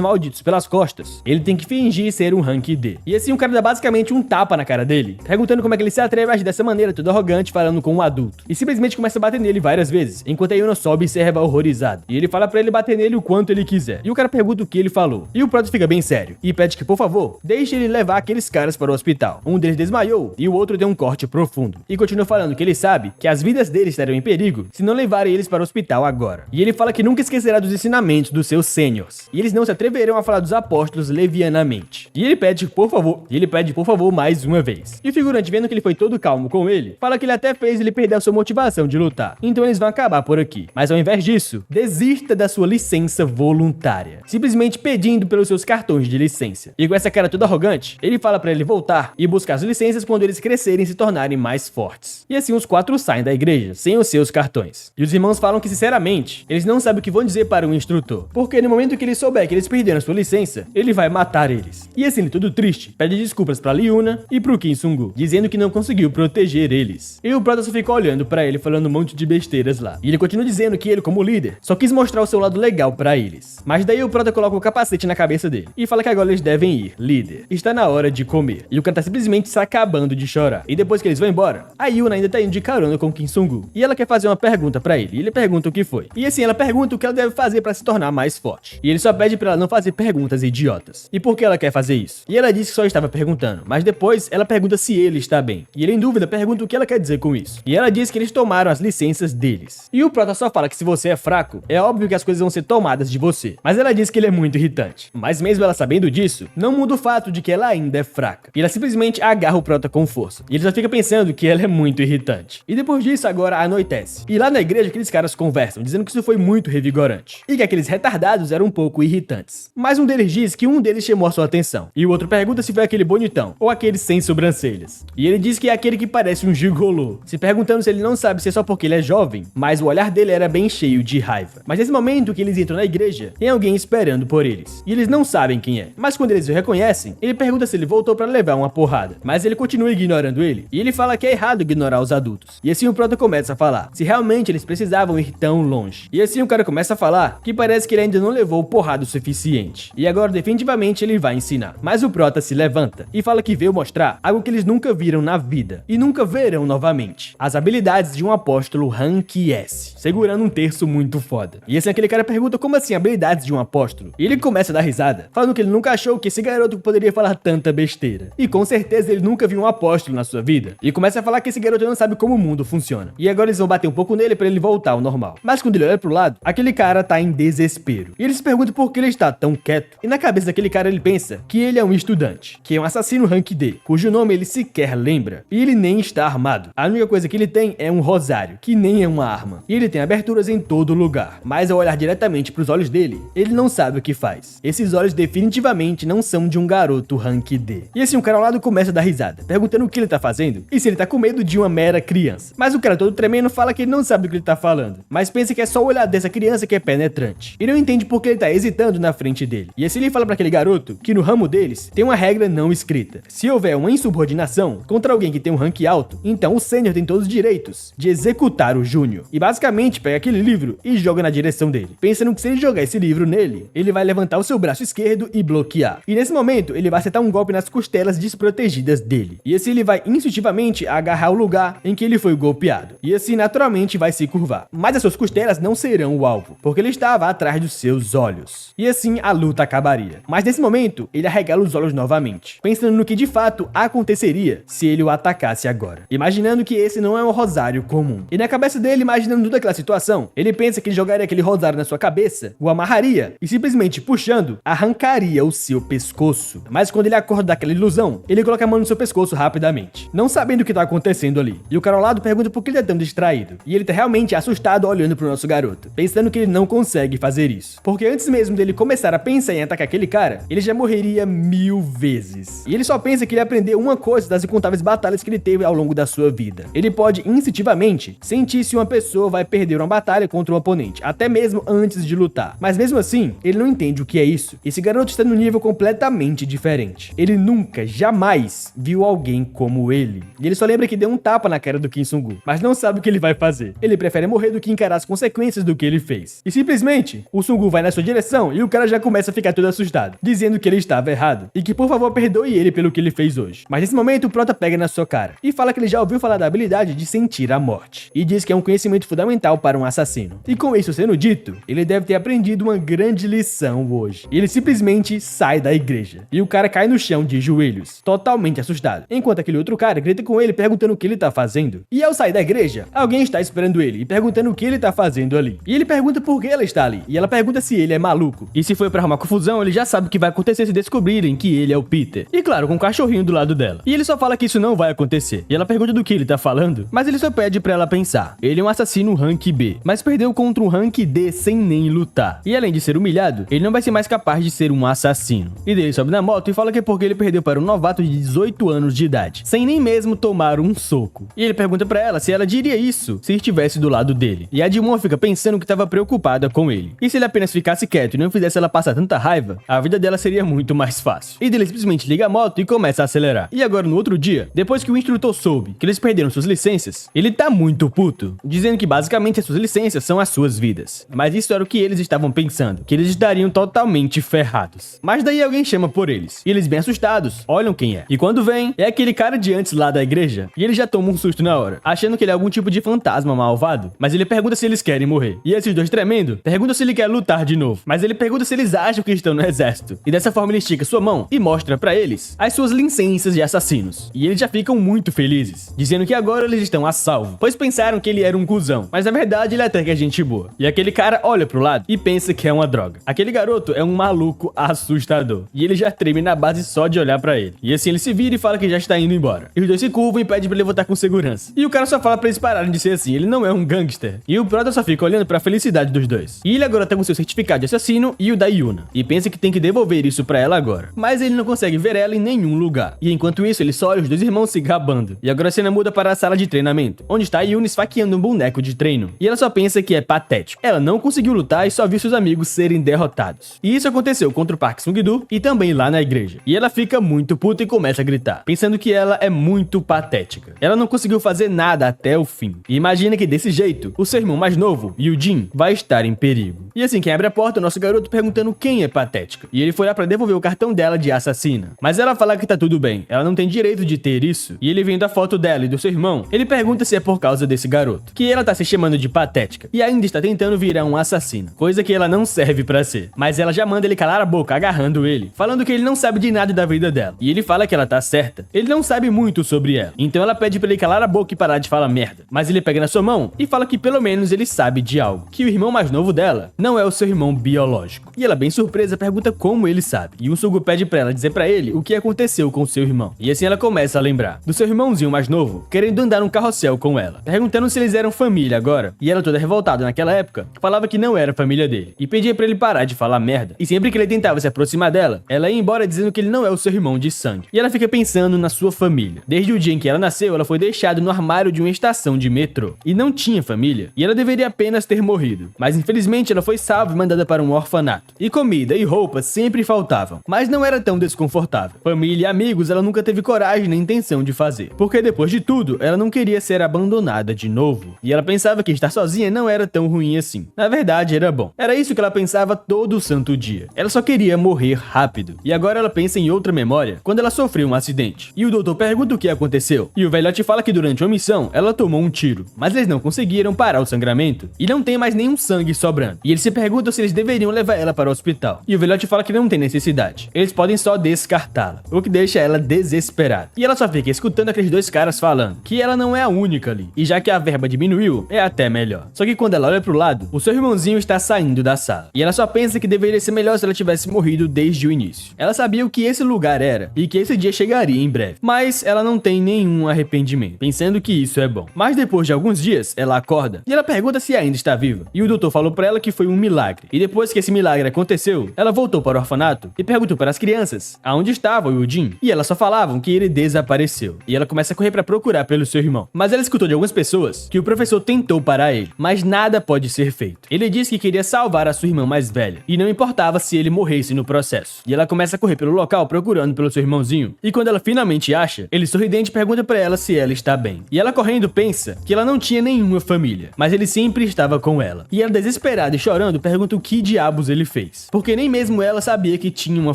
malditos pelas costas, ele tem que fingir ser um Rank D. E assim o cara dá basicamente um tapa na cara dele, perguntando como é que ele se atreve a agir dessa maneira, todo arrogante, falando com um adulto. E simplesmente começa a bater nele várias vezes, enquanto a Yuna só observa horrorizado. E ele fala pra ele bater nele o quanto ele quiser. E o cara pergunta o que ele falou. E o Prota fica bem sério e pede que, por favor, deixe ele levar aqueles caras para o hospital. Um deles desmaiou e o outro deu um corte profundo. E continua falando que ele sabe que as vidas deles estarão em perigo se não levarem eles para o hospital agora. E ele fala que nunca esquecerá dos ensinamentos dos seus sêniors. E eles não se atreverão a falar dos apóstolos levianamente. E ele pede, por favor, mais uma vez. E o figurante, vendo que ele foi todo calmo com ele, fala que ele até fez ele perder a sua motivação de lutar. Então eles vão acabar por aqui. Mas ao invés disso, desista da sua licença voluntária, simplesmente pedindo pelos seus cartões de licença. E com essa cara toda arrogante, ele fala pra ele voltar e buscar as licenças quando eles crescerem e se tornarem mais fortes. E assim os 4 saem da igreja, sem os seus cartões. E os irmãos falam que, sinceramente, eles não sabem o que vão dizer para o instrutor, porque no momento que ele souber que eles perderam sua licença, ele vai matar eles. E assim, tudo triste, pede desculpas pra Liuna e pro Kim Sung-gu, dizendo que não conseguiu proteger eles. E o Prota só fica olhando pra ele, falando um monte de besteiras lá. E ele continua dizendo que ele, como líder, só quis mostrar o seu lado legal pra eles. Mas daí o Prota coloca o capacete na cabeça dele e fala que agora eles devem ir, líder. Está na hora de comer. E o cara tá simplesmente se acabando de chorar. E depois que eles vão embora, a Yuna ainda tá indo de carona com Kim Sung-gu. E ela quer fazer uma pergunta pra ele. E ele pergunta o que foi. E assim, ela pergunta o que ela deve fazer pra se tornar mais forte. E ele só pede pra ela não fazer perguntas idiotas. E por que ela quer fazer isso? E ela disse que só estava perguntando. Mas depois, ela pergunta se ele está bem. E ele, em dúvida, pergunta o que ela quer dizer com isso. E ela diz que eles tomaram as licenças deles. E o Prota só fala que se você é fraco, é óbvio que as coisas vão ser tomadas de você. Mas ela diz que ele é muito irritante. Mas mesmo ela sabendo disso, não muda o fato de que ela ainda é fraca. E ela simplesmente agarra o Prota com força. E ele só fica pensando que ela é muito irritante. E depois disso, agora anoitece. E lá na igreja, aqueles caras conversam, dizendo que isso foi muito revigorante. E que aqueles retardados eram um pouco irritantes. Mas um deles diz que um deles chamou a sua atenção. E o outro pergunta se foi aquele bonitão, ou aquele sem sobrancelhas. E ele diz que é aquele que parece um gigolô, se perguntando se ele não sabe se é só porque ele é jovem, mas o olhar dele era bem cheio de raiva. Mas nesse momento que eles entram na igreja, tem alguém esperando por eles. E eles não sabem quem é. Mas quando eles o reconhecem, ele pergunta se ele voltou pra levar uma porrada. Mas ele continua ignorando ele. E ele fala que é errado ignorar os adultos. E assim o Prota começa a falar se realmente eles precisavam ir tão longe. E assim o cara começa a falar que parece que ele ainda não levou porrada o suficiente. E agora definitivamente ele vai ensinar. Mas o Prota se levanta e fala que veio mostrar algo que eles nunca viram na vida. E nunca verão novamente. As habilidades de um apóstolo Rank S. Segurando um terço muito foda. E assim aquele cara pergunta como assim habilidades de um apóstolo? E ele começa a dar risada, falando que ele nunca achou que esse garoto poderia falar tanta besteira. E com certeza ele nunca viu um apóstolo na sua vida. E começa a falar que esse garoto não sabe como o mundo funciona. E agora eles vão bater um pouco nele pra ele voltar ao normal. Mas quando ele olha pro lado, aquele cara tá em desespero. E ele se pergunta por que ele está tão quieto. E na cabeça daquele cara ele pensa que ele é um estudante, que é um assassino rank D, cujo nome ele sequer lembra. E ele nem está armado. A única coisa que ele tem é um rosário, que nem é uma arma. E ele tem aberturas em todo lugar. Mas ao olhar diretamente pros olhos dele, ele não sabe o que faz. Esses olhos definitivamente não são de um garoto rank D. E assim o cara ao lado começa a dar risada, perguntando o que ele tá fazendo e se ele tá com medo de uma mera criança. Mas o cara todo tremendo fala que ele não sabe o que ele tá falando, mas pensa que é só o olhar dessa criança que é penetrante. E não entende porque ele tá hesitando na frente dele. E assim ele fala pra aquele garoto que no ramo deles tem uma regra não escrita. Se houver uma insubordinação contra alguém que tem um rank alto, então o sênior tem todos os direitos de executar o júnior. E basicamente pega aquele livro e joga na direção dele, pensando que se ele jogar esse livro nele, ele vai levantar o seu braço esquerdo e bloquear. E nesse momento ele vai acertar um golpe nas costelas desprotegidas dele. E assim ele vai instintivamente agarrar o lugar em que ele foi golpeado. E assim naturalmente vai se curvar. Mas as suas costelas não serão o alvo, porque ele estava atrás dos seus olhos. E assim a luta acabaria. Mas nesse momento ele arregala os olhos novamente, pensando no que de fato aconteceria se ele o atacasse agora. Imaginando que esse não é um rosário comum. E na cabeça dele, imaginando toda aquela situação, ele pensa que ele jogaria aquele rosário na sua cabeça, o amarraria e simplesmente puxando, arrancaria o seu pescoço. Mas quando ele acorda daquela ilusão, ele coloca a mão no seu pescoço rapidamente, não sabendo o que tá acontecendo ali. E o cara ao lado pergunta por que ele é tão distraído. E ele tá realmente assustado olhando pro nosso garoto, pensando que ele não consegue fazer isso. Porque antes mesmo dele começar a pensar em atacar aquele cara, ele já morreria 1000 vezes. E ele só pensa que ele aprendeu uma coisa das incontáveis batalhas que ele teve ao longo da sua vida. Ele pode instintivamente sentir se uma pessoa vai perder uma batalha contra um oponente, até mesmo antes de lutar. Mas mesmo assim, ele não entende o que é isso. Esse garoto está num nível completamente diferente. Ele nunca, jamais viu alguém como ele. E ele só lembra que deu um tapa na cara do Kim Sung-gu, mas não sabe o que ele vai fazer. Ele prefere morrer do que encarar as consequências do que ele fez. E simplesmente, o Sung-gu vai na sua direção e o cara já começa a ficar todo assustado, dizendo que ele estava errado e que por favor perdoe ele pelo que ele fez hoje. Mas nesse momento o Prota pega na sua cara e fala que ele já ouviu falar da habilidade de sentir a morte. E diz que é um conhecimento fundamental para um assassino. E com isso sendo dito, ele deve ter aprendido uma grande lição hoje. E ele simplesmente sai da igreja. E o cara cai no chão de joelhos, totalmente assustado. Enquanto aquele outro cara grita com ele perguntando o que ele tá fazendo. E ao sair da igreja, alguém está esperando ele e perguntando o que ele tá fazendo ali. E ele pergunta por que ela está ali. E ela pergunta se ele é maluco. E se foi pra arrumar confusão, ele já sabe o que vai acontecer se descobrirem que ele é o Peter. E claro, com um cachorrinho do lado dela. E ele só fala que isso não vai acontecer. E ela pergunta do que ele tá falando, mas ele só pede pra ela pensar. Ele é um assassino rank B, mas perdeu contra um rank D sem nem lutar. E além de ser humilhado, ele não vai ser mais capaz de ser um assassino. E daí ele sobe na moto e fala que é porque ele perdeu para um novato de 18 8 anos de idade, sem nem mesmo tomar um soco. E ele pergunta pra ela se ela diria isso se estivesse do lado dele. E a Dimon fica pensando que tava preocupada com ele. E se ele apenas ficasse quieto e não fizesse ela passar tanta raiva, a vida dela seria muito mais fácil. E ele simplesmente liga a moto e começa a acelerar. E agora no outro dia, depois que o instrutor soube que eles perderam suas licenças, ele tá muito puto, dizendo que basicamente as suas licenças são as suas vidas. Mas isso era o que eles estavam pensando, que eles estariam totalmente ferrados. Mas daí alguém chama por eles, e eles bem assustados, olham quem é. E quando vem, é aquele cara de antes lá da igreja, e ele já toma um susto na hora, achando que ele é algum tipo de fantasma malvado. Mas ele pergunta se eles querem morrer. E esses dois tremendo, perguntam se ele quer lutar de novo. Mas ele pergunta se eles acham que estão no exército. E dessa forma ele estica sua mão e mostra pra eles as suas licenças de assassinos. E eles já ficam muito felizes, dizendo que agora eles estão a salvo, pois pensaram que ele era um cuzão, mas na verdade ele até que é gente boa. E aquele cara olha pro lado e pensa que é uma droga. Aquele garoto é um maluco assustador, e ele já treme na base só de olhar pra ele. E assim ele se vira e fala que já está indo embora. E os dois se curvam e pedem pra ele voltar com segurança. E o cara só fala pra eles pararem de ser assim, ele não é um gangster. E o Prota só fica olhando pra felicidade dos dois. E ele agora tá com seu certificado de assassino e o da Yuna, e pensa que tem que devolver isso pra ela agora. Mas ele não consegue ver ela em nenhum lugar. E enquanto isso, ele só olha os dois irmãos se gabando. E agora a cena muda para a sala de treinamento, onde está a Yuna esfaqueando um boneco de treino. E ela só pensa que é patético. Ela não conseguiu lutar e só viu seus amigos serem derrotados. E isso aconteceu contra o Park Sung-do e também lá na igreja. E ela fica muito puta e começa a gritar, pensando que ela é muito patética. Ela não conseguiu fazer nada até o fim. E imagina que desse jeito, o seu irmão mais novo, Yujin, vai estar em perigo. E assim, quem abre a porta é o nosso garoto perguntando quem é patética. E ele foi lá pra devolver o cartão dela de assassina. Mas ela fala que tá tudo bem, ela não tem direito de ter isso. E ele vendo a foto dela e do seu irmão, ele pergunta se é por causa desse garoto, que ela tá se chamando de patética e ainda está tentando virar um assassino, coisa que ela não serve pra ser. Mas ela já manda ele calar a boca, agarrando ele, falando que ele não sabe de nada da vida dela. E ele fala que ela tá certa, ele não sabe muito sobre ela. Então ela pede pra ele calar a boca e parar de falar merda. Mas ele pega na sua mão e fala que pelo menos ele sabe de algo, que o irmão mais novo dela não é o seu irmão biológico. E ela, bem surpresa, pergunta como ele sabe. E o Sugo pede pra ela dizer pra ele o que aconteceu com seu irmão. E assim ela começa a lembrar do seu irmãozinho mais novo querendo andar num carrossel com ela, perguntando se eles eram família agora. E ela, toda revoltada naquela época, falava que não era família dele e pedia pra ele parar de falar merda. E sempre que ele tentava se aproximar dela, ela ia embora dizendo que ele não é o seu irmão de sangue. E ela fica pensando na sua família. Desde o dia em que ela nasceu, ela foi deixada no armário de uma estação de metrô e não tinha família. E ela deveria apenas ter morrido. Mas infelizmente ela foi salva e mandada para um orfanato. E comida e roupa sempre faltavam, mas não era tão desconfortável. Família e amigos ela nunca teve coragem nem intenção de fazer, porque depois de tudo, ela não queria ser abandonada de novo. E ela pensava que estar sozinha não era tão ruim assim. Na verdade, era bom. Era isso que ela pensava todo santo dia. Ela só queria morrer rápido. E agora ela pensa em outra memória, quando ela sofreu um acidente. E o doutor pergunta o que aconteceu. E o velhote fala que durante uma missão, ela tomou um tiro, mas eles não conseguiram parar o sangramento. E não tem mais nenhum sangue sobrando. E eles se perguntam se eles deveriam levar ela para o hospital. E o velhote fala que não tem necessidade. Eles podem só descartá-la, o que deixa ela desesperada. E ela só fica escutando aqueles dois caras falando que ela não é a única ali. E já que a verba diminuiu, é até melhor. Só que quando ela olha pro lado, o seu irmãozinho está saindo da sala. E ela só pensa que deveria ser melhor se ela tivesse morrido desde o início. Ela sabia o que esse lugar era e que esse dia chegaria em breve. Mas ela não tem nenhum arrependimento, pensando que isso é bom. Mas depois de alguns dias, ela acorda e ela pergunta se ainda está viva. E o doutor falou pra ela que foi um milagre. E depois que esse milagre aconteceu, ela voltou para o orfanato e perguntou para as crianças aonde estava o Yujin. E elas só falavam que ele desapareceu. E ela começa a correr para procurar pelo seu irmão. Mas ela escutou de algumas pessoas que o professor tentou parar ele, mas nada pode ser feito. Ele disse que queria salvar a sua irmã mais velha e não importava se ele morresse no processo. E ela começa a correr pelo local procurando pelo seu irmãozinho. E quando ela finalmente acha, ele sorridente pergunta para ela se ela está bem. E ela correndo pensa que ela não tinha nenhuma família, mas ele sempre estava com ela. E ela, desesperada e chorando, pergunta o que diabos ele fez, porque nem mesmo ela sabia que tinha uma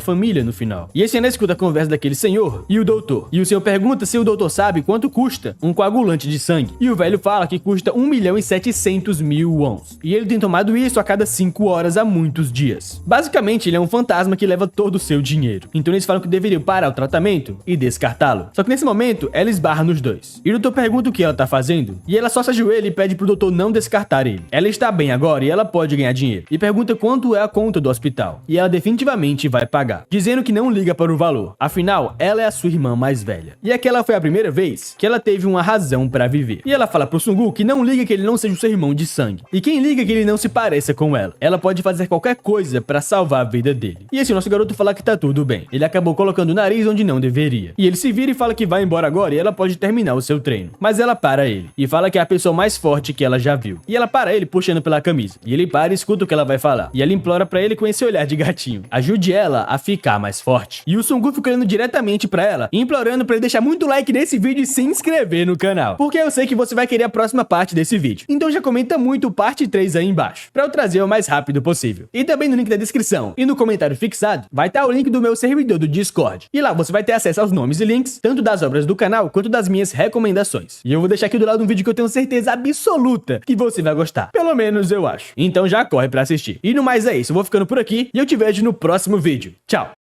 família no final. E esse ela escuta a conversa daquele senhor e o doutor. E o senhor pergunta se o doutor sabe quanto custa um coagulante de sangue. E o velho fala que custa 1.700.000 wons. E ele tem tomado isso a cada 5 horas há muitos dias. Basicamente, ele é um fantasma que leva todo o seu dinheiro. Então eles falam que deveriam parar o tratamento e descartá-lo. Só que nesse momento, ela esbarra nos dois. E o doutor pergunta o que ela tá fazendo. E ela só se ajoelha e pede pro doutor não descartar ele. Ela está bem agora e ela pode ganhar dinheiro. E pergunta quanto é a conta do hospital. E ela definitivamente vai pagar, dizendo que não liga para o valor. Afinal, ela é a sua irmã mais velha. E aquela foi a primeira vez que ela teve uma razão pra viver. E ela fala pro Sungu que não liga que ele não seja o seu irmão de sangue. E quem liga que ele não se pareça com ela. Ela pode fazer qualquer coisa pra salvar a vida dele. E esse nosso garoto fala que tá tudo bem. Ele acabou colocando o nariz onde não deveria. deveria. E ele se vira e fala que vai embora agora e ela pode terminar o seu treino. Mas ela para ele e fala que é a pessoa mais forte que ela já viu. E ela para ele puxando pela camisa. E ele para e escuta o que ela vai falar. E ela implora pra ele com esse olhar de gatinho. Ajude ela a ficar mais forte. E o Sungu fica olhando diretamente pra ela, implorando pra ele deixar muito like nesse vídeo e se inscrever no canal. Porque eu sei que você vai querer a próxima parte desse vídeo. Então já comenta muito parte 3 aí embaixo, pra eu trazer o mais rápido possível. E também no link da descrição e no comentário fixado, vai estar o link do meu servidor do Discord. E lá você vai ter acesso aos nomes e links, tanto das obras do canal, quanto das minhas recomendações. E eu vou deixar aqui do lado um vídeo que eu tenho certeza absoluta que você vai gostar. Pelo menos eu acho. Então já corre pra assistir. E no mais é isso, eu vou ficando por aqui e eu te vejo no próximo vídeo. Tchau!